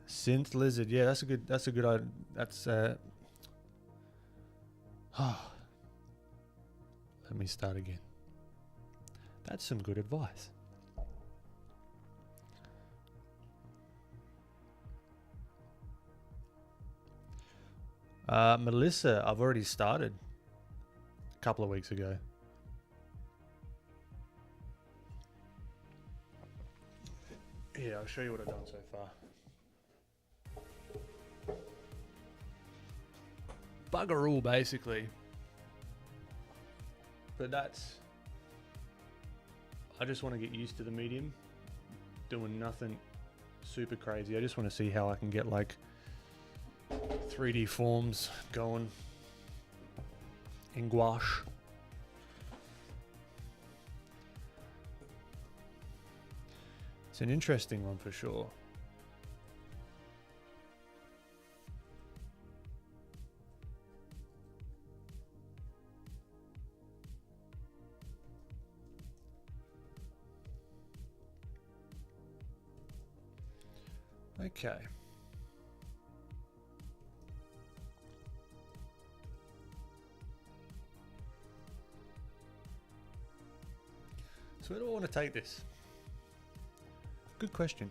Synth lizard, yeah, that's a good idea. That's let me start again. That's some good advice. Melissa, I've already started a couple of weeks ago. Yeah, I'll show you what I've done so far. Bugger all, basically. But that's... I just want to get used to the medium. Doing nothing super crazy. I just want to see how I can get like 3D forms going in gouache. It's an interesting one for sure. Okay. So where do I want to take this? Good question.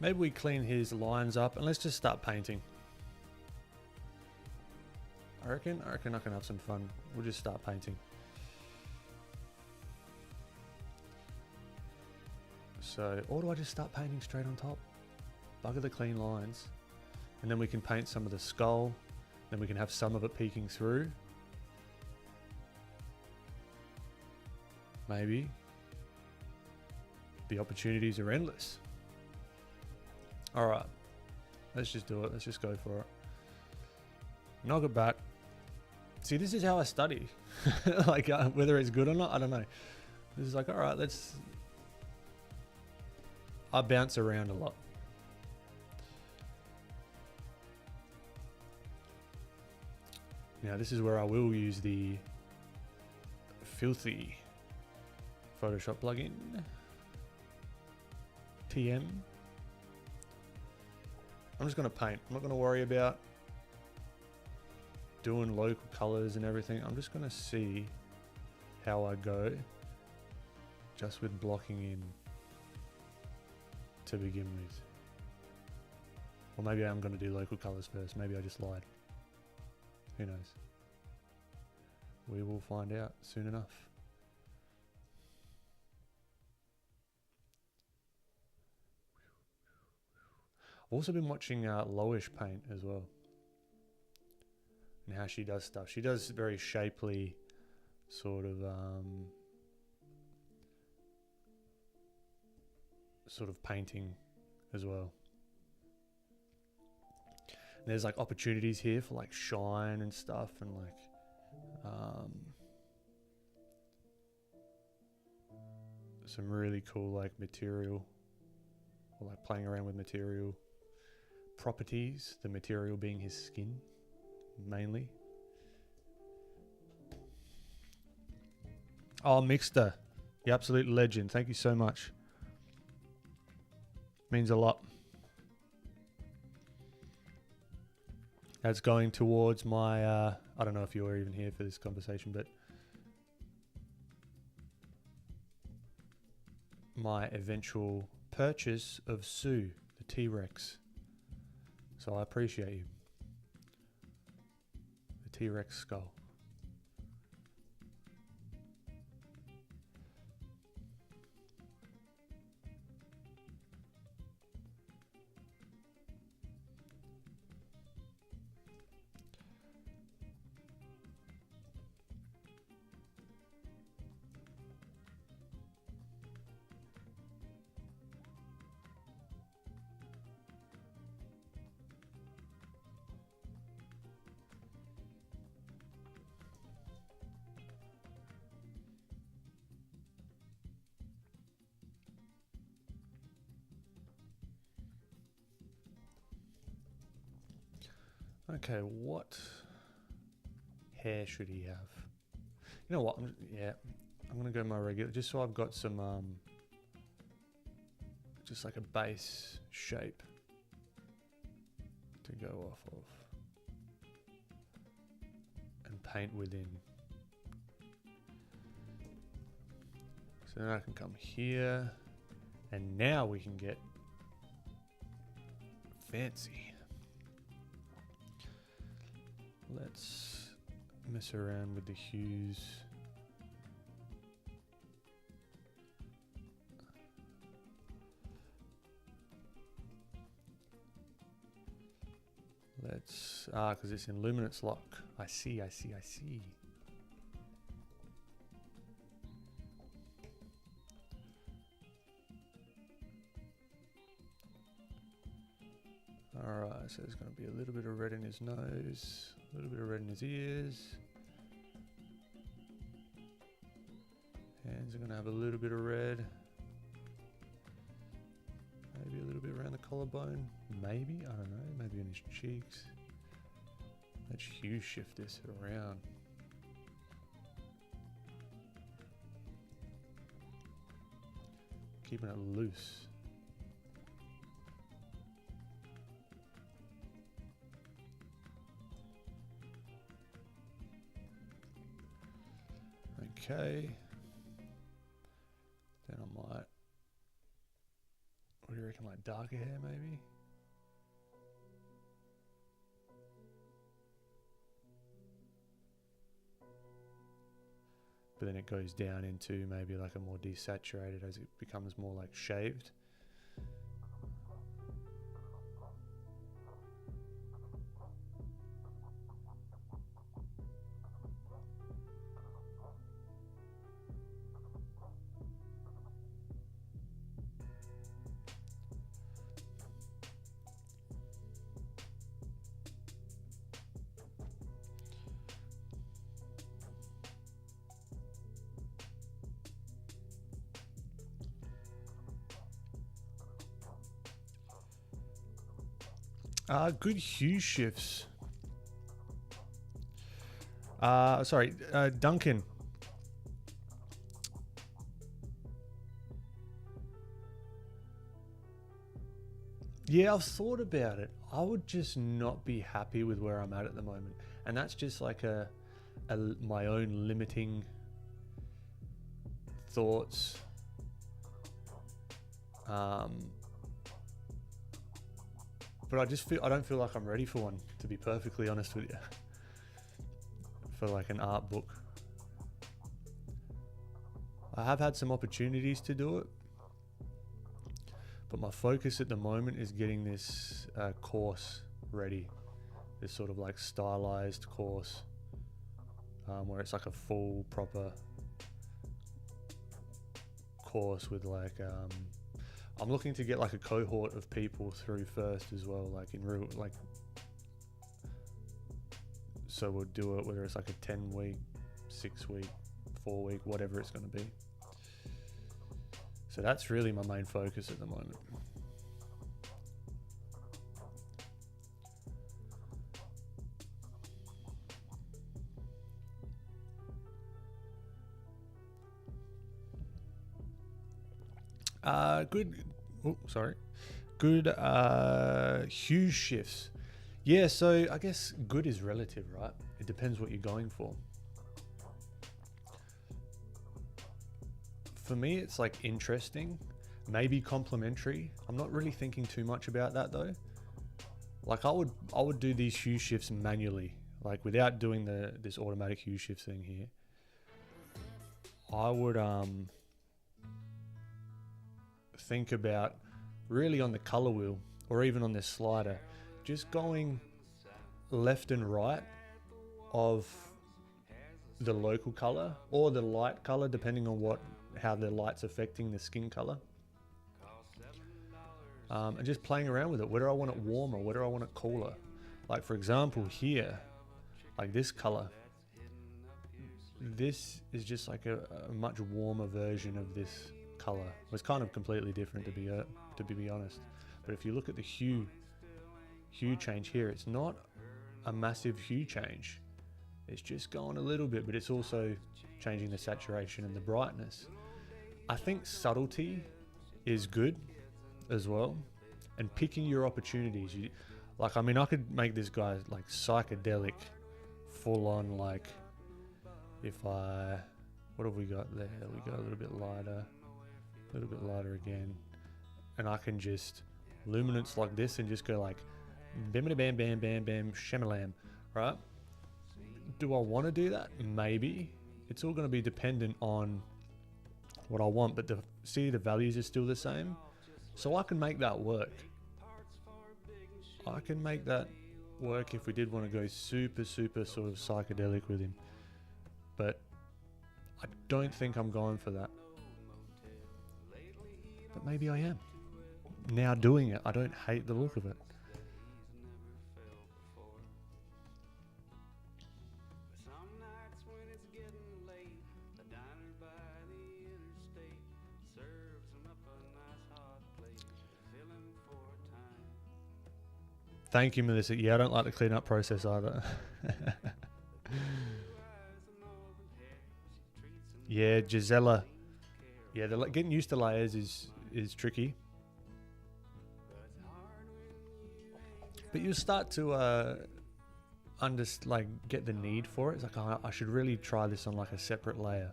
Maybe we clean his lines up and let's just start painting. I reckon I can have some fun. We'll just start painting. So, or do I just start painting straight on top? Bugger the clean lines. And then we can paint some of the skull. Then we can have some of it peeking through. Maybe. The opportunities are endless. Alright. Let's just do it. Let's just go for it. Knock it back. See, this is how I study. Like, whether it's good or not, I don't know. This is like, alright, let's... I bounce around a lot. Now, this is where I will use the filthy Photoshop plugin. TM. I'm just going to paint. I'm not going to worry about doing local colors and everything. I'm just going to see how I go just with blocking in to begin with. Or maybe I'm going to do local colors first. Maybe I just lied. Who knows? We will find out soon enough. I've also been watching Lowish paint as well. And how she does stuff. She does very shapely sort of painting as well. And there's like opportunities here for like shine and stuff and like some really cool like material or like playing around with material properties, the material being his skin mainly. Oh, Mixter, the absolute legend. Thank you so much. Means a lot. That's going towards my, I don't know if you were even here for this conversation, but my eventual purchase of Sue, the T-Rex. So I appreciate you. The T-Rex skull. Okay, what hair should he have? You know what? I'm gonna go my regular, just so I've got some, just like a base shape to go off of and paint within. So then I can come here, and now we can get fancy. Let's mess around with the hues. Let's, because it's in luminance lock. I see. Alright, so there's going to be a little bit of red in his nose, a little bit of red in his ears. Hands are going to have a little bit of red. Maybe a little bit around the collarbone. Maybe, I don't know, maybe in his cheeks. Let's hue shift this around. Keeping it loose. Okay. Then I might, what do you reckon, like darker hair maybe? But then it goes down into maybe like a more desaturated as it becomes more like shaved. Good hue shifts. Sorry, Duncan. Yeah, I've thought about it. I would just not be happy with where I'm at the moment. And that's just like my own limiting thoughts. But I don't feel like I'm ready for one, to be perfectly honest with you. For like an art book. I have had some opportunities to do it. But my focus at the moment is getting this course ready. This sort of like stylized course. Where it's like a full proper course with like I'm looking to get like a cohort of people through first as well, like in real, like, so we'll do it whether it's like a 10-week, 6-week, 4-week, whatever it's going to be. So that's really my main focus at the moment. Good hue shifts. Yeah, so I guess good is relative, right? It depends what you're going for. For me, it's like interesting, maybe complementary. I'm not really thinking too much about that though. Like I would do these hue shifts manually, like without doing this automatic hue shift thing here. I would think about really on the color wheel or even on this slider, just going left and right of the local color or the light color, depending on how the light's affecting the skin color. And just playing around with it. Whether I want it warmer, whether I want it cooler. Like for example here, like this color. This is just like a much warmer version of this color. It's kind of completely different to be honest. But if you look at the hue change here, it's not a massive hue change. It's just going a little bit, but it's also changing the saturation and the brightness. I think subtlety is good as well, and picking your opportunities. I could make this guy like psychedelic, full on, like if I What have we got there? We got a little bit lighter again. And I can just luminance like this and just go like bam bam bam bam bam shamalam, right? Do I want to do that? Maybe. It's all going to be dependent on what I want, but the values are still the same. So I can make that work. I can make that work if we did want to go super sort of psychedelic with him. But I don't think I'm going for that. But maybe I am. Now doing it, I don't hate the look of it. Thank you, Melissa. Yeah, I don't like the clean up process either. Yeah, Gisela. Yeah, getting used to layers is tricky. But you start to get the need for it. It's like, oh, I should really try this on like a separate layer.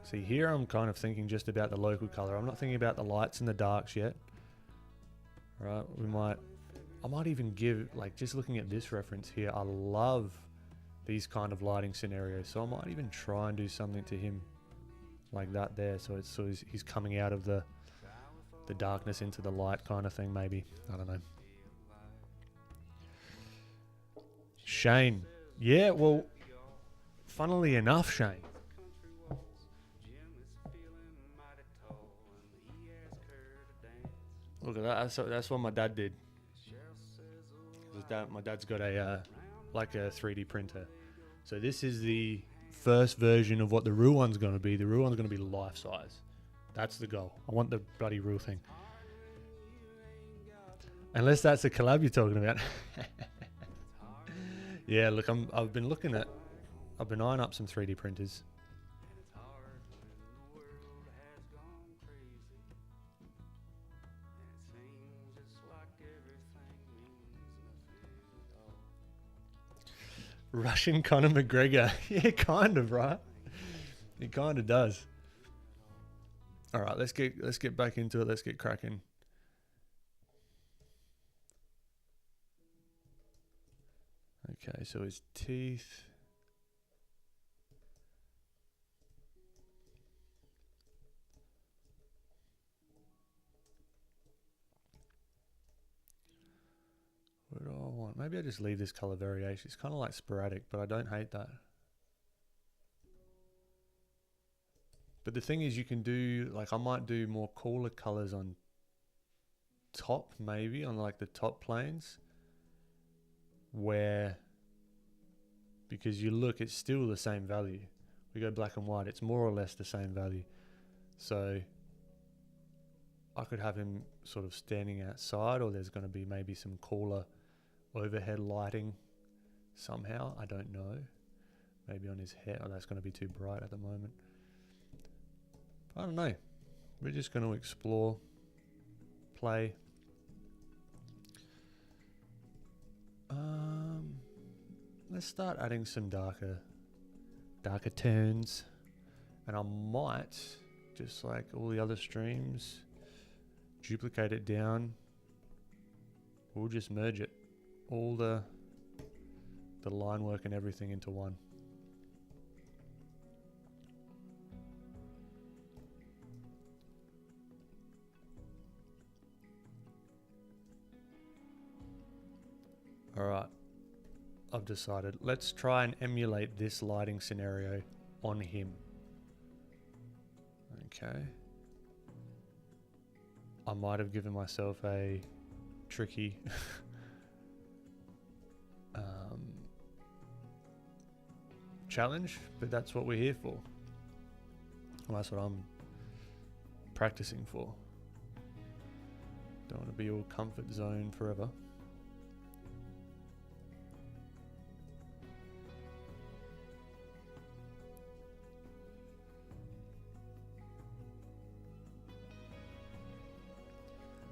See, here I'm kind of thinking just about the local color. I'm not thinking about the lights and the darks yet. Right, I might even give, like, just looking at this reference here, I love these kind of lighting scenarios. So I might even try and do something to him like that there. So he's coming out of the darkness into the light kind of thing, maybe. I don't know. Shane. Yeah, well, funnily enough, Shane. Look at that. That's what my dad did. My dad's got a 3D printer. So this is the first version of what the real one's going to be. The real one's going to be life size. That's the goal. I want the bloody real thing. Unless that's the collab you're talking about. Yeah, look, I've been eyeing up some 3D printers. Russian Conor McGregor. Yeah, kind of, right? It kind of does. All right, let's get back into it. Let's get cracking. Okay, so his teeth. What do I want? Maybe I just leave this color variation. It's kind of like sporadic, but I don't hate that. But the thing is, you can do, like, I might do more cooler colors on top, maybe on like the top planes, where, because you look, it's still the same value. We go black and white, it's more or less the same value. So I could have him sort of standing outside, or there's going to be maybe some cooler overhead lighting somehow. I don't know. Maybe on his head. Oh, that's going to be too bright at the moment. I don't know. We're just going to explore, play. Let's start adding some darker tones, and I might, just like all the other streams, duplicate it down. We'll just merge it, all the line work and everything into one. All right, I've decided. Let's try and emulate this lighting scenario on him. Okay. I might have given myself a tricky challenge, but that's what we're here for. Well, that's what I'm practicing for. Don't want to be all comfort zone forever.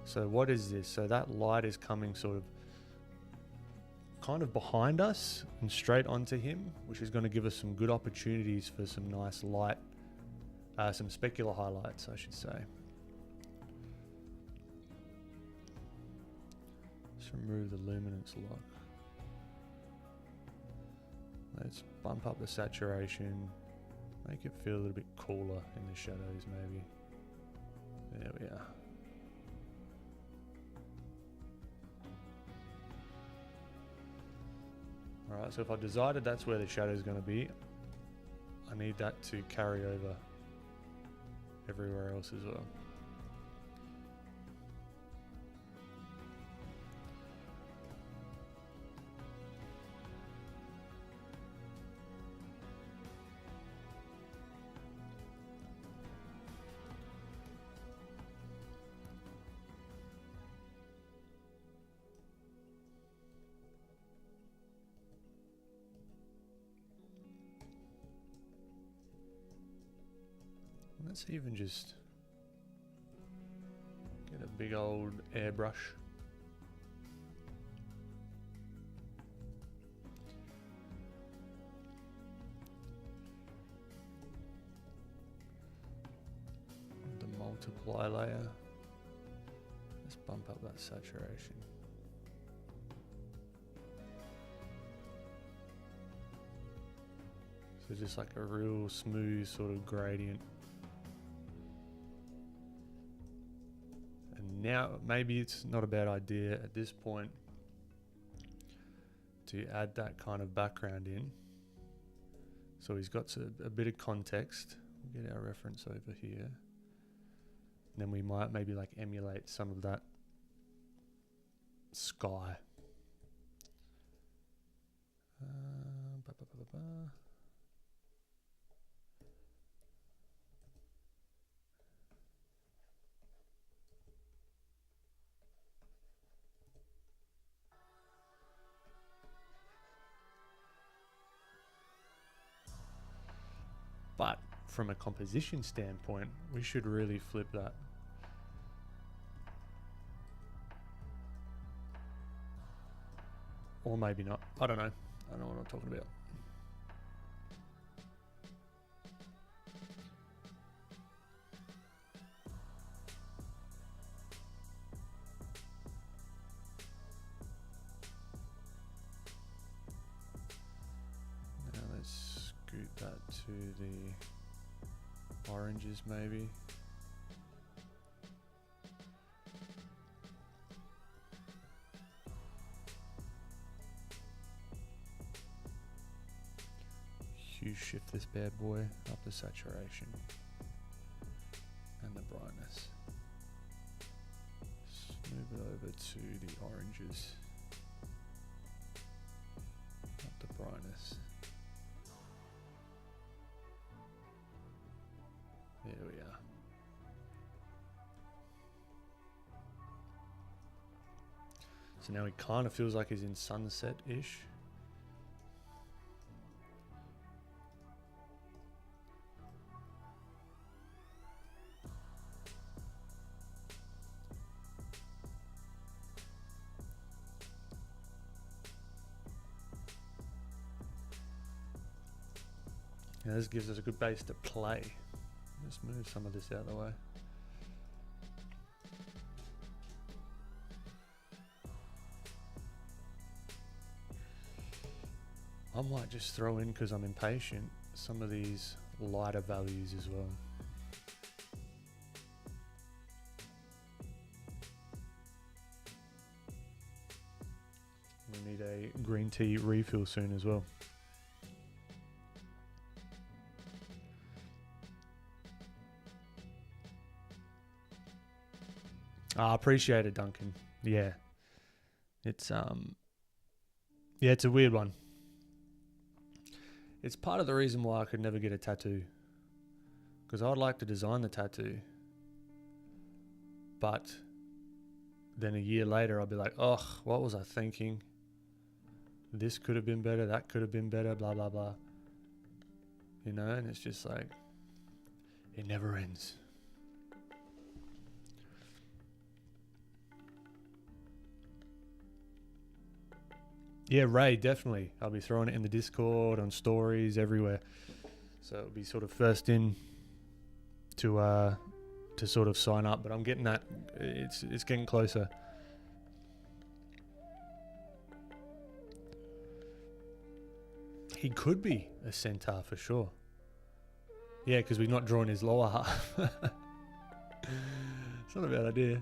So what is this? So that light is coming sort of kind of behind us and straight onto him, which is going to give us some good opportunities for some nice light, some specular highlights, I should say. Let's remove the luminance lock. Let's bump up the saturation, make it feel a little bit cooler in the shadows maybe. There we are. Alright, so if I decided that's where the shadow is going to be, I need that to carry over everywhere else as well. Let's even just get a big old airbrush. The multiply layer. Let's bump up that saturation. So just like a real smooth sort of gradient. Now, maybe it's not a bad idea at this point to add that kind of background in. So he's got a bit of context. We'll get our reference over here. And then we might maybe like emulate some of that sky. But from a composition standpoint, we should really flip that. Or maybe not. I don't know. I don't know what I'm talking about. Now let's scoot that to the oranges maybe. Hue shift this bad boy up the saturation and the brightness. Let's move it over to the oranges. Up the brightness. There we are. So now he kind of feels like he's in sunset-ish. Now this gives us a good base to play. Let's move some of this out of the way. I might just throw in, because I'm impatient, some of these lighter values as well. We need a green tea refill soon as well. I appreciate it, Duncan. Yeah. It's it's a weird one. It's part of the reason why I could never get a tattoo. Because I'd like to design the tattoo. But then a year later I'll be like, oh, what was I thinking? This could have been better, that could have been better, blah, blah, blah. You know, and it's just like, it never ends. Yeah, Ray, definitely. I'll be throwing it in the Discord, on stories, everywhere. So it'll be sort of first in to sort of sign up. But I'm getting that. It's getting closer. He could be a centaur for sure. Yeah, because we've not drawn his lower half. It's not a bad idea.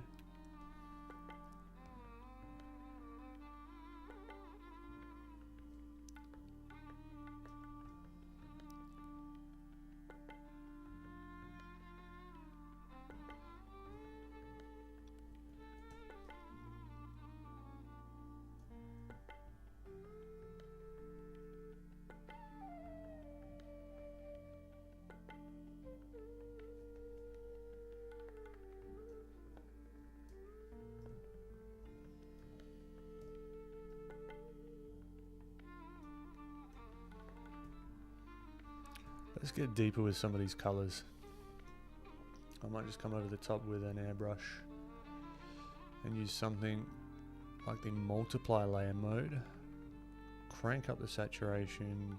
Let's get deeper with some of these colours. I might just come over the top with an airbrush and use something like the multiply layer mode. Crank up the saturation.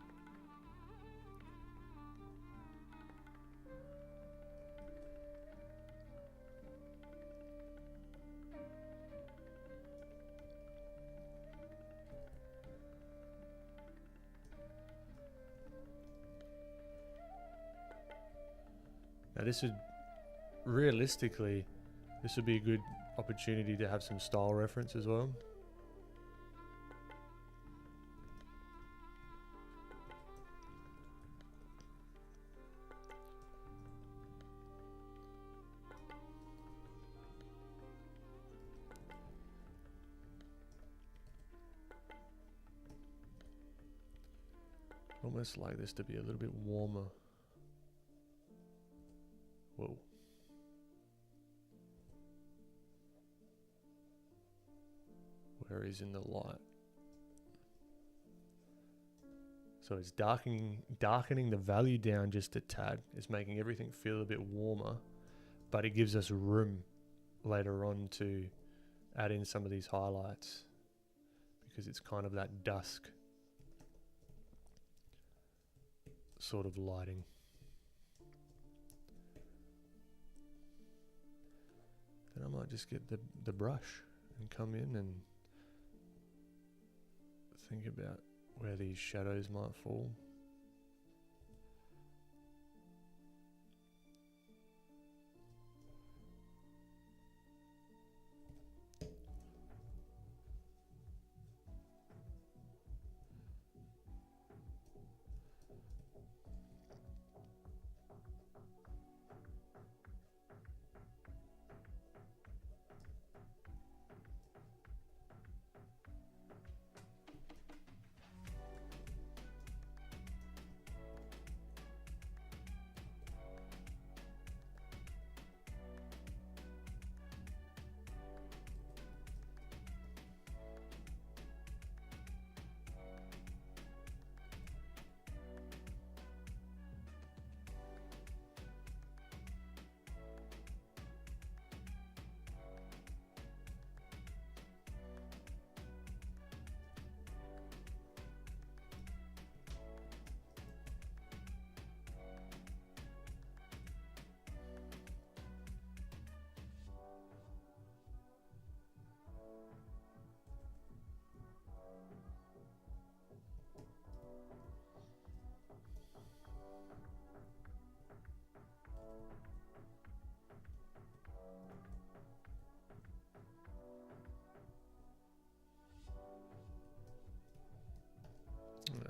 Now this would, realistically, this would be a good opportunity to have some style reference as well. Almost like this to be a little bit warmer. Whoa. Where he's in the light. So it's darkening the value down just a tad. It's making everything feel a bit warmer, but it gives us room later on to add in some of these highlights because it's kind of that dusk sort of lighting. Then I might just get the brush and come in and think about where these shadows might fall.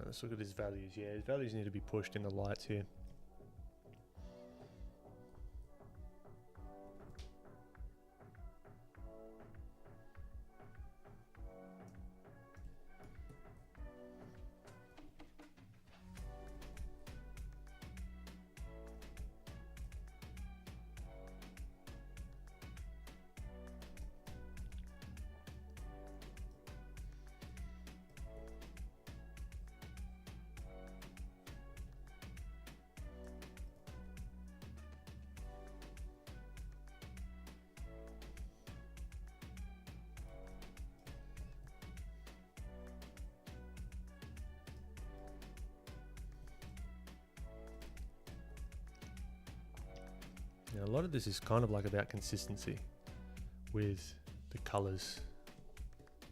Let's look at his values. Yeah, his values need to be pushed in the lights here. Now, a lot of this is kind of like about consistency with the colors.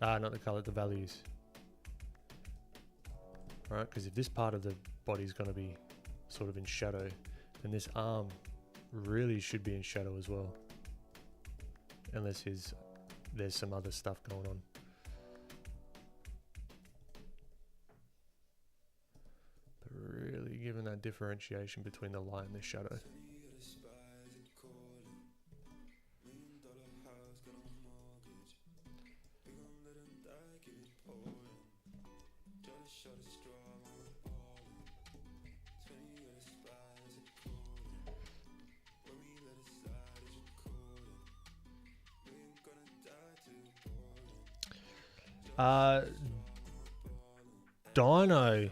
Not the color, the values. Right, because if this part of the body is going to be sort of in shadow, then this arm really should be in shadow as well. Unless there's some other stuff going on. But really giving that differentiation between the light and the shadow. Dino.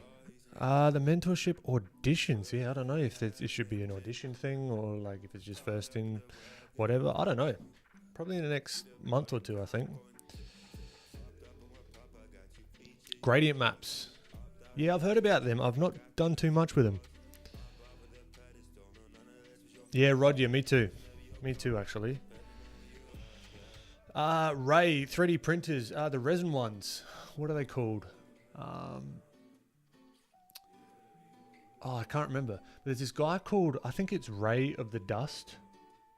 The mentorship auditions. Yeah, I don't know if it should be an audition thing or like if it's just first in, whatever. I don't know. Probably in the next month or two, I think. Gradient maps. Yeah, I've heard about them. I've not done too much with them. Yeah, Rod, yeah, me too. Me too, actually. Ray, 3D printers. The resin ones. What are they called? I can't remember. There's this guy called, I think it's Ray of the Dust.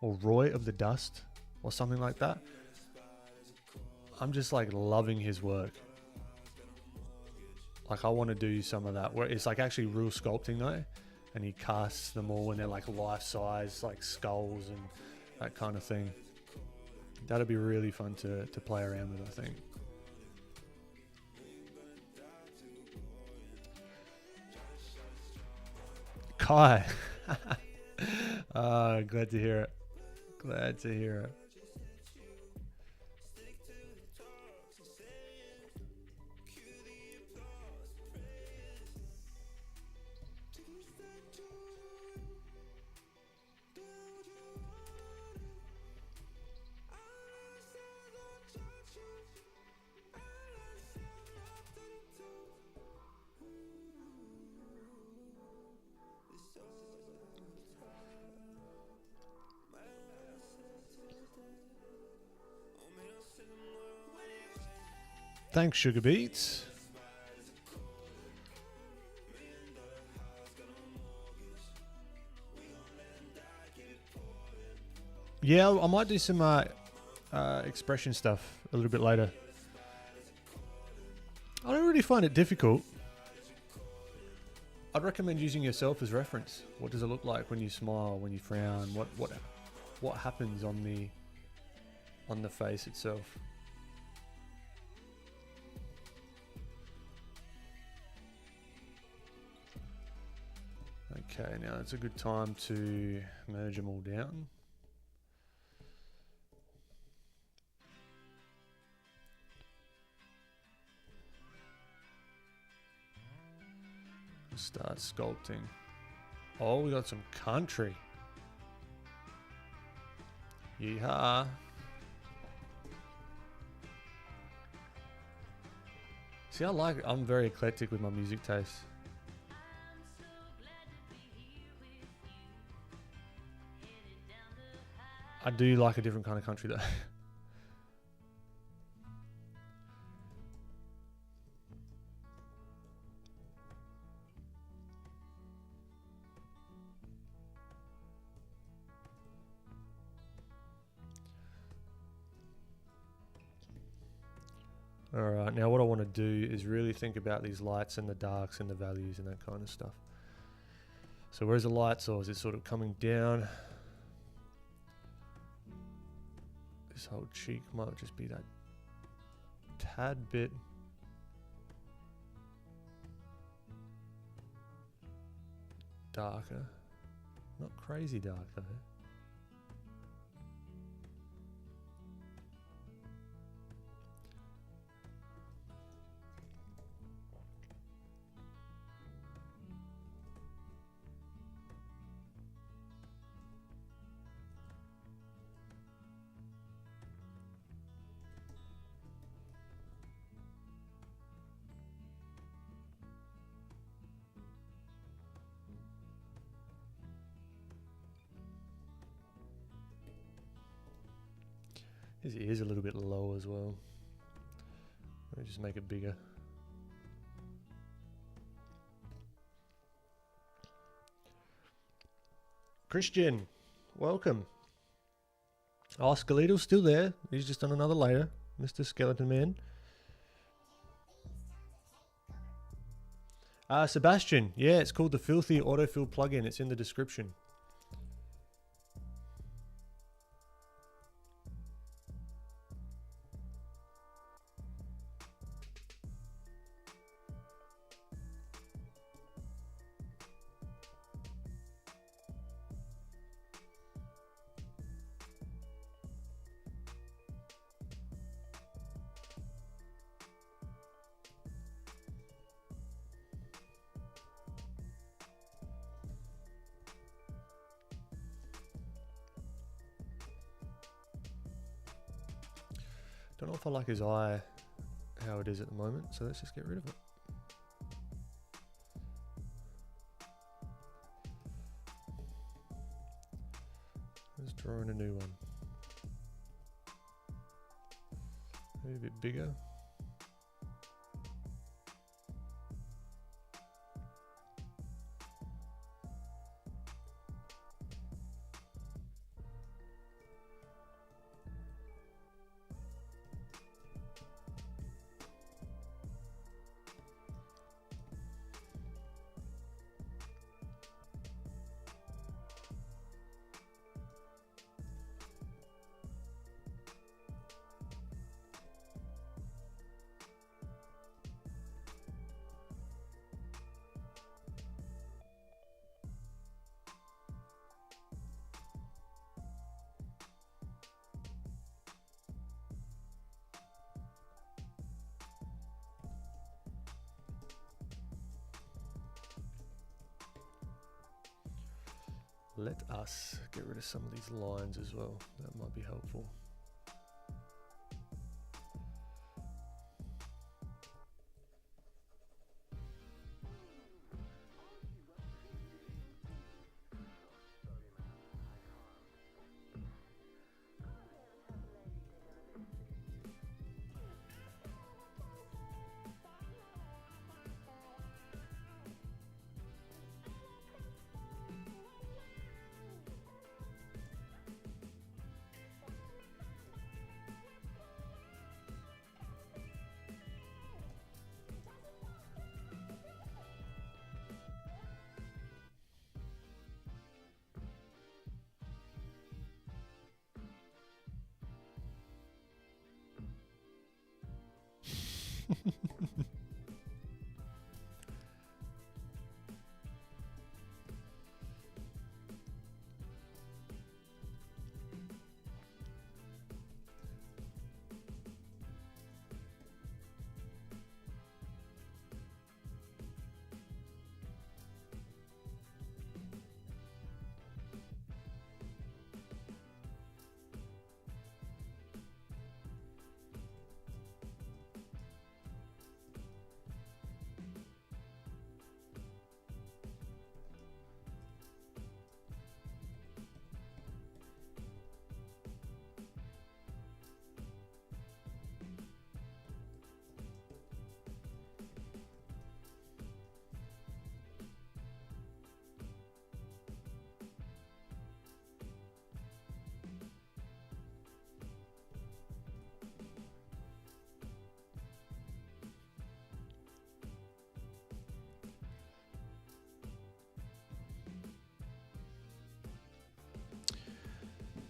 Or Roy of the Dust. Or something like that. I'm just like loving his work. Like I want to do some of that. Where it's like actually real sculpting though. And he casts them all and they're like life size, like skulls and that kind of thing. That'd be really fun to play around with, I think. Kai. Glad to hear it. Glad to hear it. Thanks, Sugar Beats. Yeah, I might do some expression stuff a little bit later. I don't really find it difficult. I'd recommend using yourself as reference. What does it look like when you smile, when you frown? What happens on the face itself? Okay, now it's a good time to merge them all down. Start sculpting. Oh, we got some country. Yeehaw. See, I'm very eclectic with my music taste. I do like a different kind of country though. Alright, now what I want to do is really think about these lights and the darks and the values and that kind of stuff. So where's the light source? It's sort of coming down. This whole cheek might just be that tad bit darker. Not crazy dark though. His ear's a little bit low as well. Let me just make it bigger. Christian, welcome. Oh, Skeletal's still there. He's just on another layer. Mr. Skeleton Man. Sebastian. Yeah, it's called the Filthy Autofill plugin. It's in the description. Don't know if I like his eye, how it is at the moment, so let's just get rid of it. Let's draw in a new one. Maybe a bit bigger. Let us get rid of some of these lines as well. That might be helpful.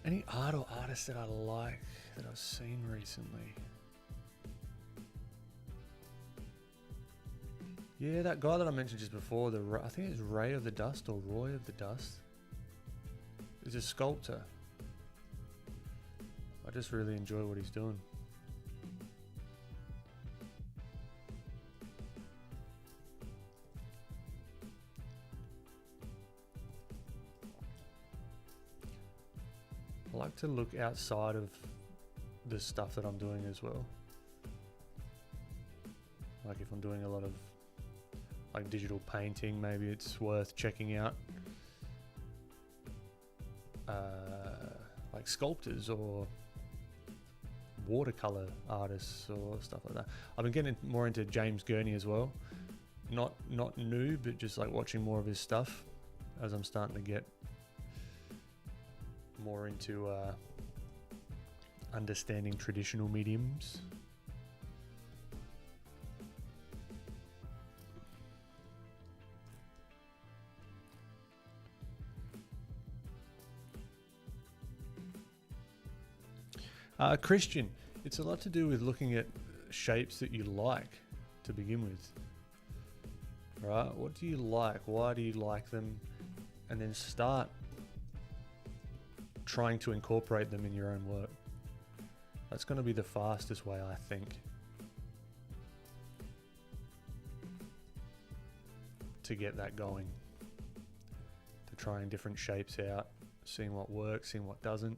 Any art or artists that I like that I've seen recently? Yeah, that guy that I mentioned just before, I think it's Ray of the Dust or Roy of the Dust. He's a sculptor. I just really enjoy what he's doing. I like to look outside of the stuff that I'm doing as well. Like if I'm doing a lot of like digital painting, maybe it's worth checking out like sculptors or watercolor artists or stuff like that. I've been getting more into James Gurney as well. Not new, but just like watching more of his stuff as I'm starting to get more into understanding traditional mediums. Christian, it's a lot to do with looking at shapes that you like to begin with. Right? What do you like? Why do you like them? And then start trying to incorporate them in your own work. That's going to be the fastest way, I think, to get that going. To trying different shapes out, seeing what works, seeing what doesn't.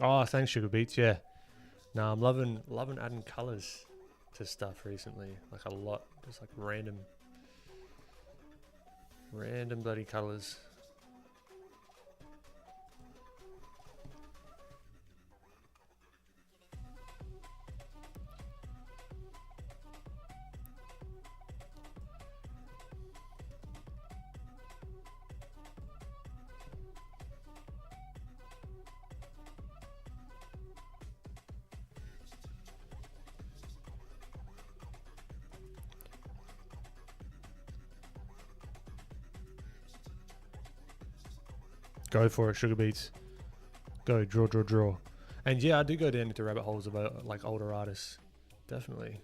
Oh, thanks, Sugar Beats. Yeah. No, I'm loving adding colors to stuff recently. Like a lot. Just like random bloody colors. Go for it, Sugar Beats. Go, draw. And yeah, I do go down into rabbit holes about like older artists. Definitely.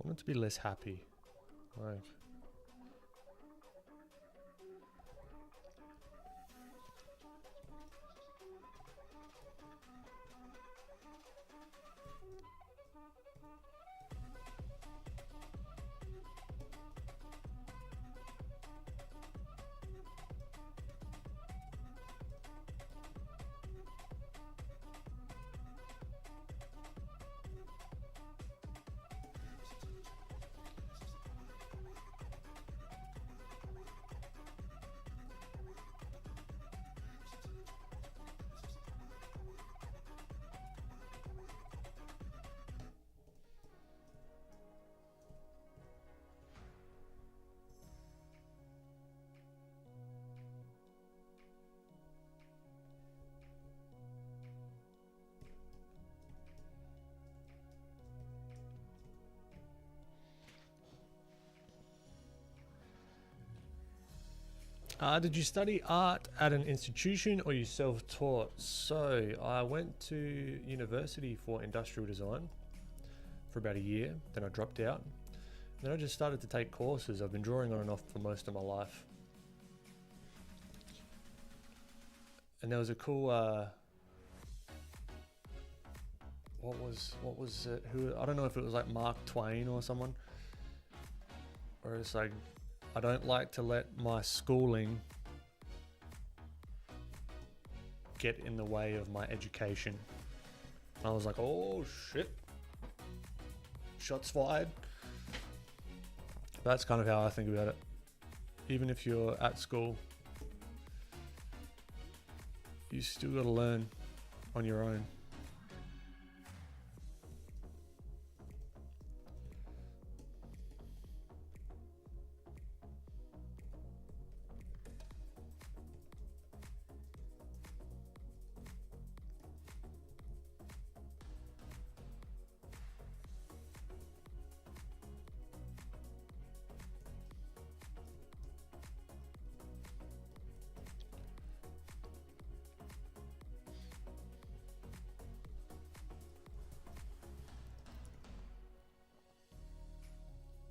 I want it to be less happy. Like, did you study art at an institution or you self-taught? So I went to university for industrial design for about a year. Then I dropped out. Then I just started to take courses. I've been drawing on and off for most of my life. And there was a cool, what was it? Who, I don't know if it was like Mark Twain or someone. Or it's like, I don't like to let my schooling get in the way of my education. I was like, oh shit. Shots fired. That's kind of how I think about it. Even if you're at school, you still got to learn on your own.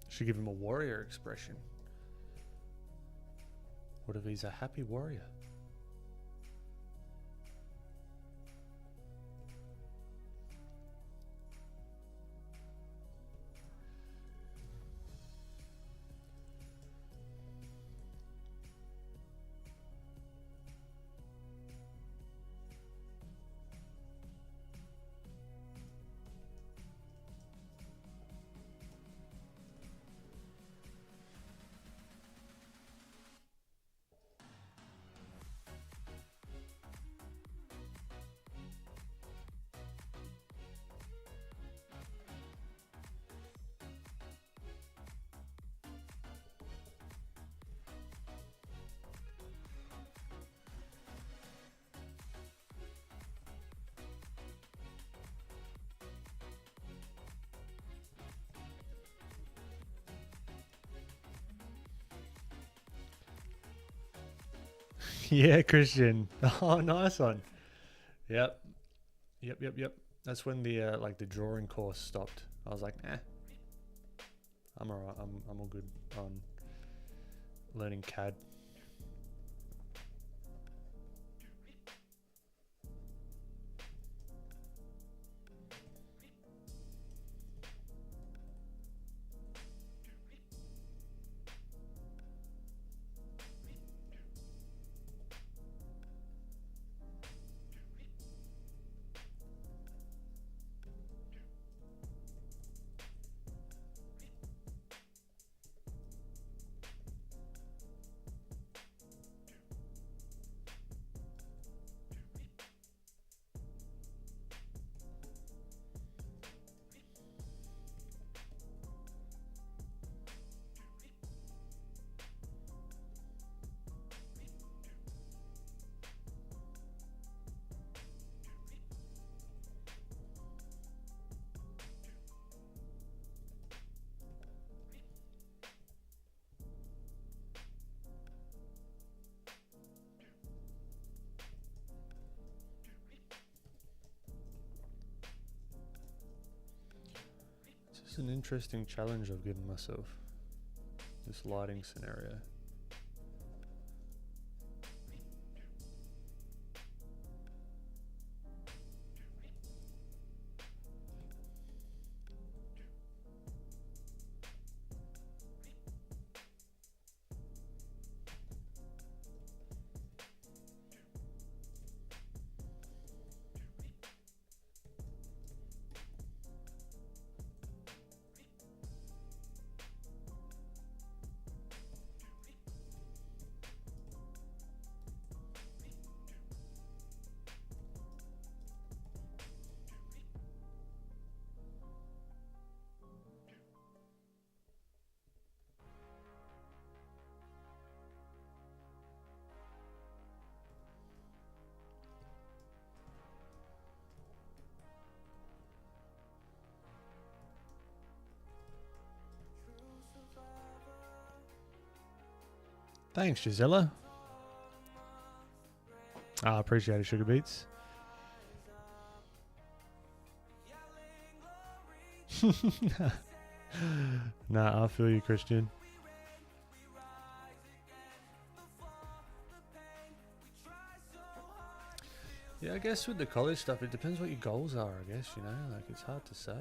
Should give him a warrior expression. What if he's a happy warrior? Yeah, Christian. Oh, nice one. Yep. Yep. That's when the like the drawing course stopped. I was like, nah. I'm alright. I'm all good on learning CAD. This is an interesting challenge I've given myself. This lighting scenario. Thanks, Gisella. I appreciate it, Sugar Beats. Nah, I feel you, Christian. Yeah, I guess with the college stuff, it depends what your goals are, I guess, you know? Like, it's hard to say.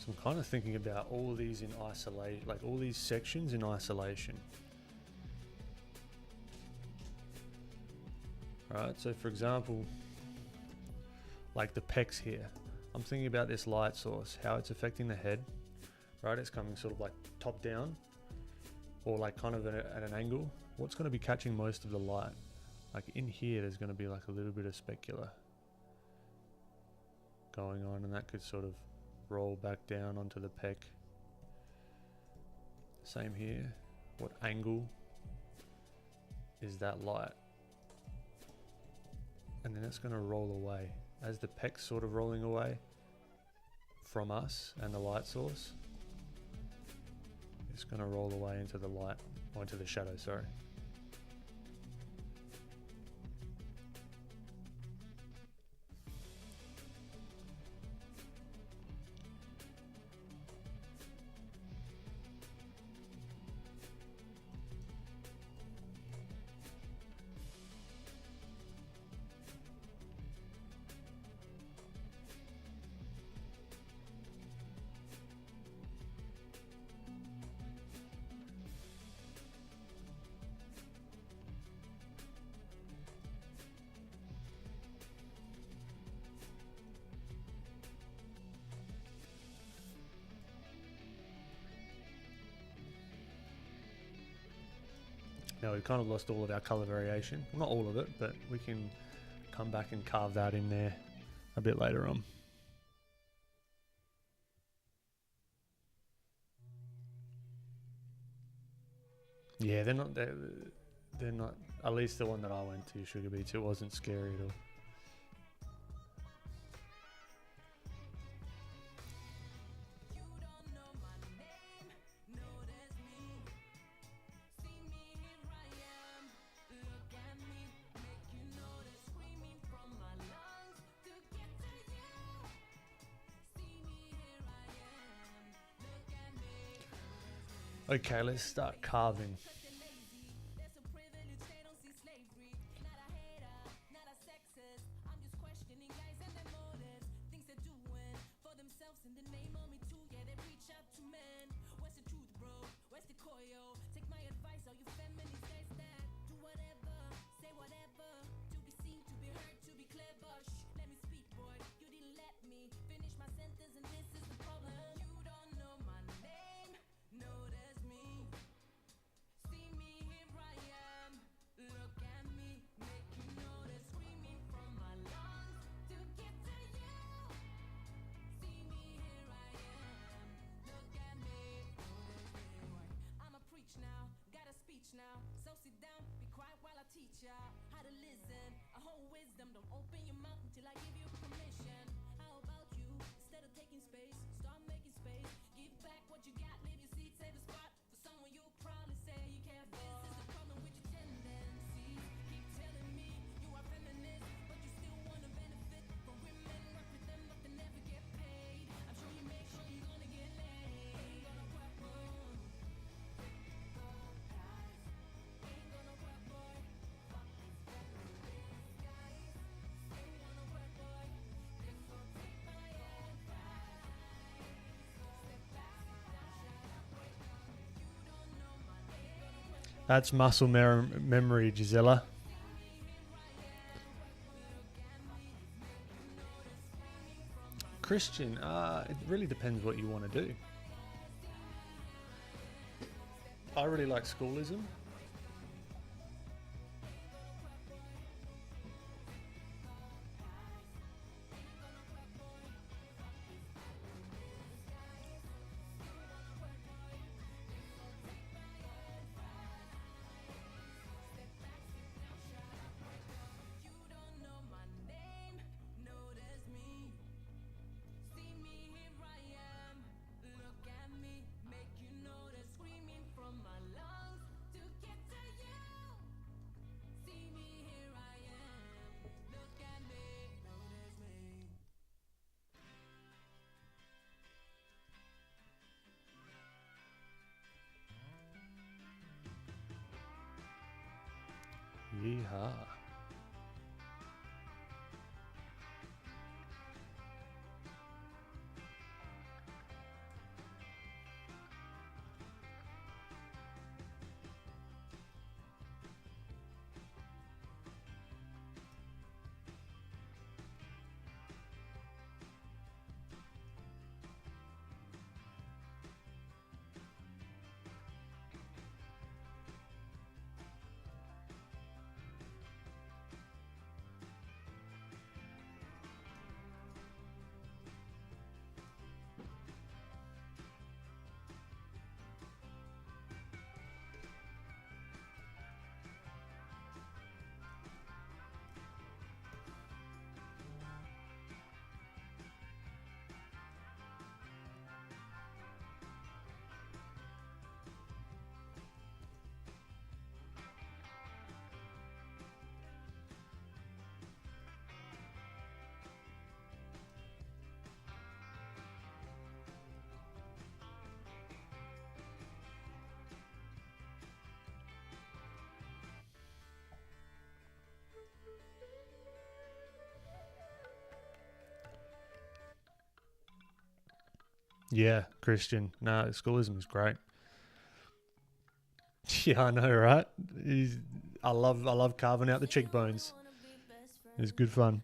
So I'm kind of thinking about all these in isolation, like all these sections in isolation. Right, so for example, like the pecs here, I'm thinking about this light source, how it's affecting the head, right? It's coming sort of like top down or like kind of at an angle. What's going to be catching most of the light? Like in here, there's going to be like a little bit of specular going on, and that could sort of roll back down onto the pec. Same here. What angle is that light? And then it's going to roll away. As the pec's sort of rolling away from us and the light source, it's going to roll away into the light, or into the shadow, sorry. Now we've kind of lost all of our colour variation. Well, not all of it, but we can come back and carve that in there a bit later on. Yeah, they're not, at least the one that I went to, Sugar Beats, it wasn't scary at all. Okay, let's start carving. That's muscle memory, Gisela. Christian, it really depends what you want to do. I really like schoolism. Yeehaw. Yeah, Christian. No, schoolism is great. Yeah, I know, right? I love carving out the cheekbones. It's good fun.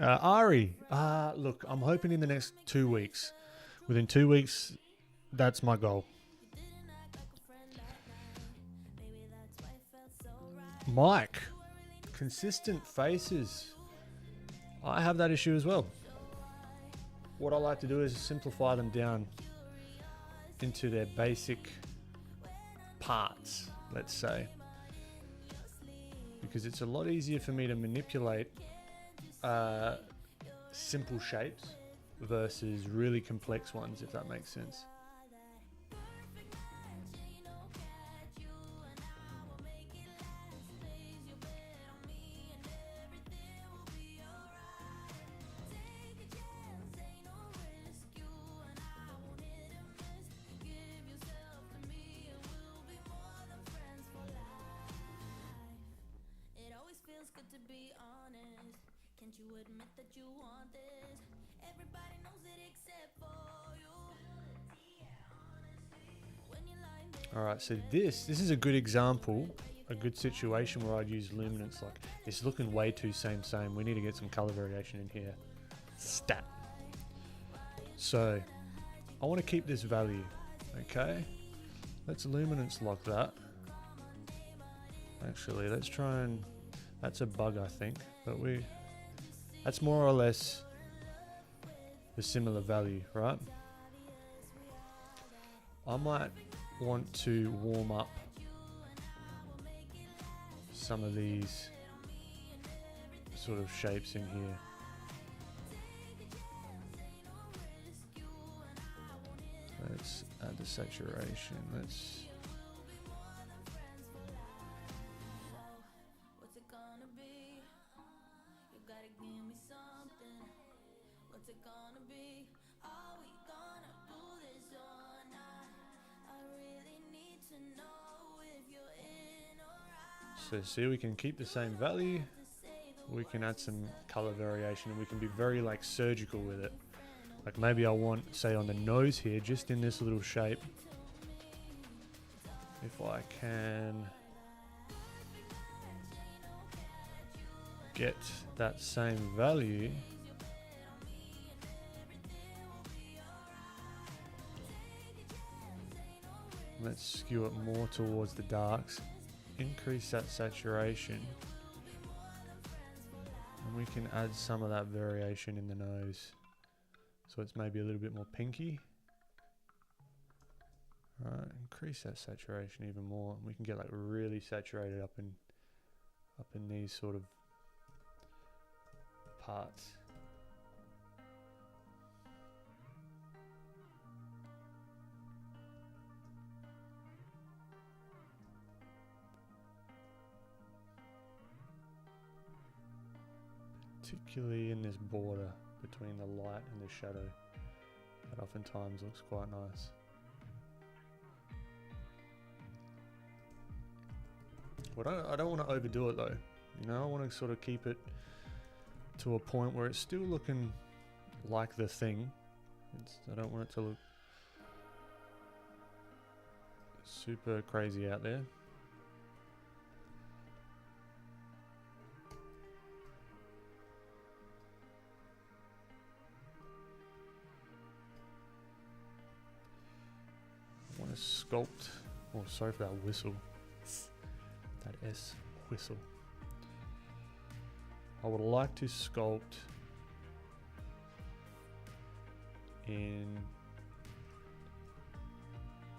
Ari, look, I'm hoping in the next 2 weeks. Within 2 weeks, that's my goal. Mike, consistent faces. I have that issue as well. What I like to do is simplify them down into their basic parts, let's say, because it's a lot easier for me to manipulate simple shapes versus really complex ones, if that makes sense. Alright, so this is a good example, a good situation where I'd use luminance. Like, it's looking way too same. We need to get some color variation in here. Stat. So, I want to keep this value, okay? Let's luminance lock that. Actually, let's try and... That's a bug, I think, but that's more or less the similar value, right? I might want to warm up some of these sort of shapes in here. Let's add the saturation. Let's so see, we can keep the same value, we can add some color variation, and we can be very like surgical with it. Like maybe I want, say on the nose here, just in this little shape, if I can get that same value, let's skew it more towards the darks. Increase that saturation, and we can add some of that variation in the nose, so it's maybe a little bit more pinky. Right, increase that saturation even more, and we can get like really saturated up in these sort of parts. Particularly in this border between the light and the shadow, that oftentimes looks quite nice. But I don't want to overdo it though, you know, I want to sort of keep it to a point where it's still looking like the thing. I don't want it to look super crazy out there. Sculpt. Oh, sorry for that whistle. That S whistle. I would like to sculpt in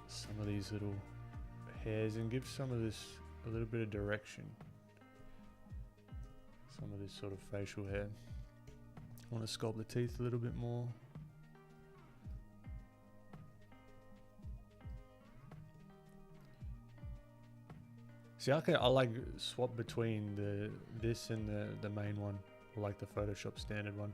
some of these little hairs and give some of this a little bit of direction. Some of this sort of facial hair. I want to sculpt the teeth a little bit more. See, I like swap between this and the main one, or like the Photoshop standard one.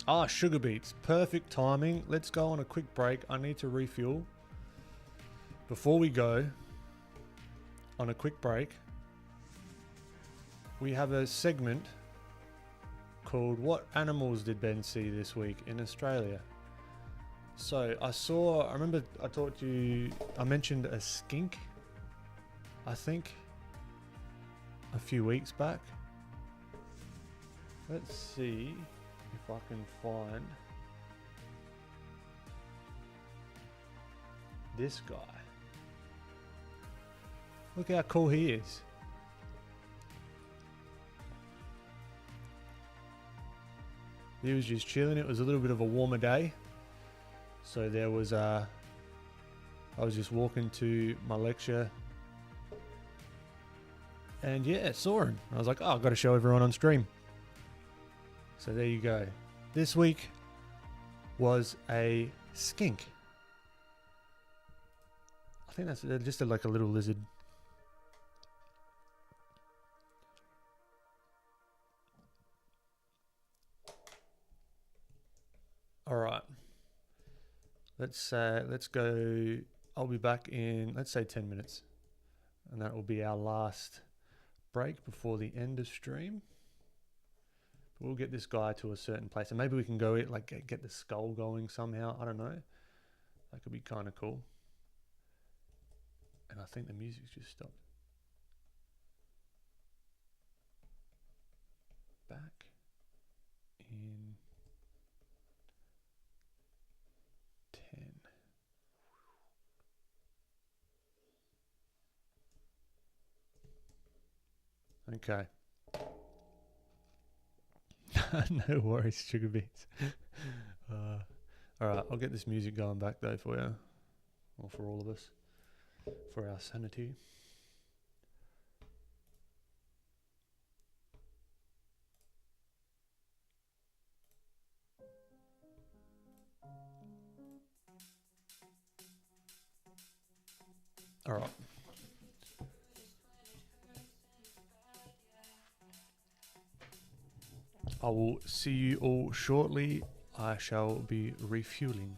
Ah, sugar beets. Perfect timing. Let's go on a quick break. I need to refuel. Before we go on a quick break, we have a segment called What Animals Did Ben See This Week in Australia? So I remember I talked to you, I mentioned a skink, I think, a few weeks back. Let's see if I can find this guy. Look how cool he is. He was just chilling. It was a little bit of a warmer day. So there was I was just walking to my lecture and yeah, saw him. I was like, oh, I've got to show everyone on stream. So there you go. This week was a skink. I think that's just like a little lizard. All right. Let's go. I'll be back in, let's say 10 minutes. And that will be our last break before the end of stream. We'll get this guy to a certain place. And maybe we can go get the skull going somehow. I don't know. That could be kind of cool. And I think the music's just stopped. Back in 10. Okay. No worries, sugar beets. All right, I'll get this music going back though for you, or for all of us, for our sanity. All right. I will see you all shortly. I shall be refueling.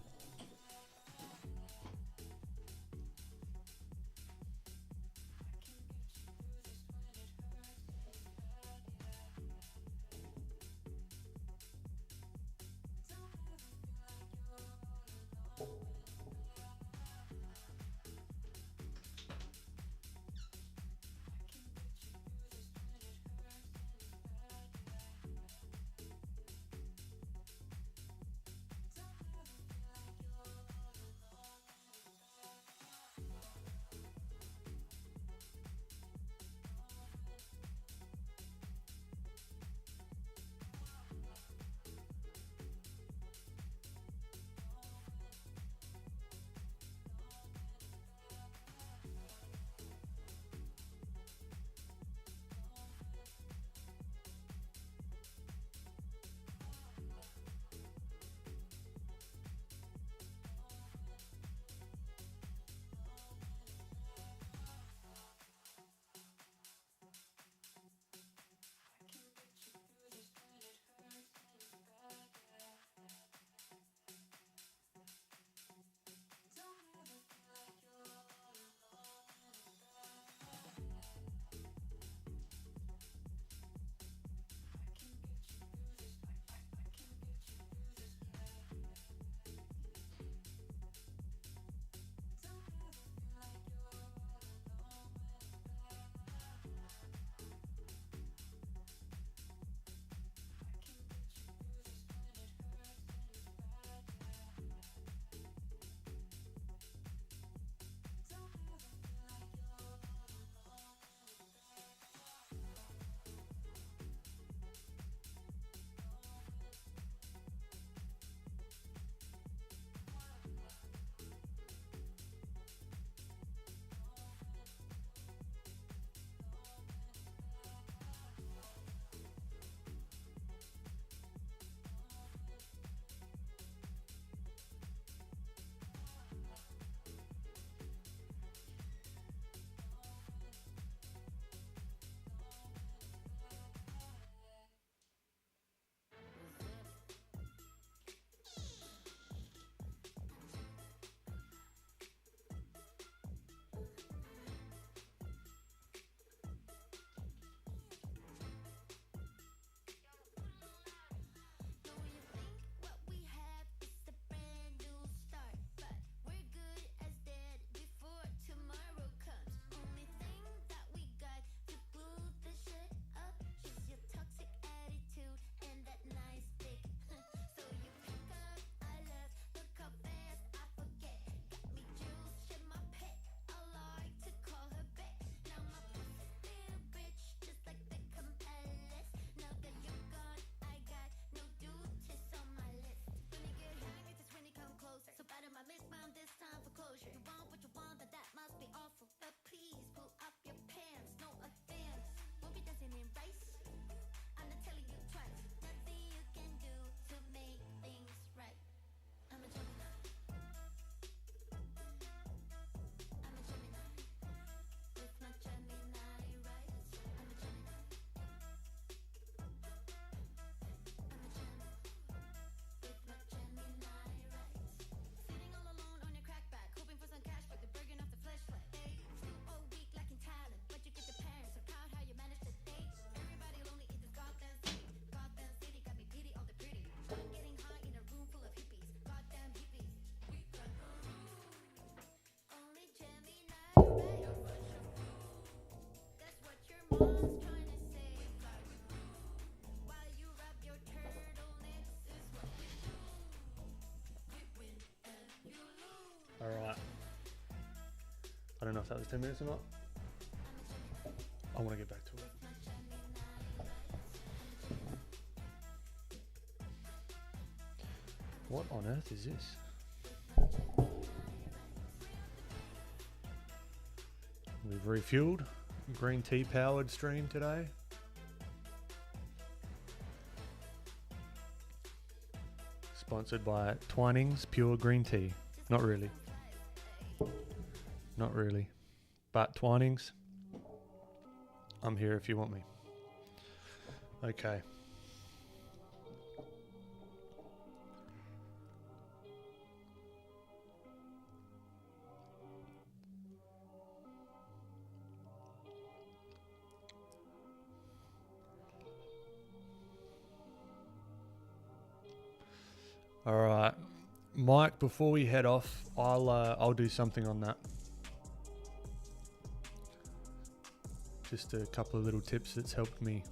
don't know if that was 10 minutes or not. I want to get back to it. What on earth is this? We've refueled. Green tea powered stream today. Sponsored by Twinings Pure Green Tea. Not really. Not really. But Twinings, I'm here if you want me. Okay. All right, Mike. Before we head off, I'll do something on that. Just a couple of little tips that's helped me.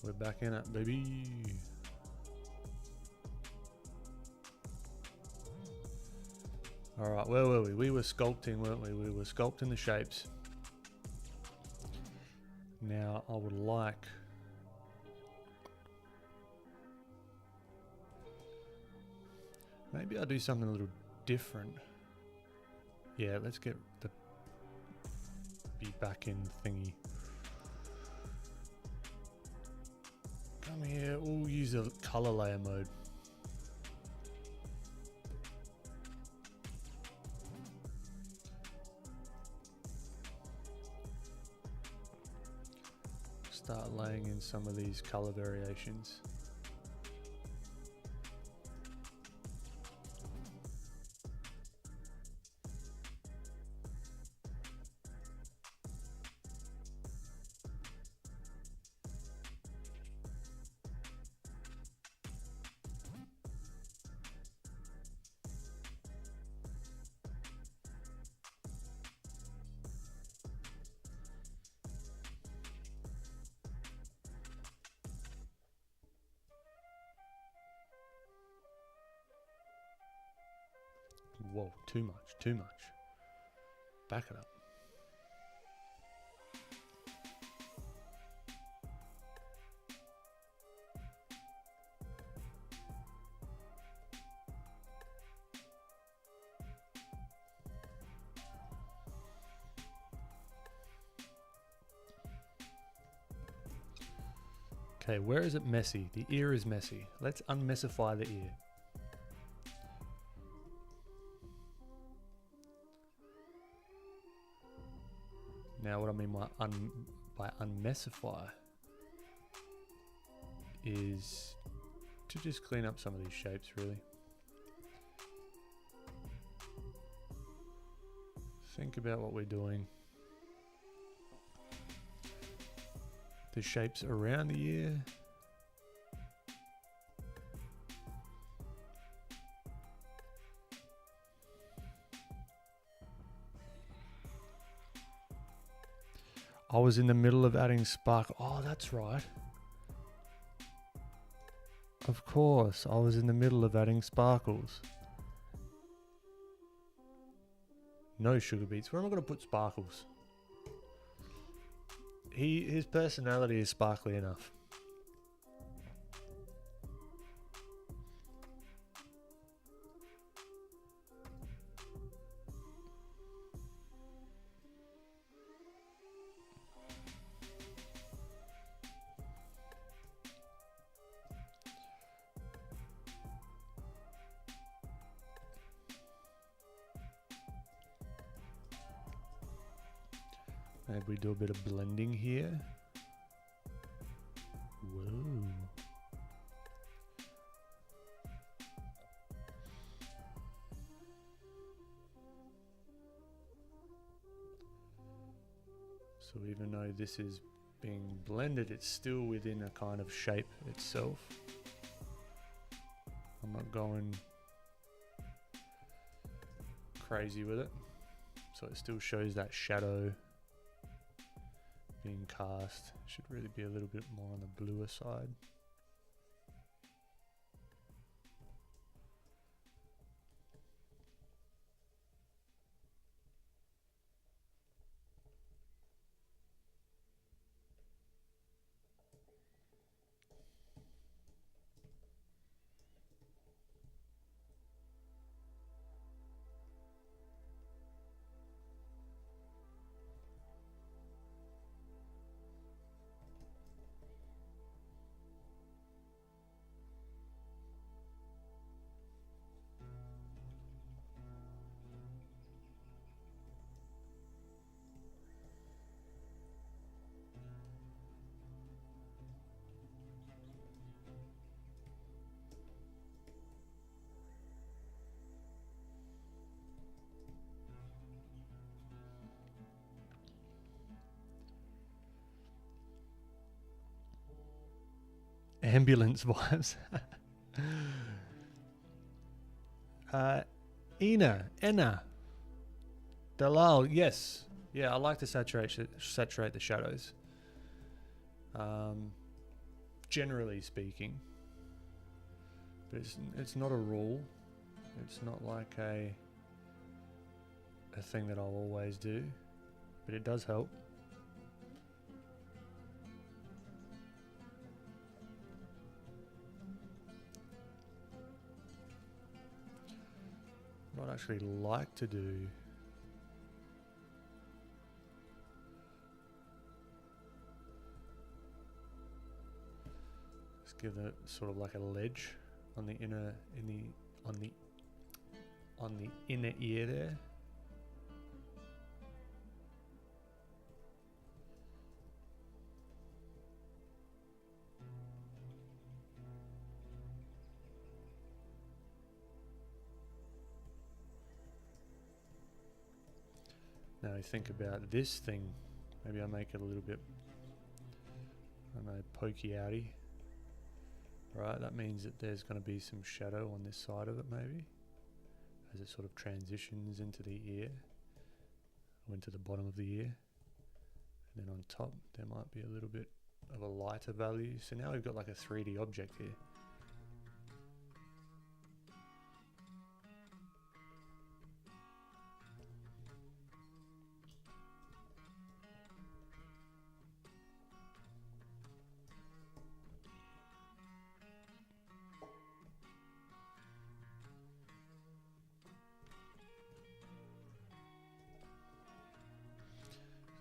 We're back in it, baby. All right, where were we? We were sculpting, weren't we? We were sculpting the shapes. Now I would like maybe I'll do something a little different. Yeah, let's get the be back in thingy. Come here, we'll use a color layer mode. Start laying in some of these color variations. Whoa, too much, too much. Back it up. Okay, where is it messy? The ear is messy. Let's unmessify the ear. Now what I mean by unmessify is to just clean up some of these shapes, really. Think about what we're doing. The shapes around the ear. I was in the middle of adding sparkle. Oh, that's right. Of course, I was in the middle of adding sparkles. No sugar beets. Where am I going to put sparkles? His personality is sparkly enough. Maybe we do a bit of blending here. Whoa. So even though this is being blended, it's still within a kind of shape itself. I'm not going crazy with it. So it still shows that shadow being cast. Should really be a little bit more on the bluer side. ambulance vibes. Enna, Dalal, yes. Yeah, I like to saturate the shadows. Generally speaking. But it's not a rule. It's not like a thing that I'll always do. But it does help. What I'd actually like to do is give it sort of like a ledge on the inner on the inner ear there. Now I think about this thing, maybe I make it a little bit, I don't know, pokey outy. Right, that means that there's going to be some shadow on this side of it maybe, as it sort of transitions into the ear, or into the bottom of the ear. And then on top there might be a little bit of a lighter value. So now we've got like a 3D object here.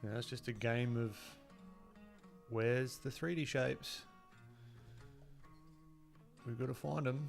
Now it's just a game of where's the 3D shapes? We've got to find them.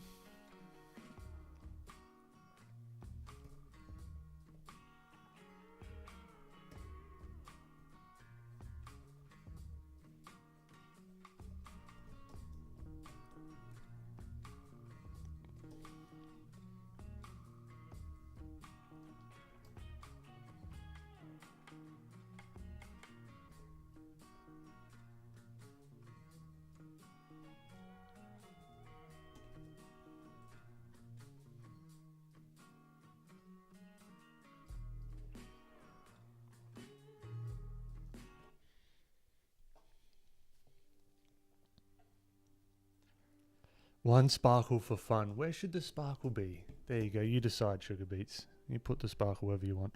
One sparkle for fun. Where should the sparkle be? There you go. You decide, Sugar Beats. You put the sparkle wherever you want.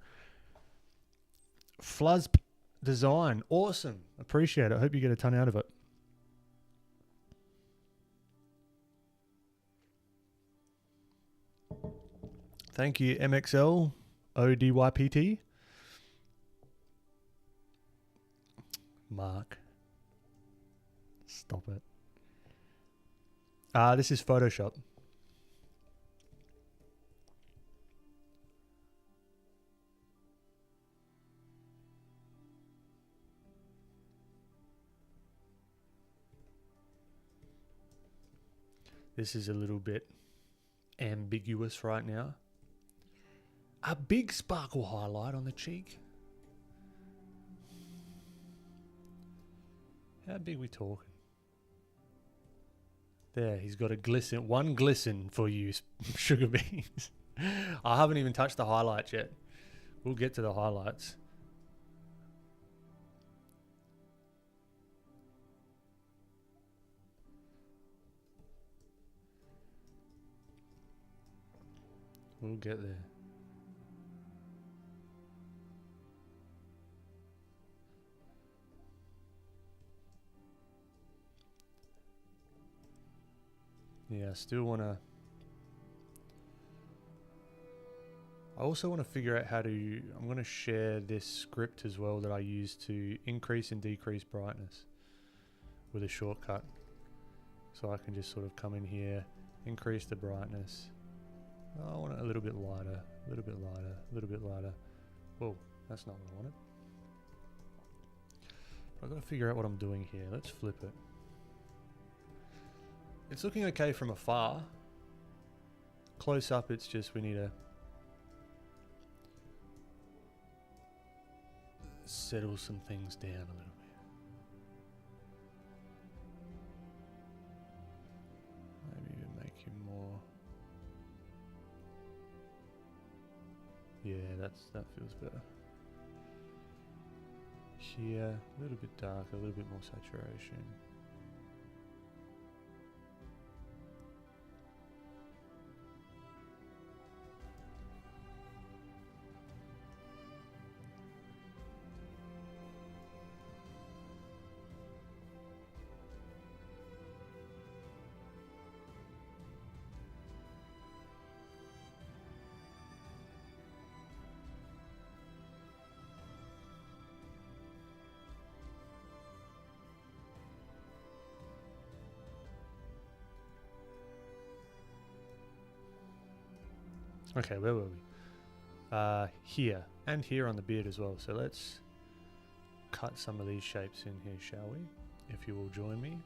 Fluzz design. Awesome. Appreciate it. I hope you get a ton out of it. Thank you, MXL ODYPT. Mark. Stop it. This is Photoshop. This is a little bit ambiguous right now. A big sparkle highlight on the cheek. How big we talking? There, he's got a glisten. One glisten for you, Sugar Beans. I haven't even touched the highlights yet. We'll get to the highlights. We'll get there. Yeah, I still want to... I also want to figure out how to... I'm going to share this script as well that I use to increase and decrease brightness with a shortcut. So I can just sort of come in here, increase the brightness. Oh, I want it a little bit lighter, a little bit lighter, a little bit lighter. Whoa, that's not what I wanted. I've got to figure out what I'm doing here. Let's flip it. It's looking okay from afar. Close up, it's just we need to settle some things down a little Yeah, that feels better. Here, a little bit darker, a little bit more saturation. Okay, where were we? Here, and here on the beard as well. So let's cut some of these shapes in here, shall we? If you will join me.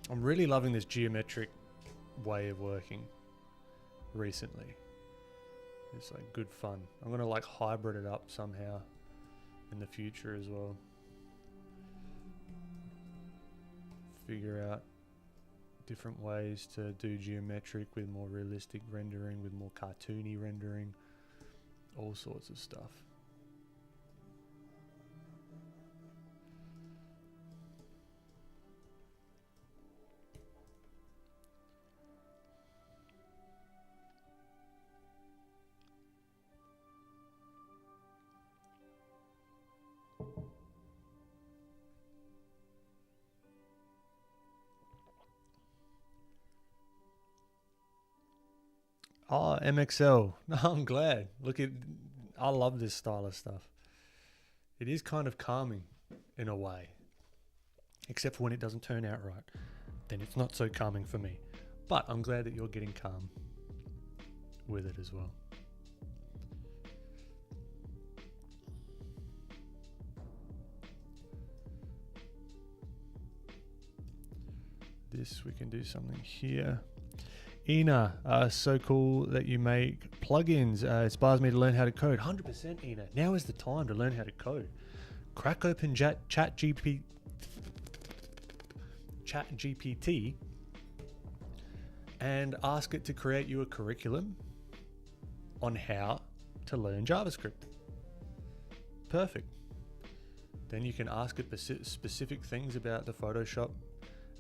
I'm really loving this geometric way of working recently. It's like good fun. I'm gonna like hybrid it up somehow in the future as well. Figure out different ways to do geometric with more realistic rendering, with more cartoony rendering, all sorts of stuff. Oh, MXL. No, I'm glad. I love this style of stuff. It is kind of calming in a way, except for when it doesn't turn out right. Then it's not so calming for me. But I'm glad that you're getting calm with it as well. This, we can do something here. Ina, so cool that you make plugins. Inspires me to learn how to code. 100% Ina. Now is the time to learn how to code. Crack open ChatGPT and ask it to create you a curriculum on how to learn JavaScript. Perfect. Then you can ask it specific things about the Photoshop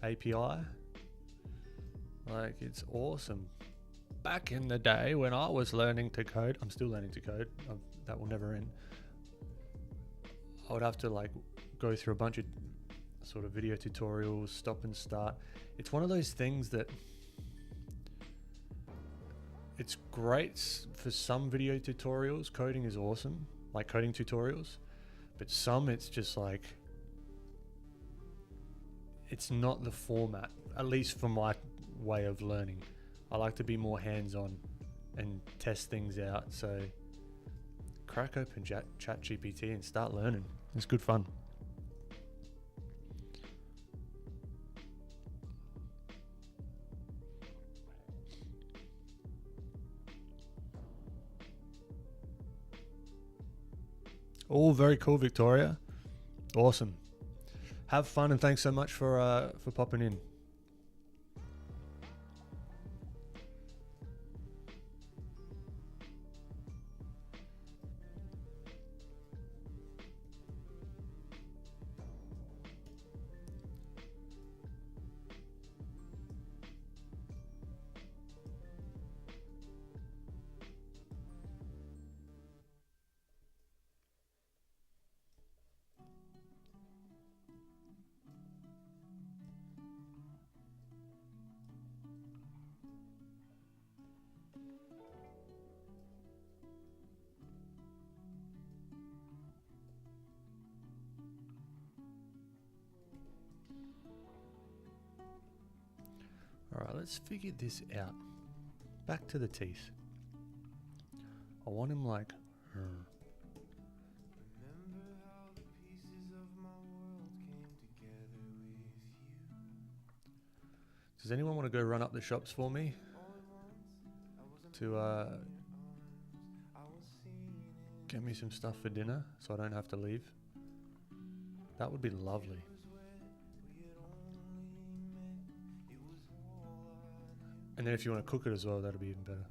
API. Like, it's awesome. Back in the day when I was learning to code, I'm still learning to code. That will never end. I would have to like go through a bunch of sort of video tutorials, stop and start. It's one of those things that it's great for some video tutorials. Coding is awesome, like coding tutorials. But some, it's just like, it's not the format, at least for my way of learning. I like to be more hands-on and test things out. So crack open ChatGPT and start learning. It's good fun. All very cool, Victoria. Awesome. Have fun, and thanks so much for popping in. Alright, let's figure this out. Back to the teeth. I want him like... Does anyone want to go run up the shops for me? To get me some stuff for dinner so I don't have to leave? That would be lovely. And then if you want to cook it as well, that'll be even better.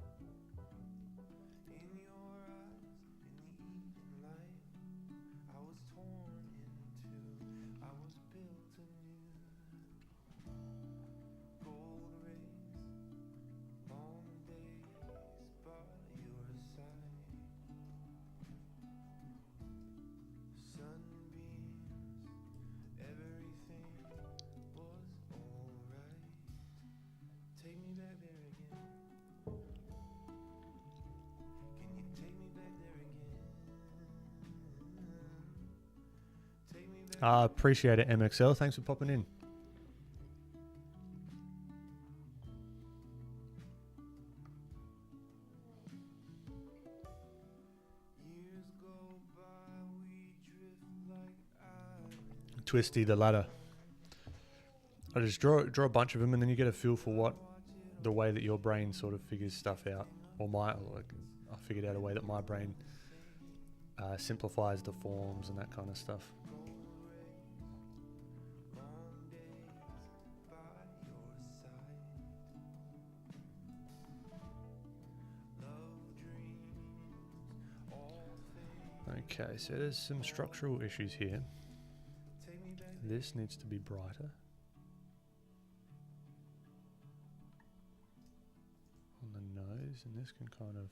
Appreciate it, MXL. Thanks for popping in. Twisty the ladder. I just draw a bunch of them, and then you get a feel for the way that your brain sort of figures stuff out, or I figured out a way that my brain simplifies the forms and that kind of stuff. Okay, so there's some structural issues here. This needs to be brighter on the nose, and this can kind of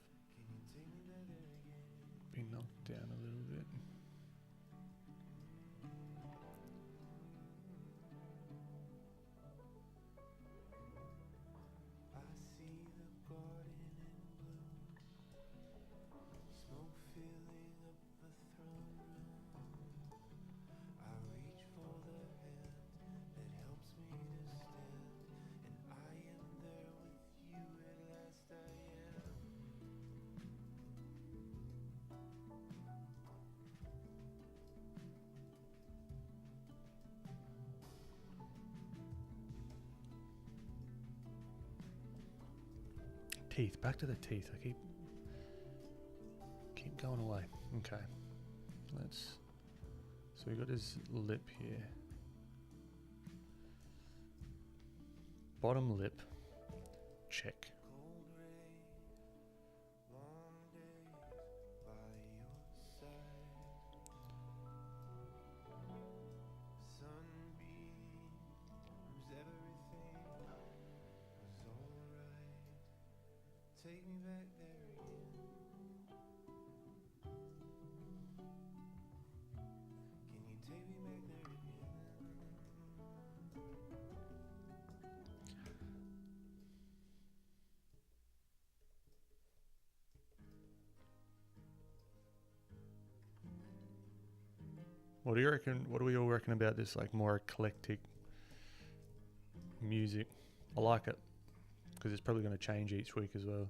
be knocked down a little bit. Teeth, back to the teeth. I keep going away. Okay, so we got his lip here. Bottom lip, check. What do you reckon? What do we all reckon about this, like, more eclectic music? I like it because it's probably going to change each week as well.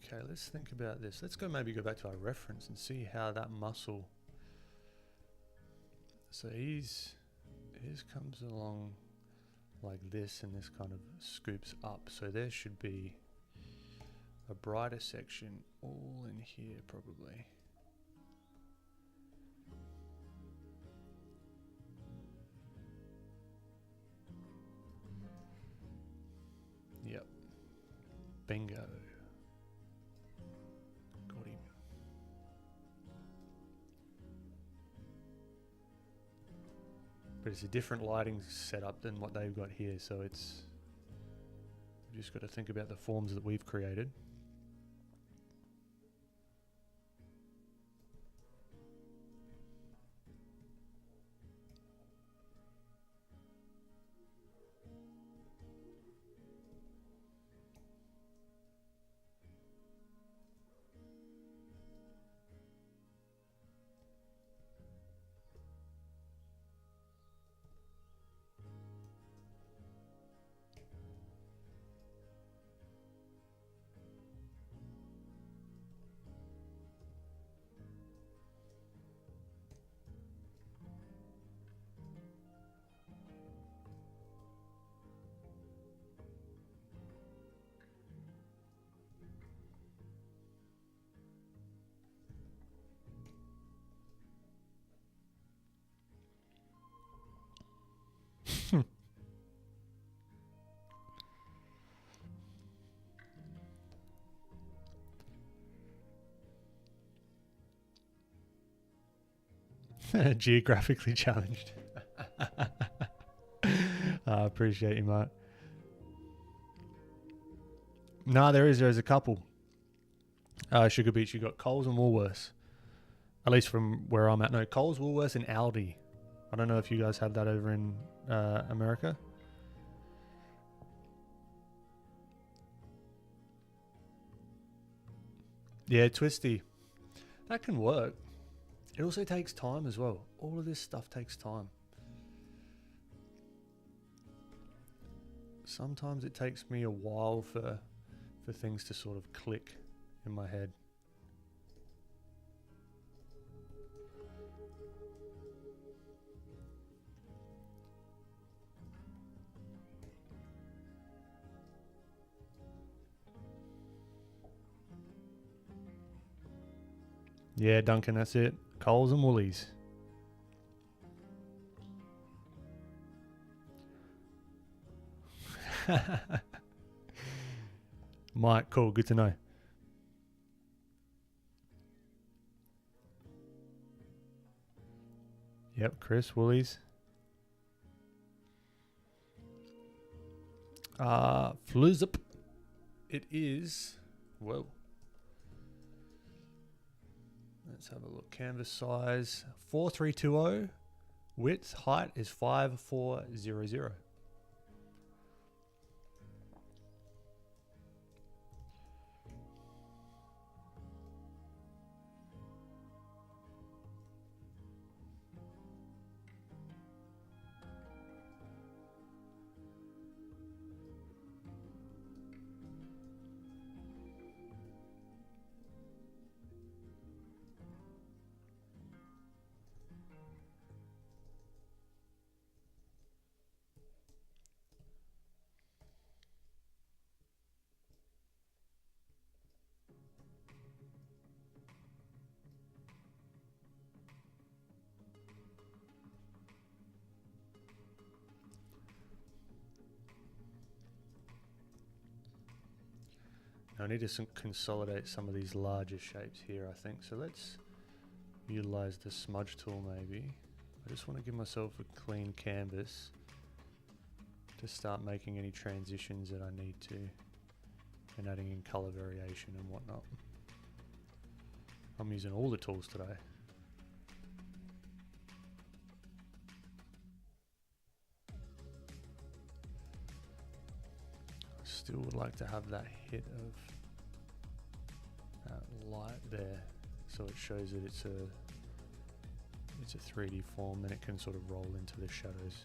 Okay, let's think about this. Let's maybe go back to our reference and see how that muscle. So his comes along like this, and this kind of scoops up. So there should be a brighter section all in here probably. Yep. Bingo. Got him. But it's a different lighting setup than what they've got here, so it's... We've just got to think about the forms that we've created. Geographically challenged. I appreciate you, mate. No, there's a couple. Sugar Beach, you got Coles and Woolworths. At least from where I'm at. No, Coles, Woolworths, and Aldi. I don't know if you guys have that over in America. Yeah, Twisty. That can work. It also takes time as well. All of this stuff takes time. Sometimes it takes me a while for things to sort of click in my head. Yeah, Duncan, that's it. Coles and Woolies. Mike, cool, good to know. Yep, Chris, Woolies. Fluzup. It is, whoa. Let's have a look. Canvas size 4320. Width, height is 5400. I need to consolidate some of these larger shapes here, I think. So let's utilize the smudge tool maybe. I just want to give myself a clean canvas to start making any transitions that I need to and adding in color variation and whatnot. I'm using all the tools today. Still would like to have that hit of that light there, so it shows that it's a 3D form and it can sort of roll into the shadows.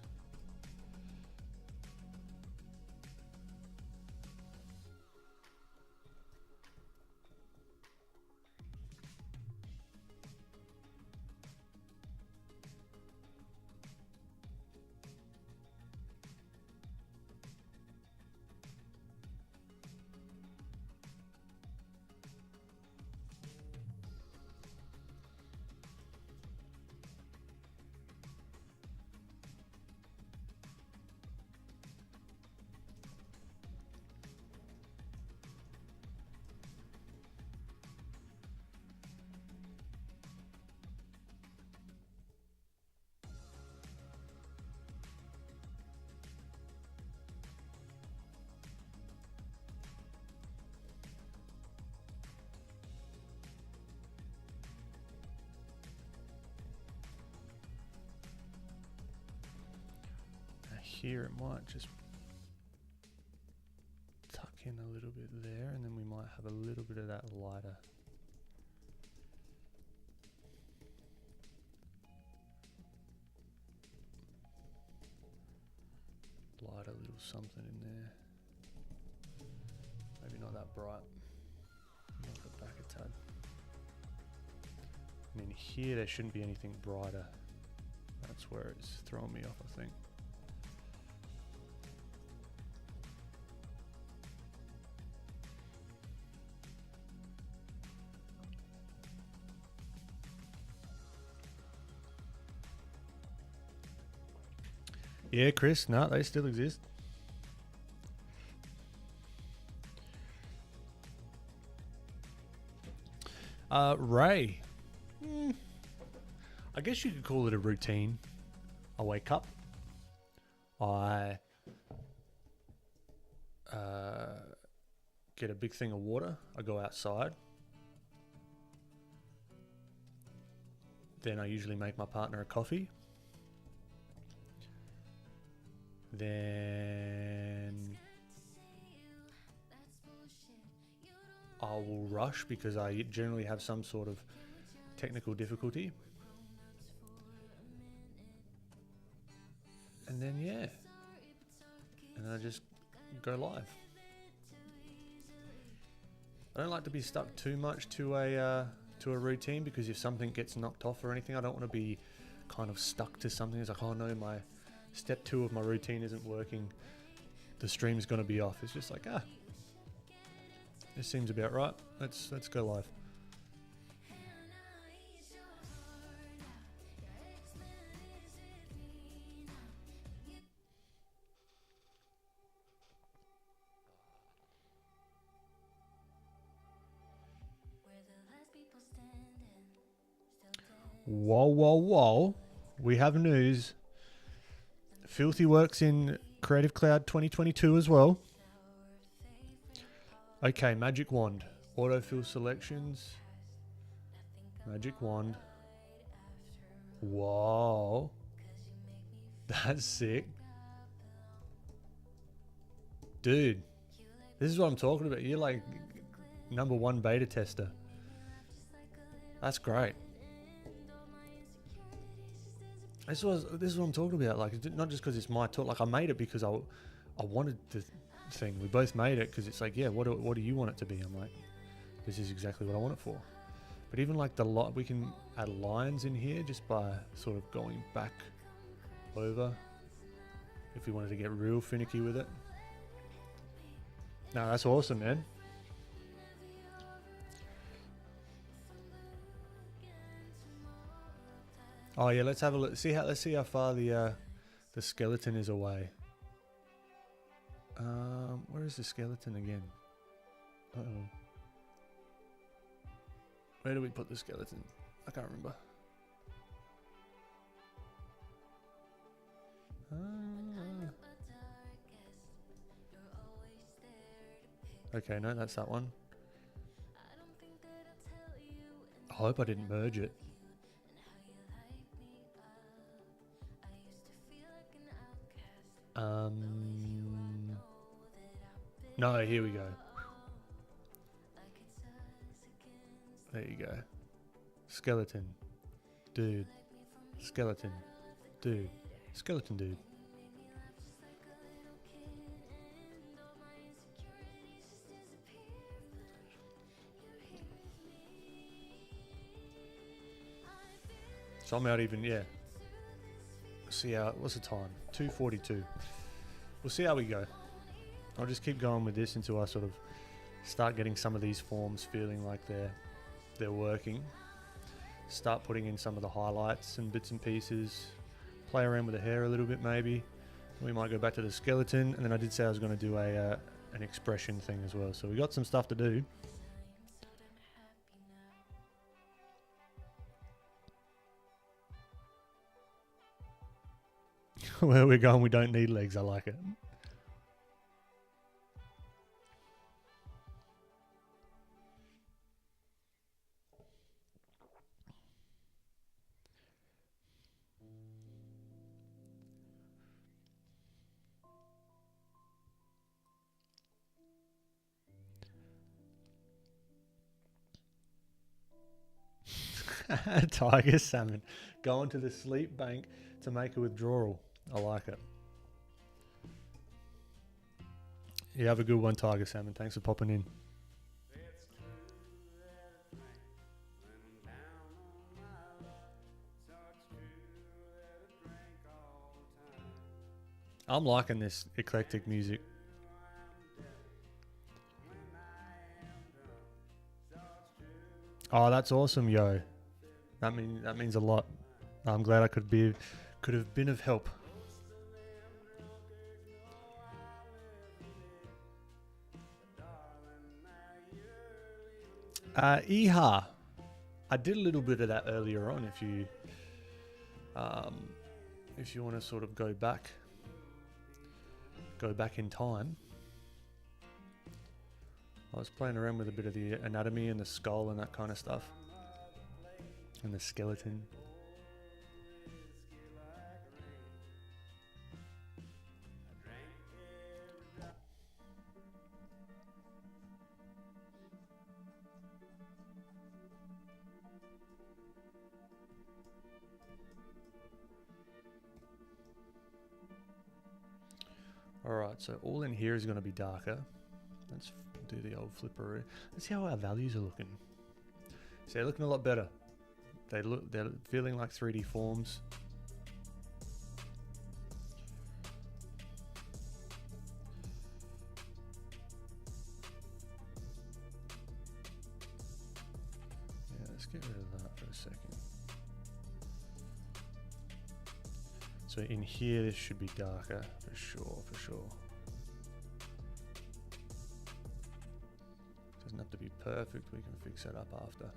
Here it might just tuck in a little bit there, and then we might have a little bit of that lighter. Lighter little something in there. Maybe not that bright. Knock it back a tad. I mean, here there shouldn't be anything brighter. That's where it's throwing me off, I think. Yeah, Chris, no, they still exist. Ray. I I guess you could call it a routine. I wake up. I get a big thing of water. I go outside. Then I usually make my partner a coffee. Then I will rush because I generally have some sort of technical difficulty. And then, yeah. And then I just go live. I don't like to be stuck too much to a routine, because if something gets knocked off or anything, I don't want to be kind of stuck to something. It's like, oh no, my step 2 of my routine isn't working. The stream's going to be off. It's just like, this seems about right. Let's go live. Whoa. We have news. Filthy works in Creative Cloud 2022 as well. Okay, Magic Wand. Autofill selections. Magic Wand. Whoa. That's sick. Dude, this is what I'm talking about. You're like #1 beta tester. That's great. This is what I'm talking about. Like, not just because it's my talk. Like, I made it because I wanted the thing. We both made it because it's like, yeah, what do you want it to be? I'm like, this is exactly what I want it for. But even like we can add lines in here just by sort of going back over if we wanted to get real finicky with it. No, that's awesome, man. Oh yeah, let's have a look. Let's see how far the skeleton is away. Where is the skeleton again? Uh-oh. Where do we put the skeleton? I can't remember. Okay, no, that's that one. I hope I didn't merge it. No, here we go. There you go. Skeleton. Dude. Skeleton. Dude. Skeleton dude. So I'm out even, yeah. See how, what's the time? 2:42. We'll see how we go. I'll just keep going with this until I sort of start getting some of these forms feeling like they're working. Start putting in some of the highlights and bits and pieces. Play around with the hair a little bit maybe. We might go back to the skeleton, and then I did say I was going to do an expression thing as well. So we got some stuff to do. Where we're going, we don't need legs. I like it. Tiger salmon. Going to the sleep bank to make a withdrawal. I like it. You have a good one, Tiger Salmon. Thanks for popping in. I'm liking this eclectic music. Oh, that's awesome, yo. That means a lot. I'm glad I could have been of help. Iha. I did a little bit of that earlier on. If you if you want to sort of go back in time, I was playing around with a bit of the anatomy and the skull and that kind of stuff, and the skeleton. Alright, so all in here is going to be darker. Let's do the old flipperoo. Let's see how our values are looking. So they're looking a lot better. They're feeling like 3D forms. Yeah, let's get rid of that for a second. So in here, this should be darker for sure, Doesn't have to be perfect, we can fix that up after.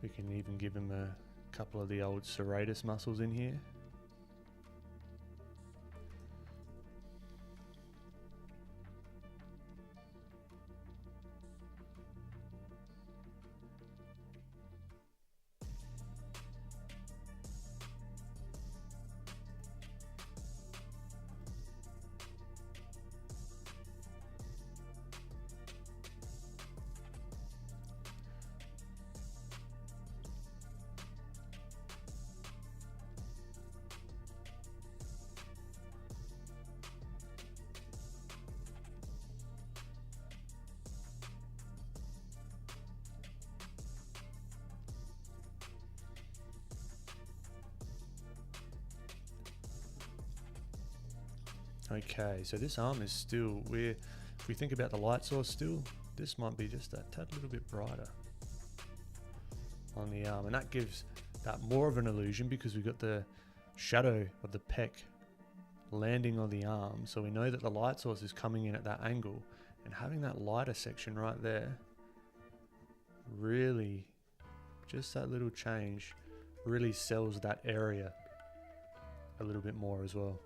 We can even give him a couple of the old serratus muscles in here. Okay, so this arm is still, if we think about the light source still, this might be just a tad little bit brighter on the arm, and that gives that more of an illusion because we've got the shadow of the pec landing on the arm, so we know that the light source is coming in at that angle, and having that lighter section right there, really, just that little change really sells that area a little bit more as well.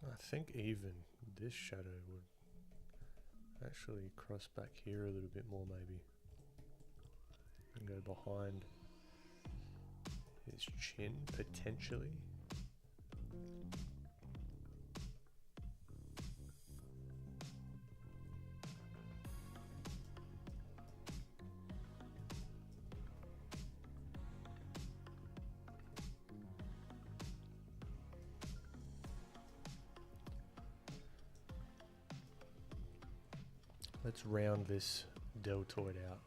I think even this shadow would actually cross back here a little bit more maybe and go behind his chin potentially. Let's round this deltoid out.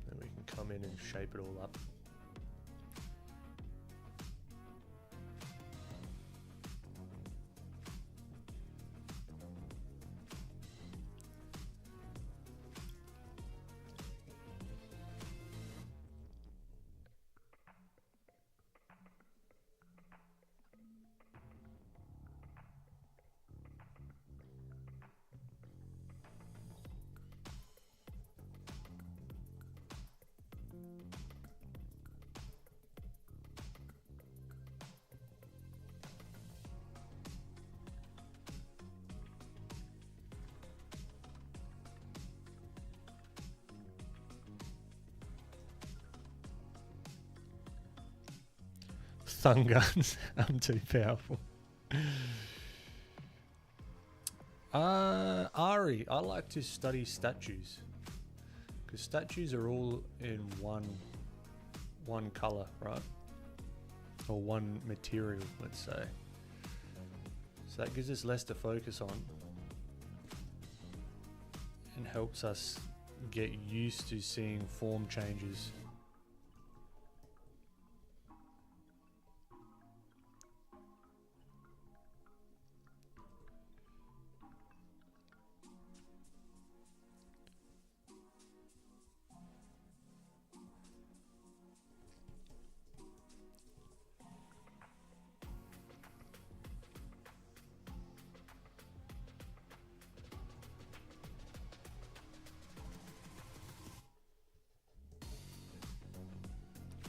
Then we can come in and shape it all up. thumb guns. I'm too powerful. Ari, I like to study statues because statues are all in one color, right? Or one material, let's say. So that gives us less to focus on and helps us get used to seeing form changes.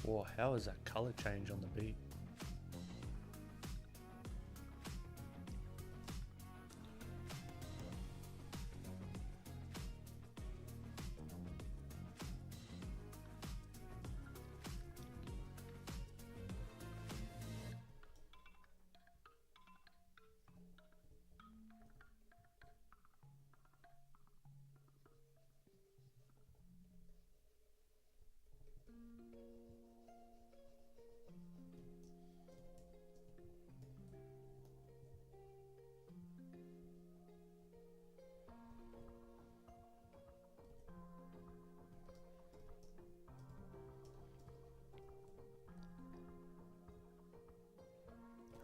Whoa, how is that color change on the beat?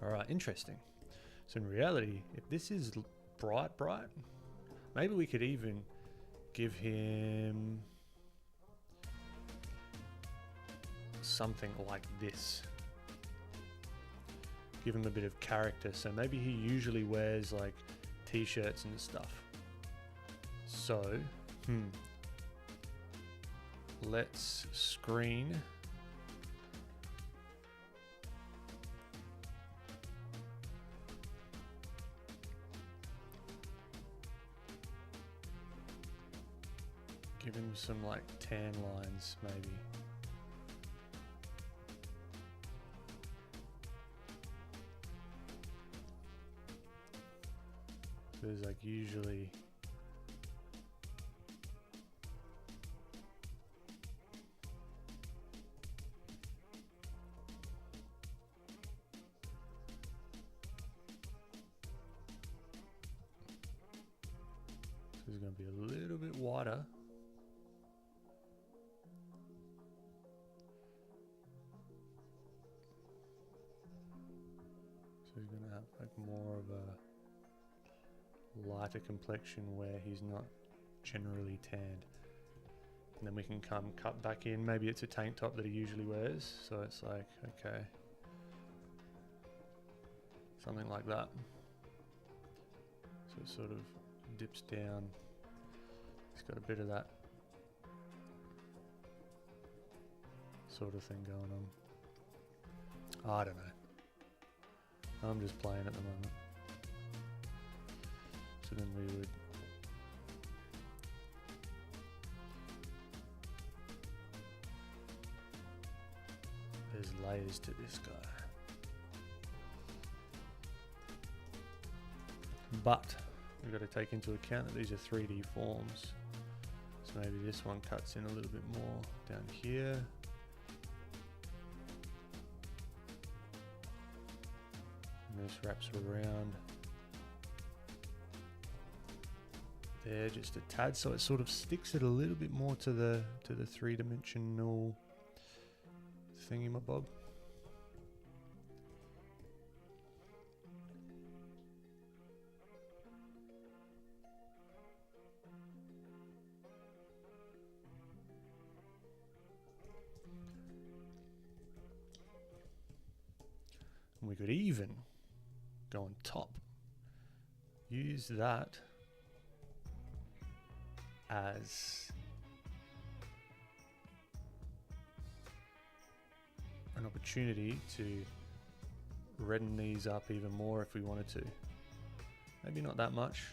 All right, interesting. So in reality, if this is bright, maybe we could even give him something like this. Give him a bit of character. So maybe he usually wears like t-shirts and stuff. So, let's screen. Give him some like tan lines, maybe. So there's like usually so it's going to be a little bit wider. So he's going to have like more of a lighter complexion where he's not generally tanned. And then we can cut back in. Maybe it's a tank top that he usually wears. So it's like, okay. Something like that. So it sort of dips down. He's got a bit of that sort of thing going on. I don't know. I'm just playing at the moment. So then we would there's layers to this guy. But we've got to take into account that these are 3D forms. So maybe this one cuts in a little bit more down here. And this wraps around there just a tad, so it sort of sticks it a little bit more to the three-dimensional thingamabob. And we could even go on top, use that as an opportunity to redden these up even more if we wanted to. Maybe not that much.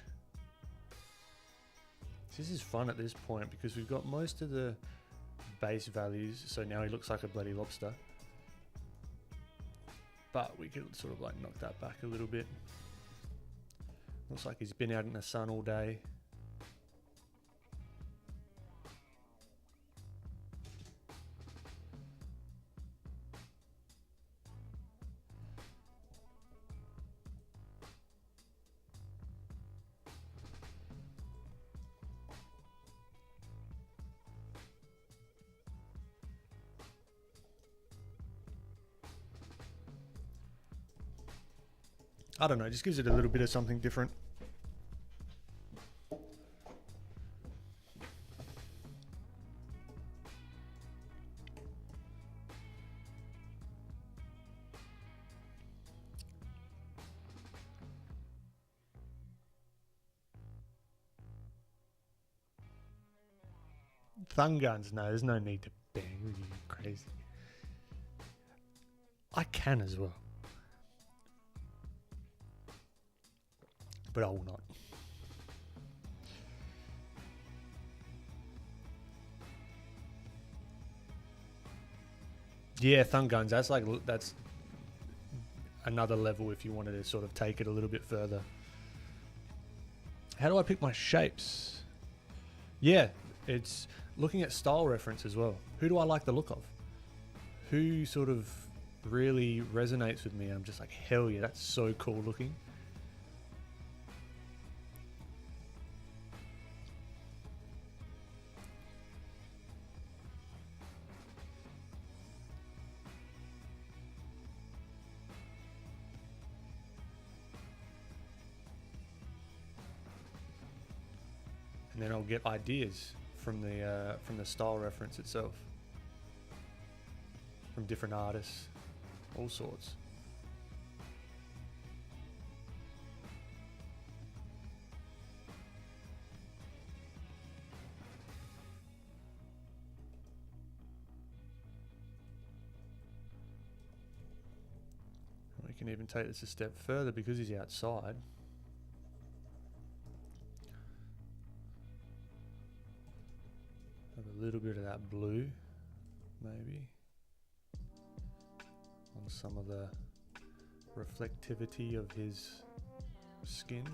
This is fun at this point because we've got most of the base values. So now he looks like a bloody lobster. but we could sort of like knock that back a little bit. Looks like he's been out in the sun all day. I don't know, just gives it a little bit of something different. Thumb guns, no, there's no need to bang. Are you crazy? I can as well, but I will not. Yeah, thumb guns. That's another level if you wanted to sort of take it a little bit further. How do I pick my shapes? Yeah, it's looking at style reference as well. Who do I like the look of? Who sort of really resonates with me? I'm just like, hell yeah, that's so cool looking. And then I'll get ideas from the style reference itself, from different artists, all sorts. We can even take this a step further because he's outside. Have a little bit of that blue, maybe, on some of the reflectivity of his skin.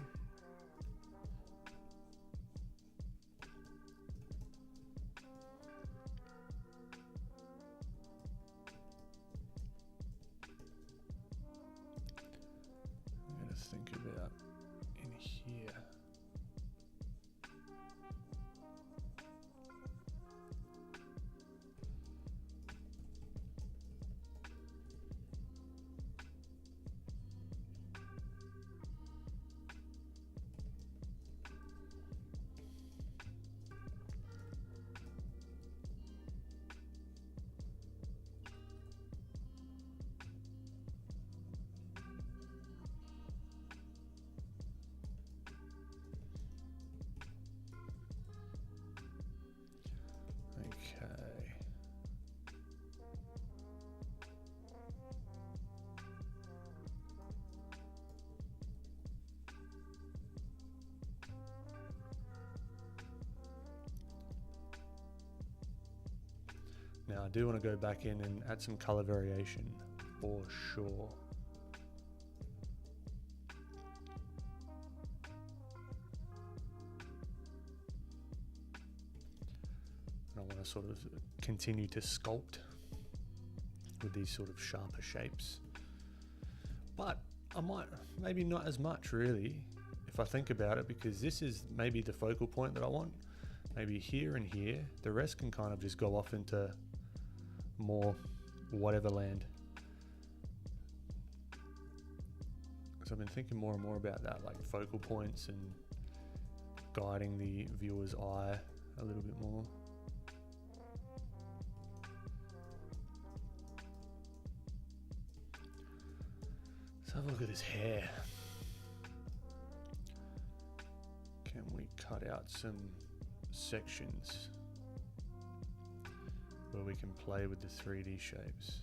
I'm going to think about in here. Now I do want to go back in and add some color variation for sure. And I want to sort of continue to sculpt with these sort of sharper shapes. But I might, maybe not as much really, if I think about it, because this is maybe the focal point that I want. Maybe here and here. The rest can kind of just go off into more whatever land. So I've been thinking more and more about that, like focal points and guiding the viewer's eye a little bit more. Let's have a look at his hair. Can we cut out some sections where we can play with the 3D shapes?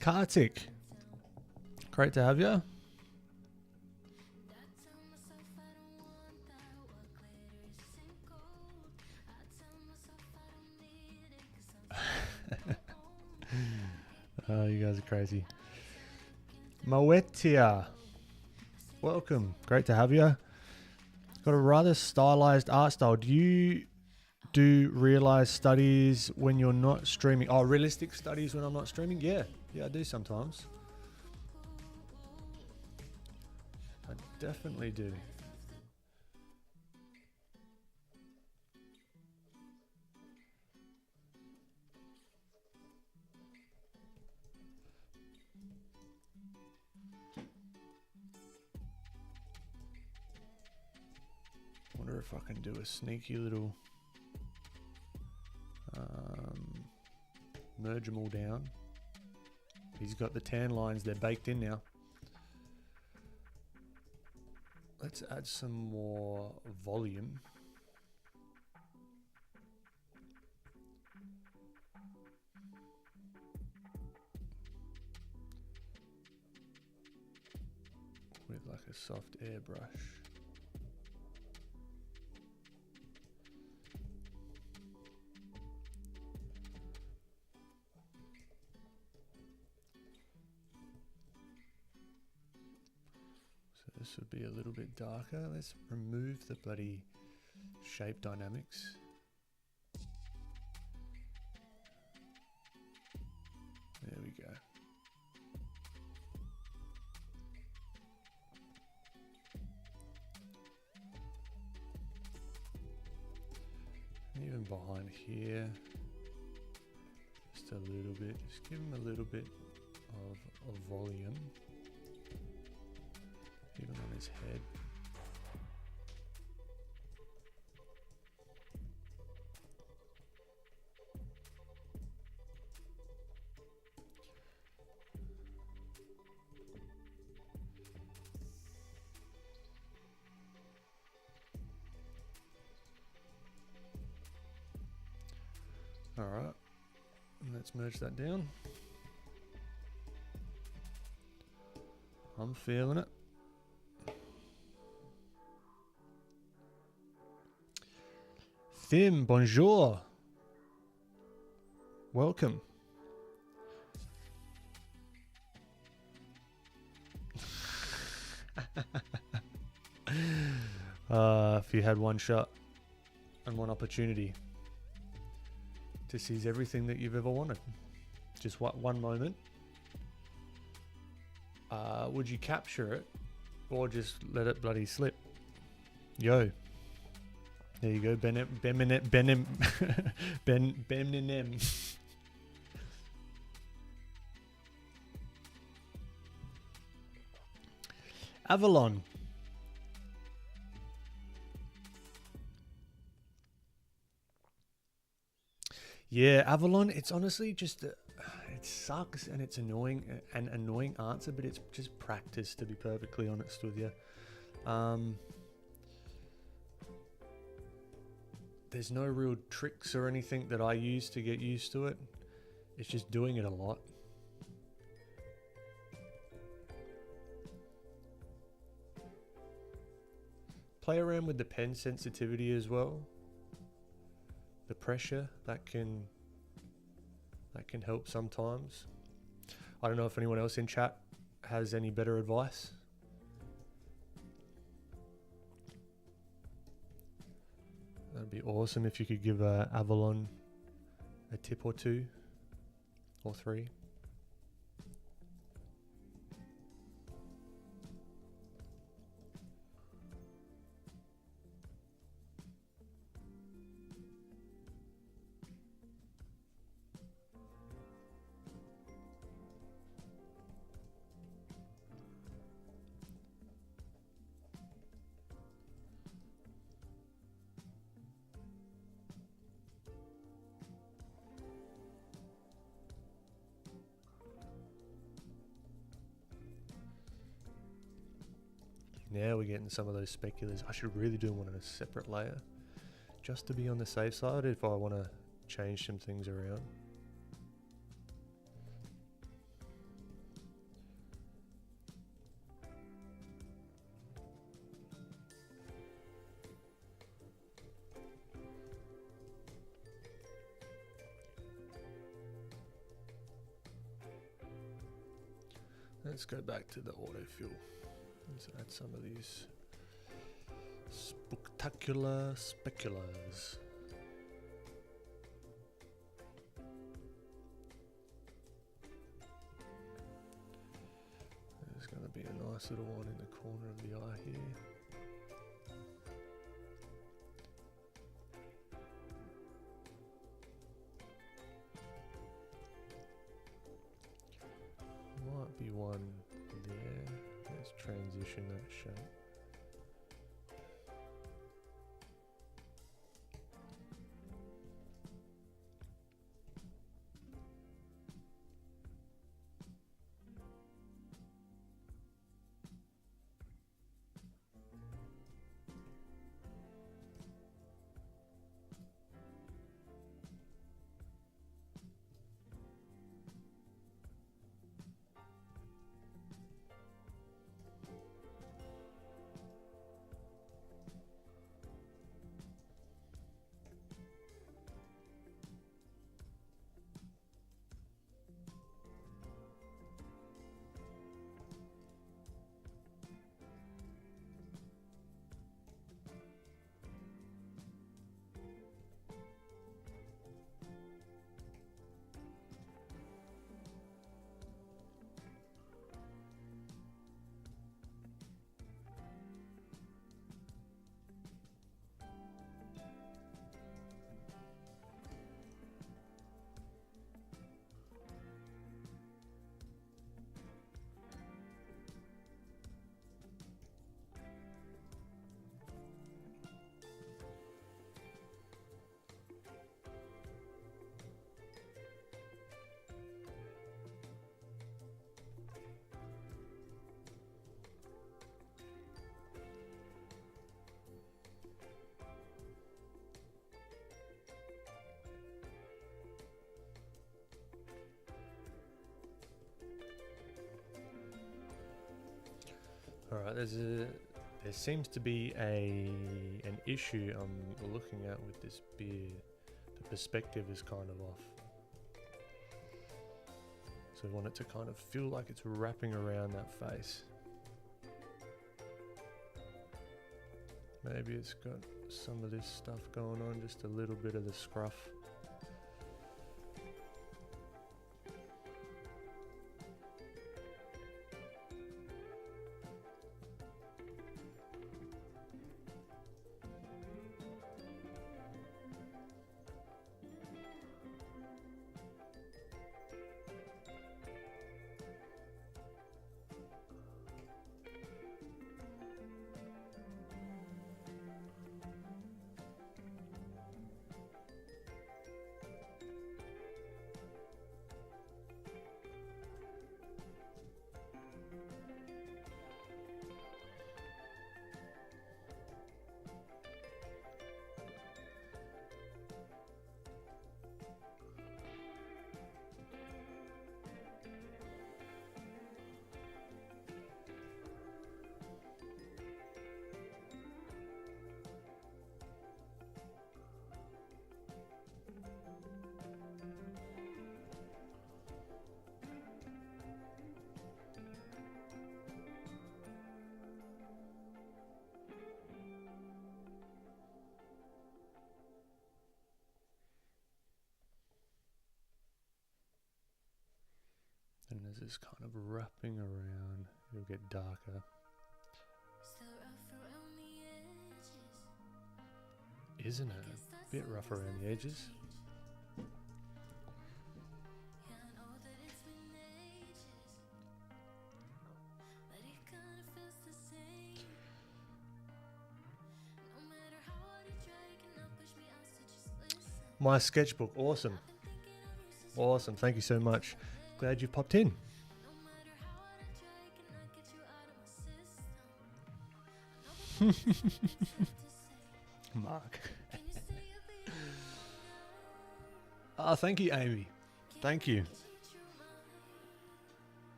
Kartik, great to have you. Oh, you guys are crazy. Moetia, welcome. Great to have you. Got a rather stylized art style. Do you do realized studies when you're not streaming? Oh, realistic studies when I'm not streaming? Yeah, I do sometimes. I definitely do. Wonder if I can do a sneaky little merge them all down. He's got the tan lines, they're baked in now. Let's add some more volume. With like a soft airbrush. This would be a little bit darker. Let's remove the bloody shape dynamics. There we go. Even behind here, just a little bit. Just give him a little bit of volume. Even on his head. All right, let's merge that down. I'm feeling it. Thim, bonjour. Welcome. If you had one shot and one opportunity to seize everything that you've ever wanted, just one moment, would you capture it or just let it bloody slip? Yo. There you go, Benem. Avalon. Yeah, Avalon, it's honestly just, it sucks and it's annoying, an annoying answer, but it's just practice, to be perfectly honest with you. There's no real tricks or anything that I use to get used to it. It's just doing it a lot. Play around with the pen sensitivity as well. The pressure, that can help sometimes. I don't know if anyone else in chat has any better advice. That'd be awesome if you could give Avalon a tip or two or three. Now we're getting some of those speculars. I should really do one on a separate layer just to be on the safe side if I want to change some things around. Let's go back to the autofill. Let's add some of these spectacular speculars. There's going to be a nice little one in the corner of the eye here. Might be one there. Let's transition that shape. Alright, there seems to be an issue I'm looking at with this beard. The perspective is kind of off. So I want it to kind of feel like it's wrapping around that face. Maybe it's got some of this stuff going on, just a little bit of the scruff. And as it's kind of wrapping around, it'll get darker. Isn't it? A bit rough around the edges. My sketchbook, awesome. Awesome, thank you so much. Glad you popped in. Mark. Ah, thank you, Amy. Thank you.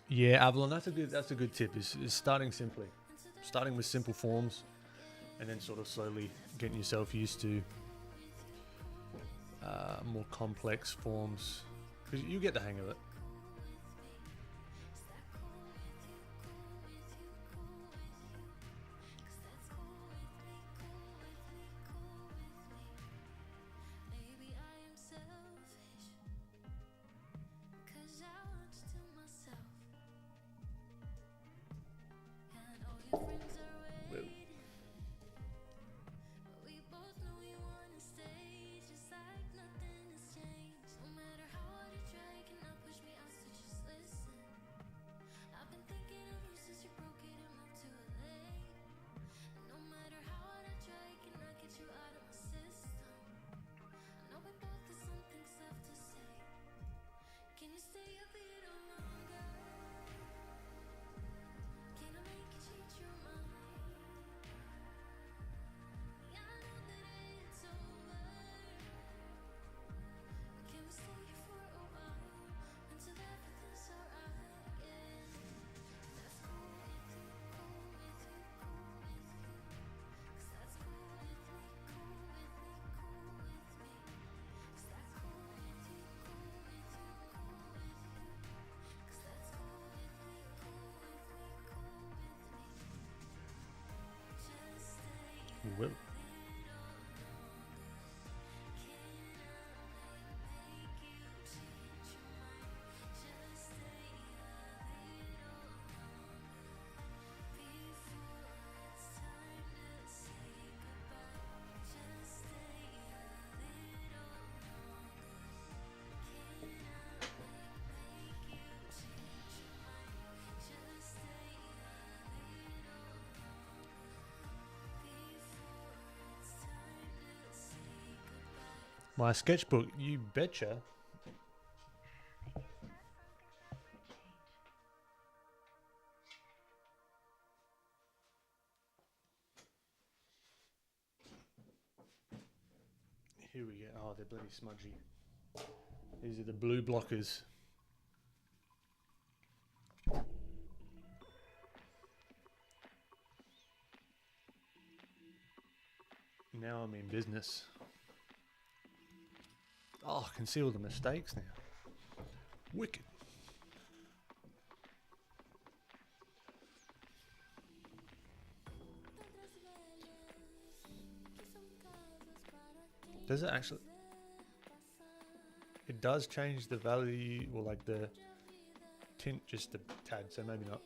Yeah, Avalon, that's a good tip. Is starting simply, starting with simple forms, and then sort of slowly getting yourself used to more complex forms, because you get the hang of it. Well, well. My sketchbook, you betcha. Here we go. Oh, they're bloody smudgy. These are the blue blockers. Now I'm in business. Oh, I can see all the mistakes now. Wicked. Does it actually? It does change the value, or like the tint just a tad, so maybe not.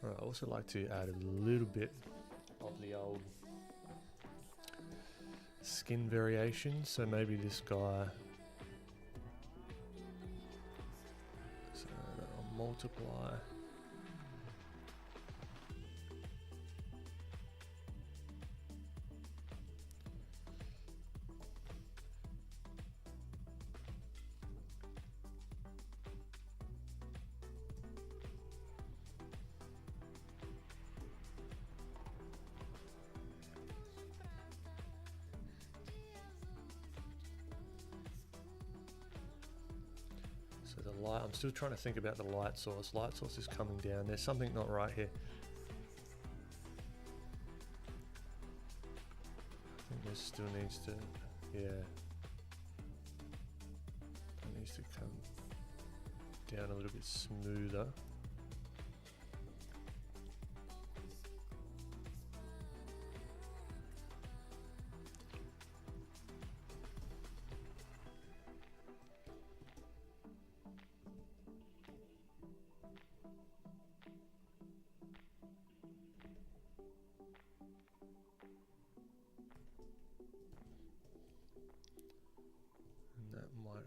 Right, I also like to add a little bit of the old skin variation. So maybe this guy. So I'll multiply. So the light, I'm still trying to think about the light source. Light source is coming down. There's something not right here. I think This still needs to, yeah. It needs to come down a little bit smoother.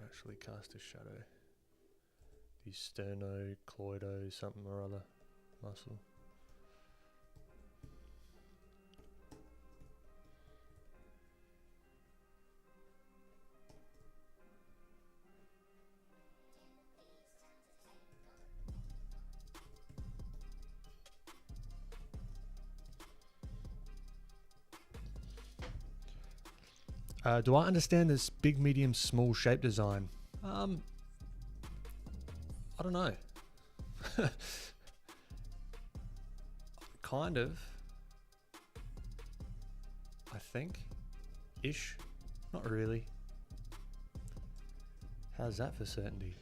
Actually cast a shadow. The sternocleido something or other muscle. Do I understand this big, medium, small shape design? I don't know. Kind of. I think. Ish. Not really. How's that for certainty?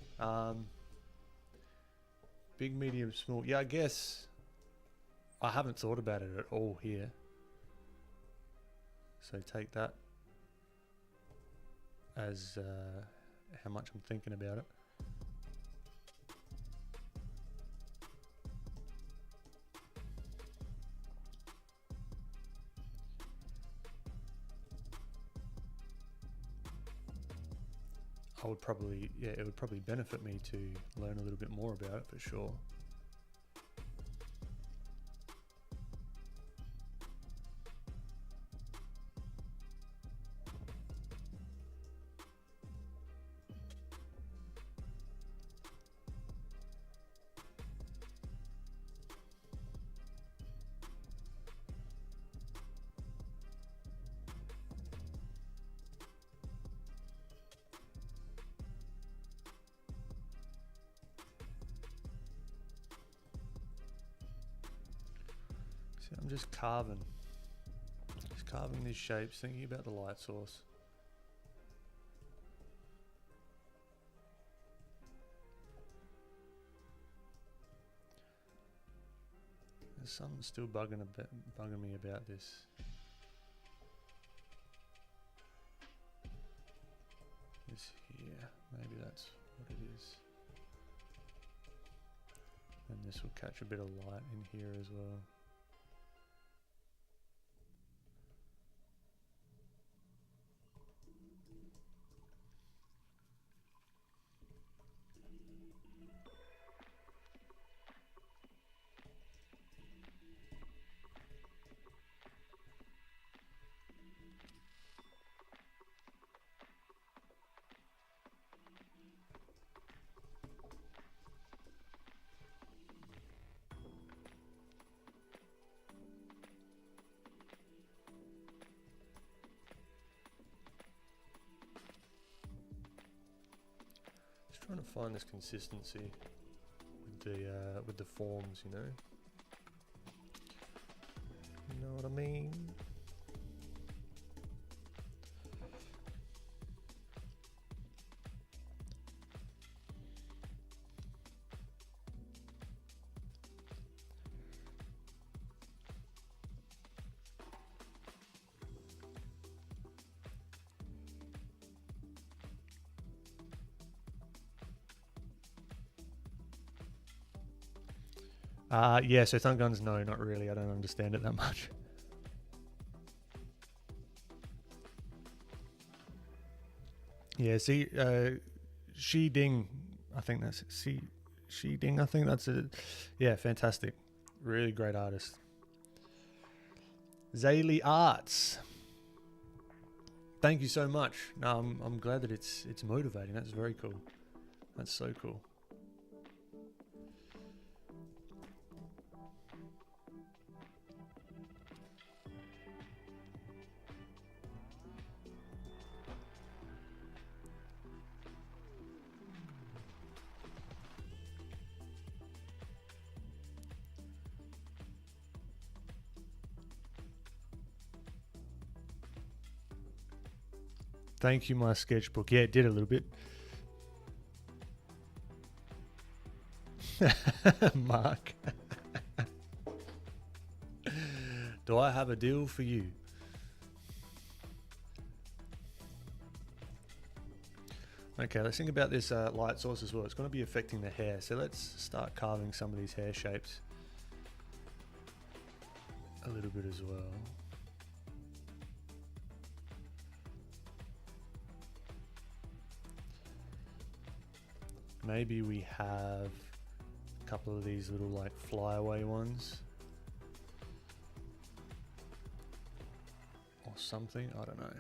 Big, medium, small. Yeah, I guess I haven't thought about it at all here. So take that as how much I'm thinking about it. I would probably, yeah, it would probably benefit me to learn a little bit more about it for sure. I'm just carving these shapes, thinking about the light source. There's something still bugging me about this. This here, maybe that's what it is. And this will catch a bit of light in here as well. Trying to find this consistency with the forms, you know. You know what I mean? Yeah, so thumb guns, no, not really. I don't understand it that much. Yeah, see, Shi Ding, I think that's Shi Ding. I think that's it. Yeah, fantastic, really great artist. Zaylee Arts, thank you so much. No, I'm glad that it's motivating. That's very cool. That's so cool. Thank you, my sketchbook. Yeah, it did a little bit. Mark. Do I have a deal for you? Okay, let's think about this light source as well. It's going to be affecting the hair. So let's start carving some of these hair shapes a little bit as well. Maybe we have a couple of these little like flyaway ones. Or something, I don't know.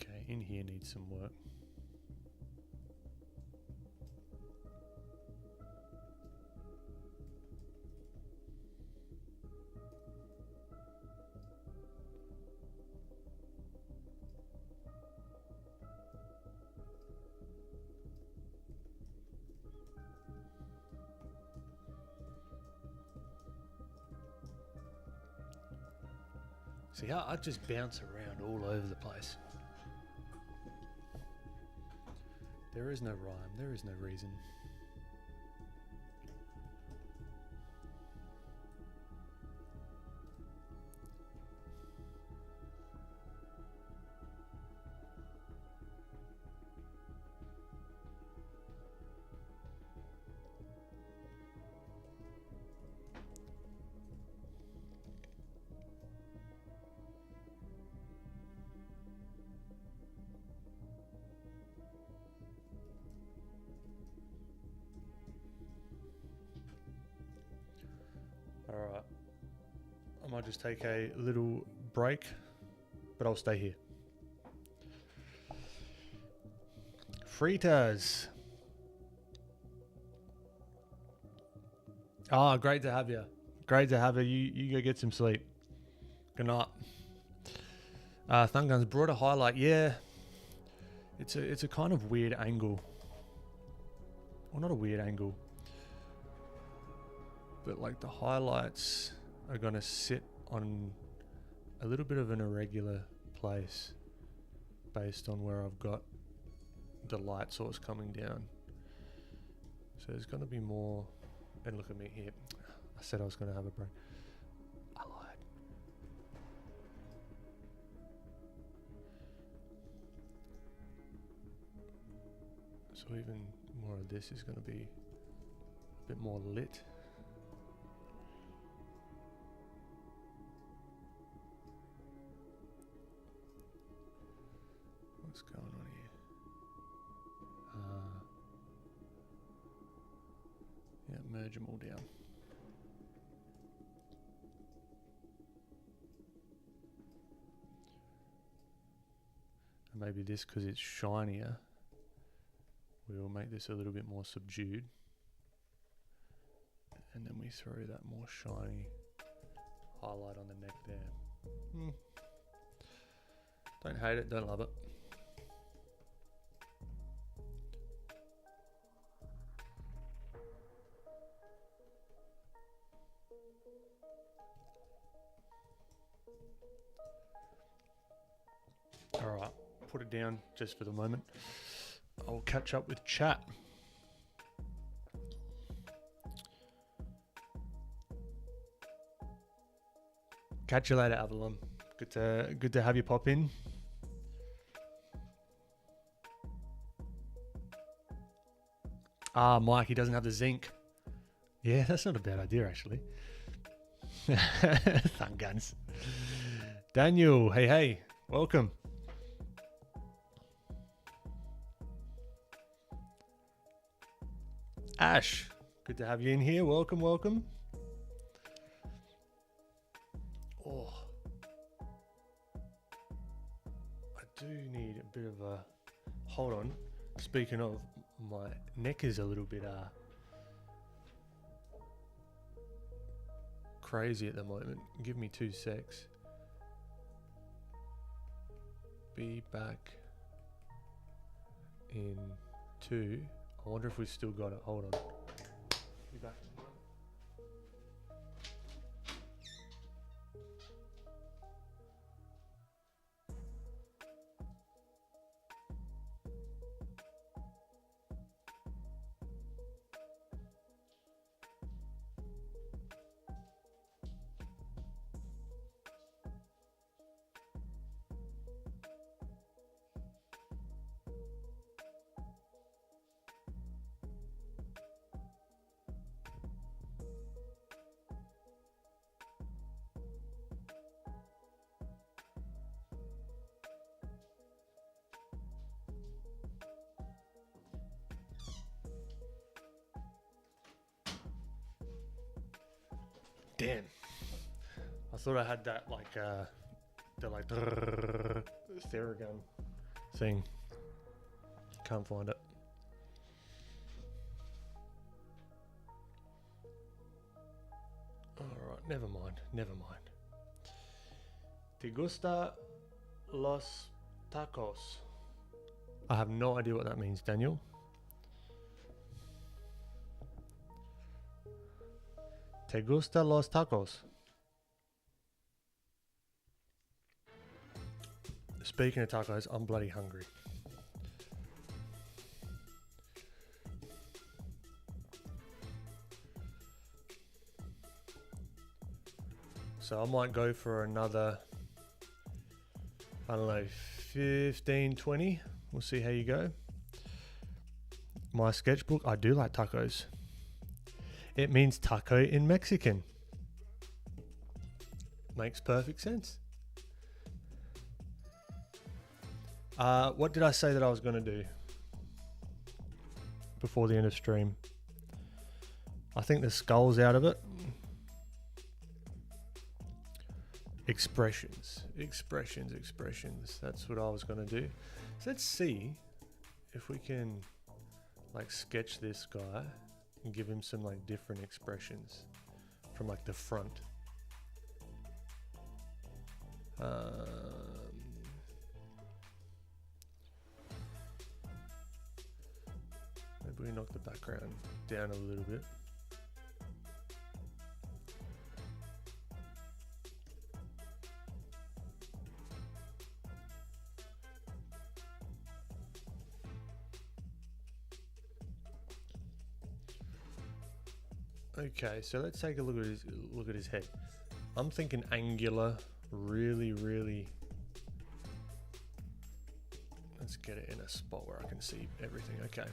Okay, in here needs some work. See how I just bounce around all over the place. There is no rhyme, there is no reason. Alright, I might just take a little break, but I'll stay here. Fritas. Ah, great to have you. Great to have you. You go get some sleep. Good night. Thungun's broader highlight. Yeah, it's a kind of weird angle. Well, not a weird angle, but like the highlights are gonna sit on a little bit of an irregular place based on where I've got the light source coming down. So there's gonna be more, and look at me here. I said I was gonna have a break. I lied. So even more of this is gonna be a bit more lit. What's going on here? Yeah, merge them all down. And maybe this, because it's shinier, we will make this a little bit more subdued. And then we throw that more shiny highlight on the neck there. Don't hate it, don't love it. Alright, put it down just for the moment. I'll catch up with chat. Catch you later, Avalon. Good to have you pop in. Ah, Mike, he doesn't have the zinc. Yeah, that's not a bad idea, actually. Thumb guns. Daniel, hey, welcome. Ash, good to have you in here. Welcome. Oh, I do need a bit of a... Hold on. Speaking of, my neck is a little bit crazy at the moment. Give me 2 secs. Be back in 2. I wonder if we've still got it. Hold on. Be back. Damn. I thought I had that like the like Theragun thing. Can't find it. Alright, never mind. ¿Te gusta los tacos? I have no idea what that means, Daniel. ¿Te gusta los tacos? Speaking of tacos, I'm bloody hungry. So I might go for another, I don't know, 15, 20. We'll see how you go. My sketchbook, I do like tacos. It means taco in Mexican. Makes perfect sense. What did I say that I was going to do before the end of stream? I think the skull's out of it. Expressions. That's what I was going to do. So let's see if we can like sketch this guy and give him some like different expressions from like the front. Maybe we knock the background down a little bit. Okay, so let's take a look at his head. I'm thinking angular, really. Let's get it in a spot where I can see everything. Okay.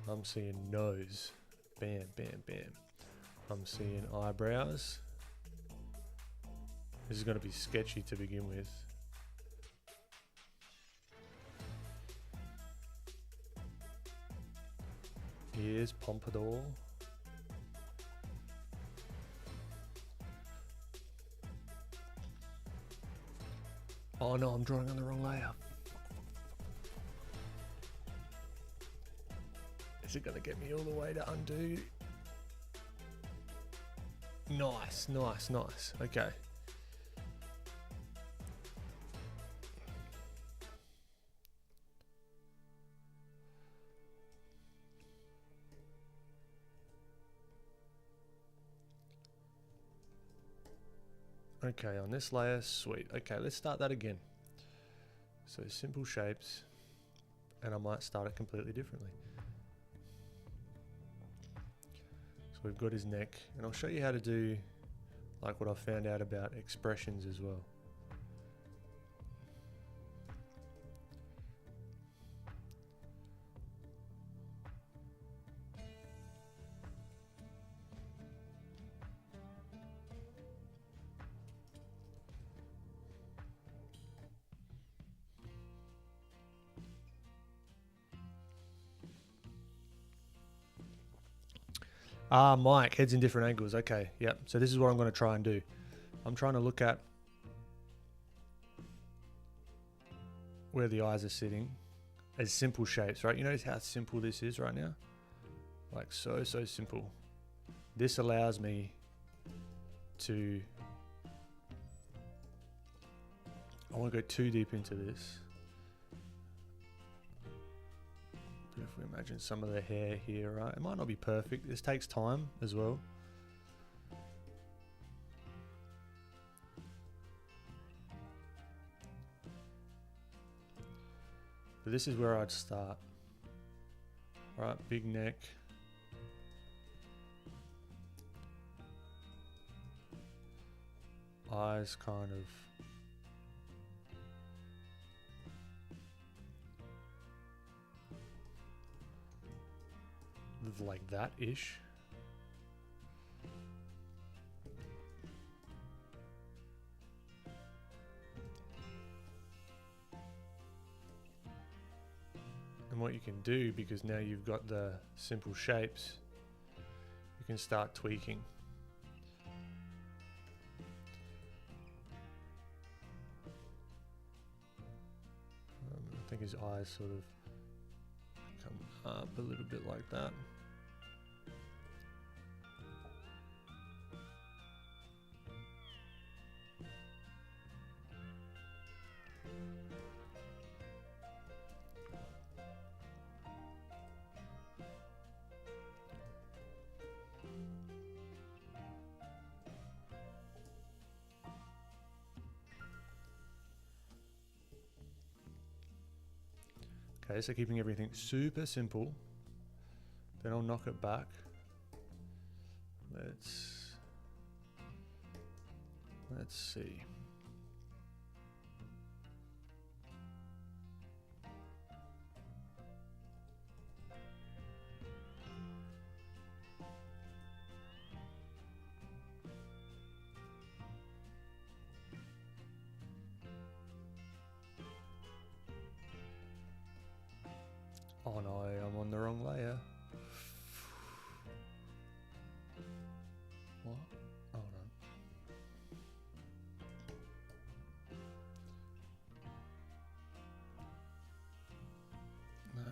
I'm seeing nose. Bam. I'm seeing eyebrows. This is going to be sketchy to begin with. Ears, pompadour. Oh no, I'm drawing on the wrong layer. Is it going to get me all the way to undo? Nice. Okay. Okay, on this layer, sweet. Okay, let's start that again. So simple shapes, and I might start it completely differently. So we've got his neck, and I'll show you how to do like what I found out about expressions as well. Ah, Mike, heads in different angles. Okay, yep. So this is what I'm going to try and do. I'm trying to look at where the eyes are sitting as simple shapes, right? You notice how simple this is right now? Like so simple. This allows me to... I won't go too deep into this. But if we imagine some of the hair here, right? It might not be perfect. This takes time as well. But this is where I'd start. Right, big neck. Eyes kind of... like that-ish. And what you can do, because now you've got the simple shapes, you can start tweaking. I think his eyes sort of come up a little bit like that. Okay, so keeping everything super simple. Then I'll knock it back. Let's see. Oh no, I'm on the wrong layer. What? Oh no. No.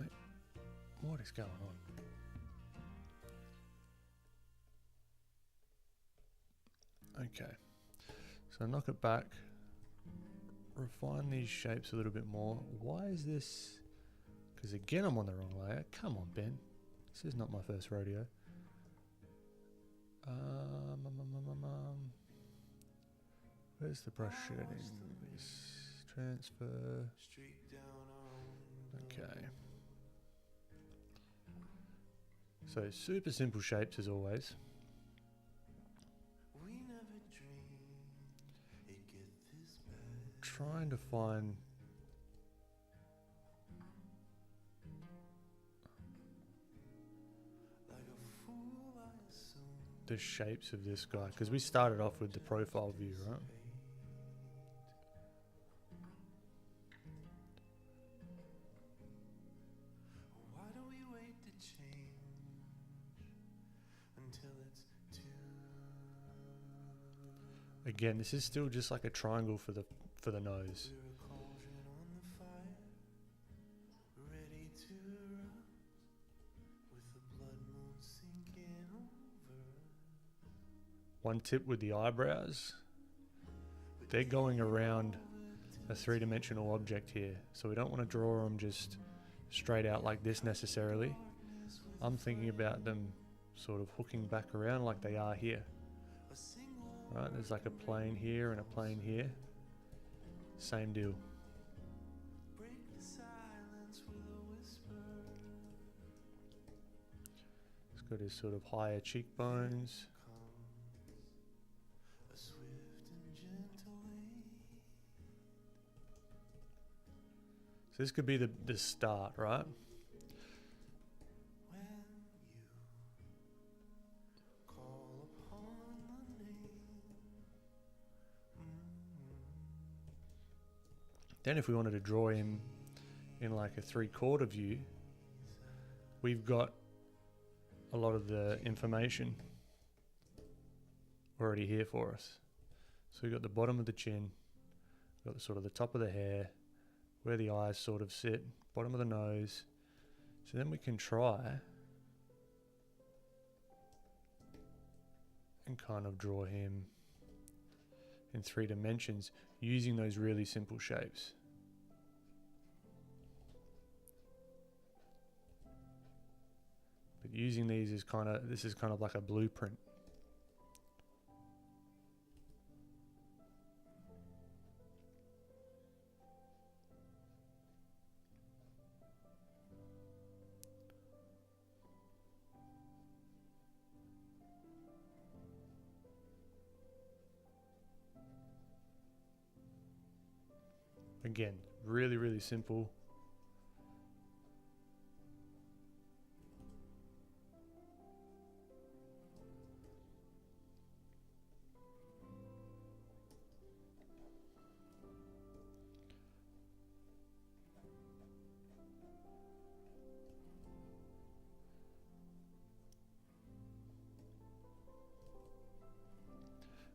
What is going on? Okay. So knock it back. Refine these shapes a little bit more. Why is this? Because again, I'm on the wrong layer. Come on, Ben. This is not my first rodeo. Where's the brush shading? Transfer. Okay. So super simple shapes as always. Trying to find the shapes of this guy, because we started off with the profile view, right? Why do we wait to change until it's too... Again, this is still just like a triangle for the nose. One tip with the eyebrows, they're going around a three-dimensional object here, so we don't want to draw them just straight out like this necessarily. I'm thinking about them sort of hooking back around like they are here. Right, there's like a plane here and a plane here. Same deal. He's got his sort of higher cheekbones. So this could be the start, right? Then if we wanted to draw him in like a 3/4 view, we've got a lot of the information already here for us. So we've got the bottom of the chin, we've got the sort of the top of the hair, where the eyes sort of sit, bottom of the nose. So then we can try and kind of draw him in 3 dimensions using those really simple shapes. But using these is this is kind of like a blueprint. Again, really, really simple.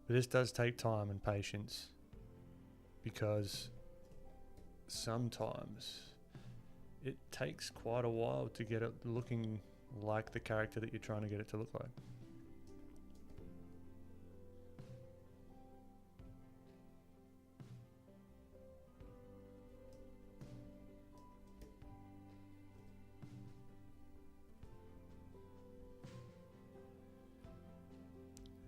But this does take time and patience, because sometimes it takes quite a while to get it looking like the character that you're trying to get it to look like.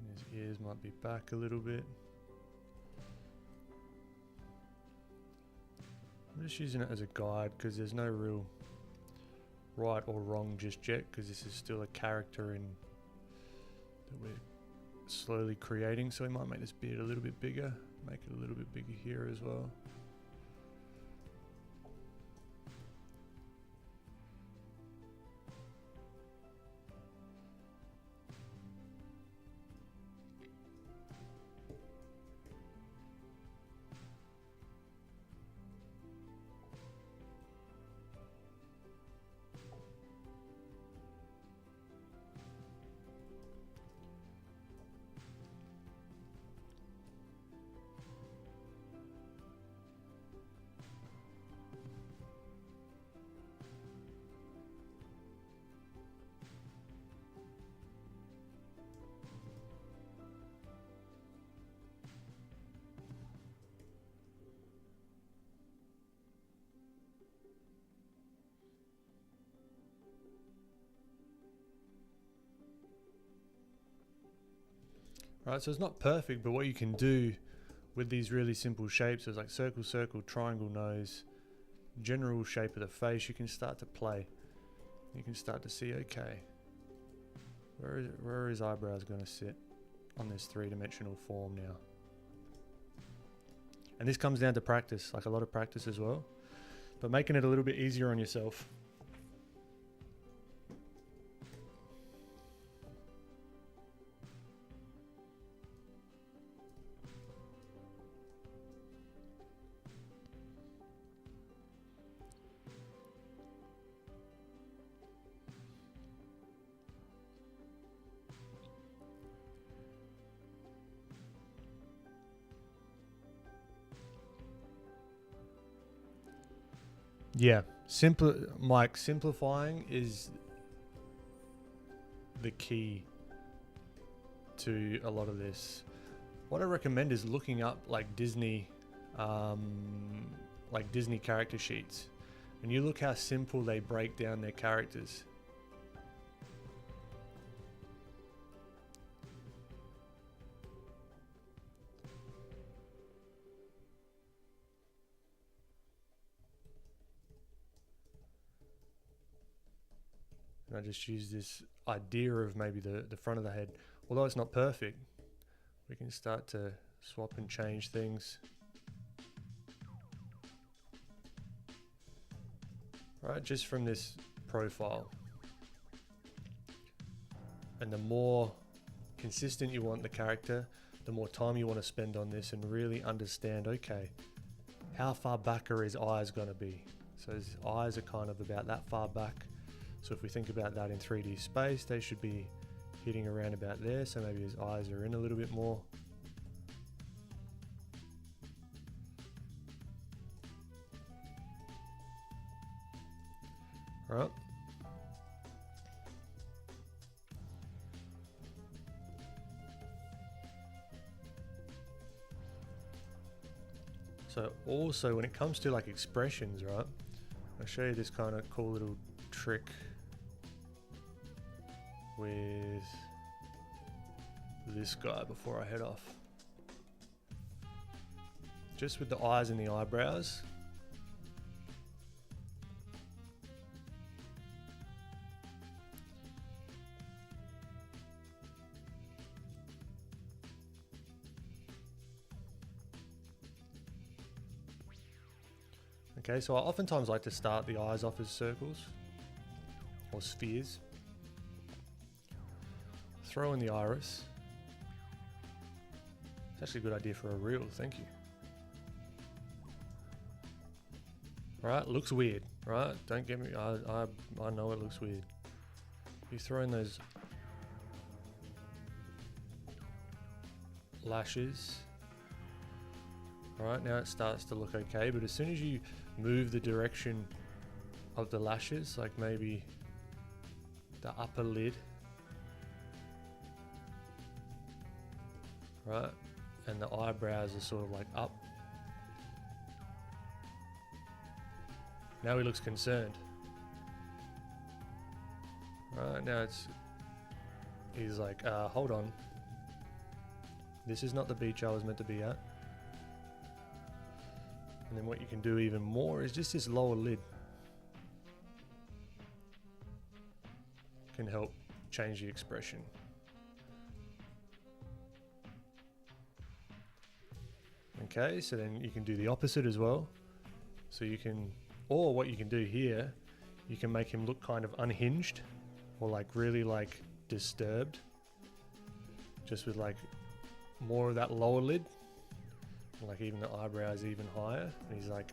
And his ears might be back a little bit. I'm just using it as a guide because there's no real right or wrong just yet, because this is still a character that we're slowly creating. So we might make this beard a little bit bigger, make it a little bit bigger here as well. Right, so it's not perfect, but what you can do with these really simple shapes is like circle, circle, triangle nose, general shape of the face, you can start to play. You can start to see, okay, where are his eyebrows going to sit on this 3-dimensional form now? And this comes down to practice, like a lot of practice as well, but making it a little bit easier on yourself. Yeah, Mike, simplifying is the key to a lot of this. What I recommend is looking up like Disney character sheets, and you look how simple they break down their characters. I just use this idea of maybe the front of the head. Although it's not perfect, we can start to swap and change things. Right, just from this profile. And the more consistent you want the character, the more time you want to spend on this and really understand, okay, how far back are his eyes going to be? So his eyes are kind of about that far back. So if we think about that in 3D space, they should be hitting around about there. So maybe his eyes are in a little bit more. All right. So also when it comes to like expressions, right? I'll show you this kind of cool little trick with this guy before I head off. Just with the eyes and the eyebrows. Okay, so I oftentimes like to start the eyes off as circles or spheres. Throw in the iris. It's actually a good idea for a reel, thank you. Right, looks weird, right? Don't get me, I know it looks weird. You throw in those lashes. Alright, now it starts to look okay, but as soon as you move the direction of the lashes, like maybe the upper lid, right, and the eyebrows are sort of like up. Now he looks concerned. Right, now he's like, hold on. This is not the beach I was meant to be at. And then what you can do even more is just this lower lid can help change the expression. Okay, so then you can do the opposite as well. So you can, or what you can do here, you can make him look kind of unhinged or like really like disturbed, just with like more of that lower lid. Like even the eyebrows even higher, and he's like,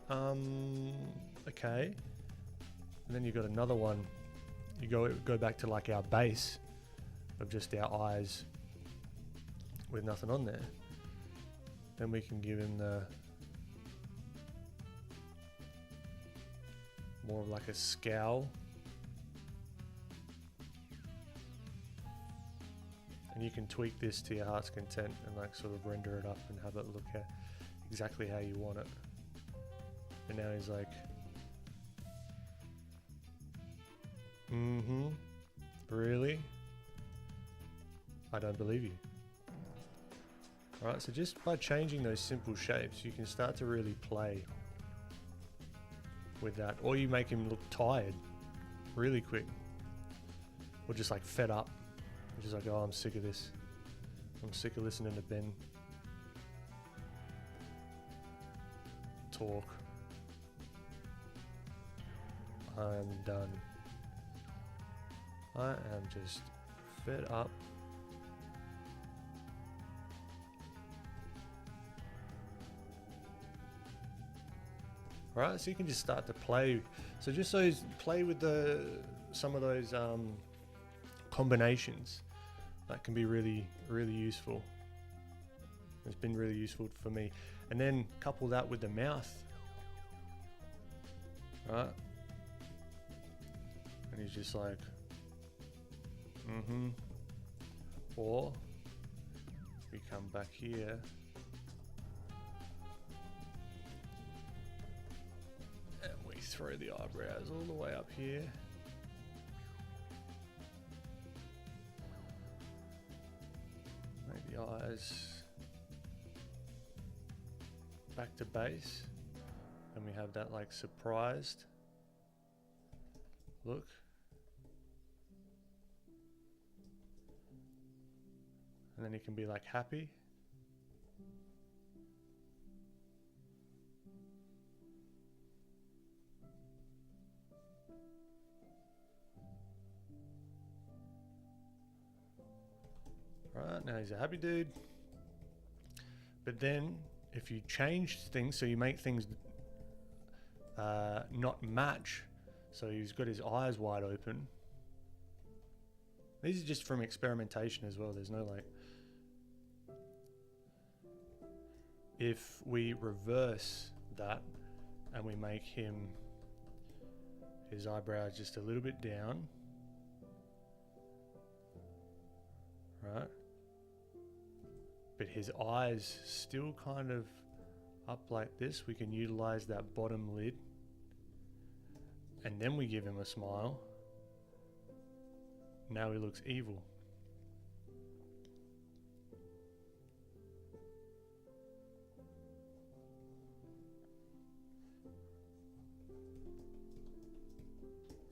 okay. And then you've got another one. You go back to like our base of just our eyes with nothing on there. Then we can give him the more of like a scowl. And you can tweak this to your heart's content and like sort of render it up and have it look exactly how you want it. And now he's like, really? I don't believe you. Alright, so just by changing those simple shapes, you can start to really play with that. Or you make him look tired really quick. Or just like fed up. Just like, oh, I'm sick of this. I'm sick of listening to Ben talk. I'm done. I am just fed up. Right, so you can just start to play. So just play with some of those combinations. That can be really, really useful. It's been really useful for me. And then couple that with the mouth. Right? And he's just like, Or we come back here. And we throw the eyebrows all the way up here. Make the eyes back to base, and we have that like surprised look. And then he can be like happy. Right, now he's a happy dude. But then if you change things, so you make things not match, So he's got his eyes wide open. These are just from experimentation as well. There's no like... If we reverse that and we make his eyebrows just a little bit down, right? But his eyes still kind of up like this, we can utilize that bottom lid. And then we give him a smile. Now he looks evil.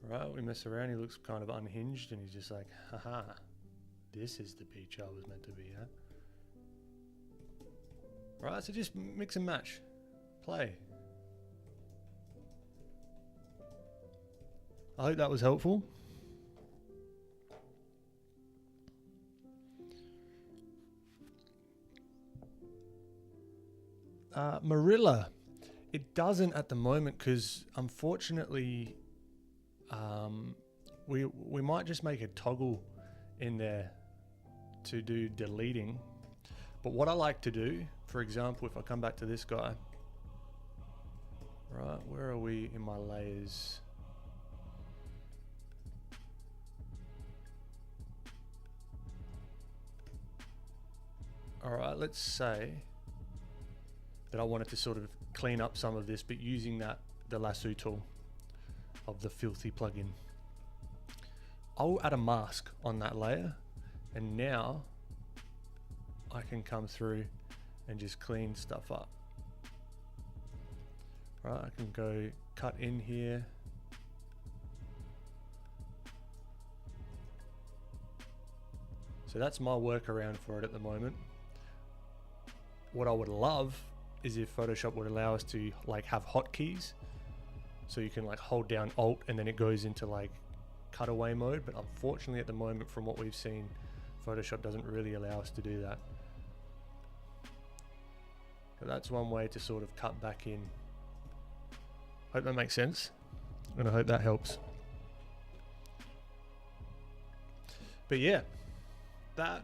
Right, we mess around, he looks kind of unhinged and he's just like, haha, this is the beach I was meant to be at. Right, so just mix and match. Play. I hope that was helpful. Marilla, it doesn't at the moment because unfortunately we might just make a toggle in there to do deleting. But what I like to do, for example, if I come back to this guy, right, where are we in my layers? All right, let's say that I wanted to sort of clean up some of this, but using the lasso tool of the filthy plugin. I'll add a mask on that layer, and now I can come through and just clean stuff up. Right, I can go cut in here. So that's my workaround for it at the moment. What I would love is if Photoshop would allow us to like have hotkeys. So you can like hold down Alt and then it goes into like cutaway mode. But unfortunately at the moment, from what we've seen, Photoshop doesn't really allow us to do that. But that's one way to sort of cut back in. Hope that makes sense. And I hope that helps. But yeah, that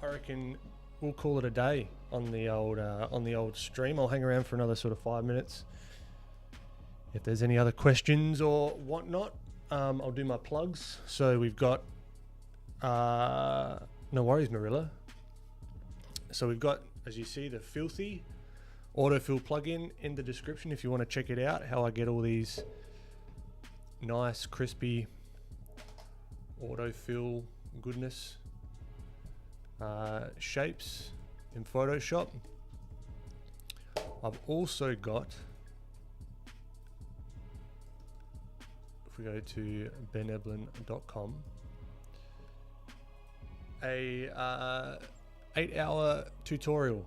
I reckon we'll call it a day on the old stream. I'll hang around for another sort of 5 minutes. If there's any other questions or whatnot, I'll do my plugs. So we've got no worries, Marilla. So we've got, as you see, the Filthy autofill plugin in the description if you want to check it out, how I get all these nice crispy autofill goodness shapes in Photoshop. I've also got, if we go to beneblin.com, a 8-hour tutorial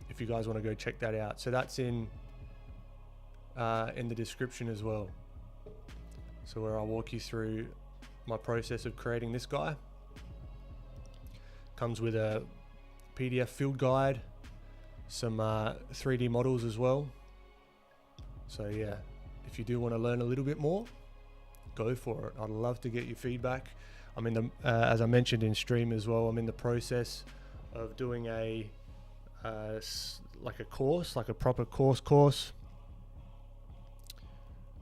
if you guys want to go check that out. So that's in the description as well. So where I'll walk you through my process of creating this guy. Comes with a PDF field guide, some 3D models as well. So yeah, if you do want to learn a little bit more, go for it. I'd love to get your feedback. I'm in the, as I mentioned in stream as well, I'm in the process of doing a like a course, like a proper course.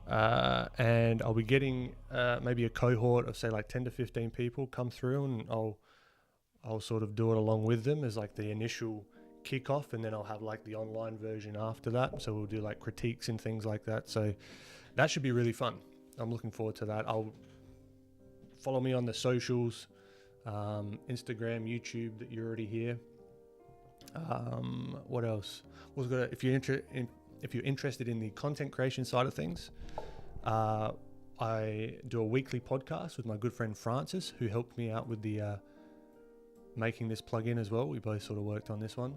And I'll be getting maybe a cohort of say like 10 to 15 people come through, and I'll sort of do it along with them as like the initial kickoff, and then I'll have like the online version after that. So we'll do like critiques and things like that. So that should be really fun. I'm looking forward to that. I'll follow me on the socials, Instagram, YouTube, that you're already here. What else? If you're interested in the content creation side of things, I do a weekly podcast with my good friend Francis, who helped me out with the making this plugin as well. We both sort of worked on this one.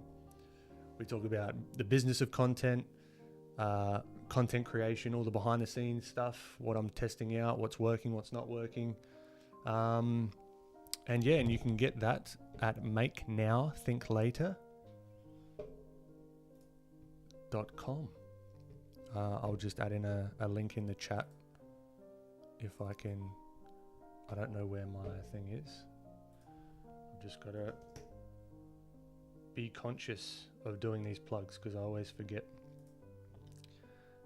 We talk about the business of content, content creation, all the behind the scenes stuff, what I'm testing out, what's working, what's not working. And yeah, and you can get that at makenowthinklater.com. I'll just add in a link in the chat if I can. I don't know where my thing is. I've just got to be conscious of doing these plugs because I always forget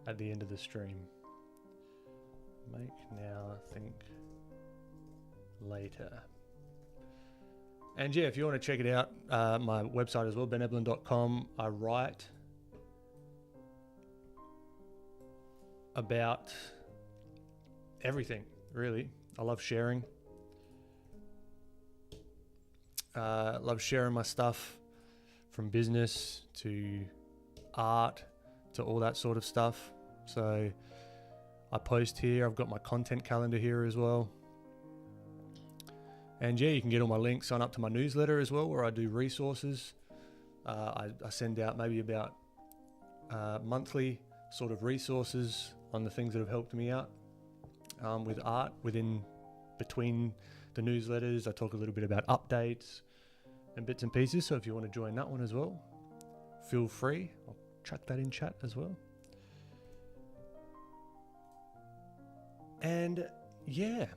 at the end of the stream. Make now, think later. And yeah, if you want to check it out, my website as well, beneblin.com. I write about everything, really. I love sharing. Love sharing my stuff, from business to art to all that sort of stuff. So I post here. I've got my content calendar here as well. And yeah, you can get all my links. Sign up to my newsletter as well, where I do resources. I send out maybe about monthly sort of resources on the things that have helped me out with art. Between the newsletters, I talk a little bit about updates and bits and pieces. So if you want to join that one as well, feel free. I'll chuck that in chat as well. And yeah.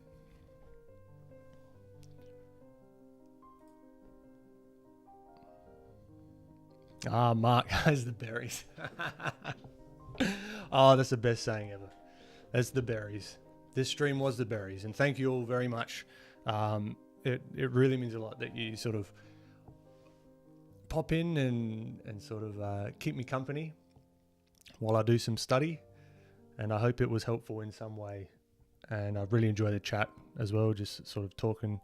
Mark has the berries. Oh, that's the best saying ever. That's the berries. This stream was the berries, and thank you all very much. It really means a lot that you sort of pop in and sort of keep me company while I do some study, and I hope it was helpful in some way. And I really enjoy the chat as well, just sort of talking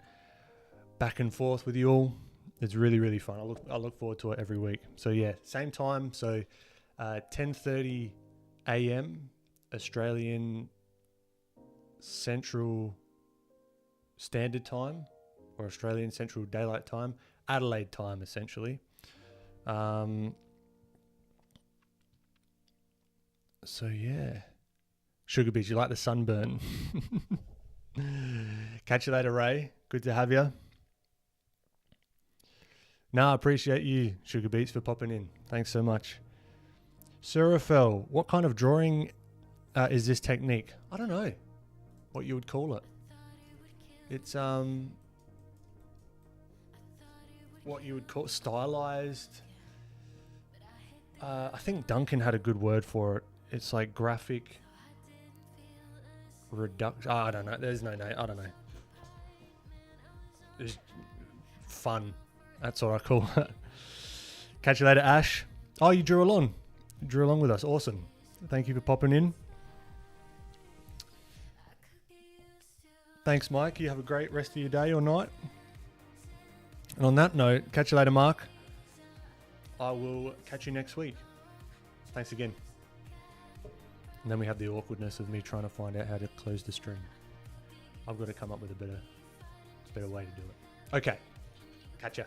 back and forth with you all. It's really, really fun. I look forward to it every week. So yeah, same time. So 10:30 a.m. Australian Central Standard Time, or Australian Central Daylight Time, Adelaide time essentially. So yeah, Sugar Beach, you like the sunburn? Catch you later, Ray. Good to have you. No, I appreciate you, Sugar Beats, for popping in. Thanks so much. Surafel, what kind of drawing is this technique? I don't know what you would call it. It's what you would call stylized. I think Duncan had a good word for it. It's like graphic reduction. I don't know. There's no name. I don't know. It's fun. That's what I call it. Catch you later, Ash. Oh, you drew along. You drew along with us. Awesome. Thank you for popping in. Thanks, Mike. You have a great rest of your day or night. And on that note, catch you later, Mark. I will catch you next week. Thanks again. And then we have the awkwardness of me trying to find out how to close the stream. I've got to come up with a better way to do it. Okay. Catch ya.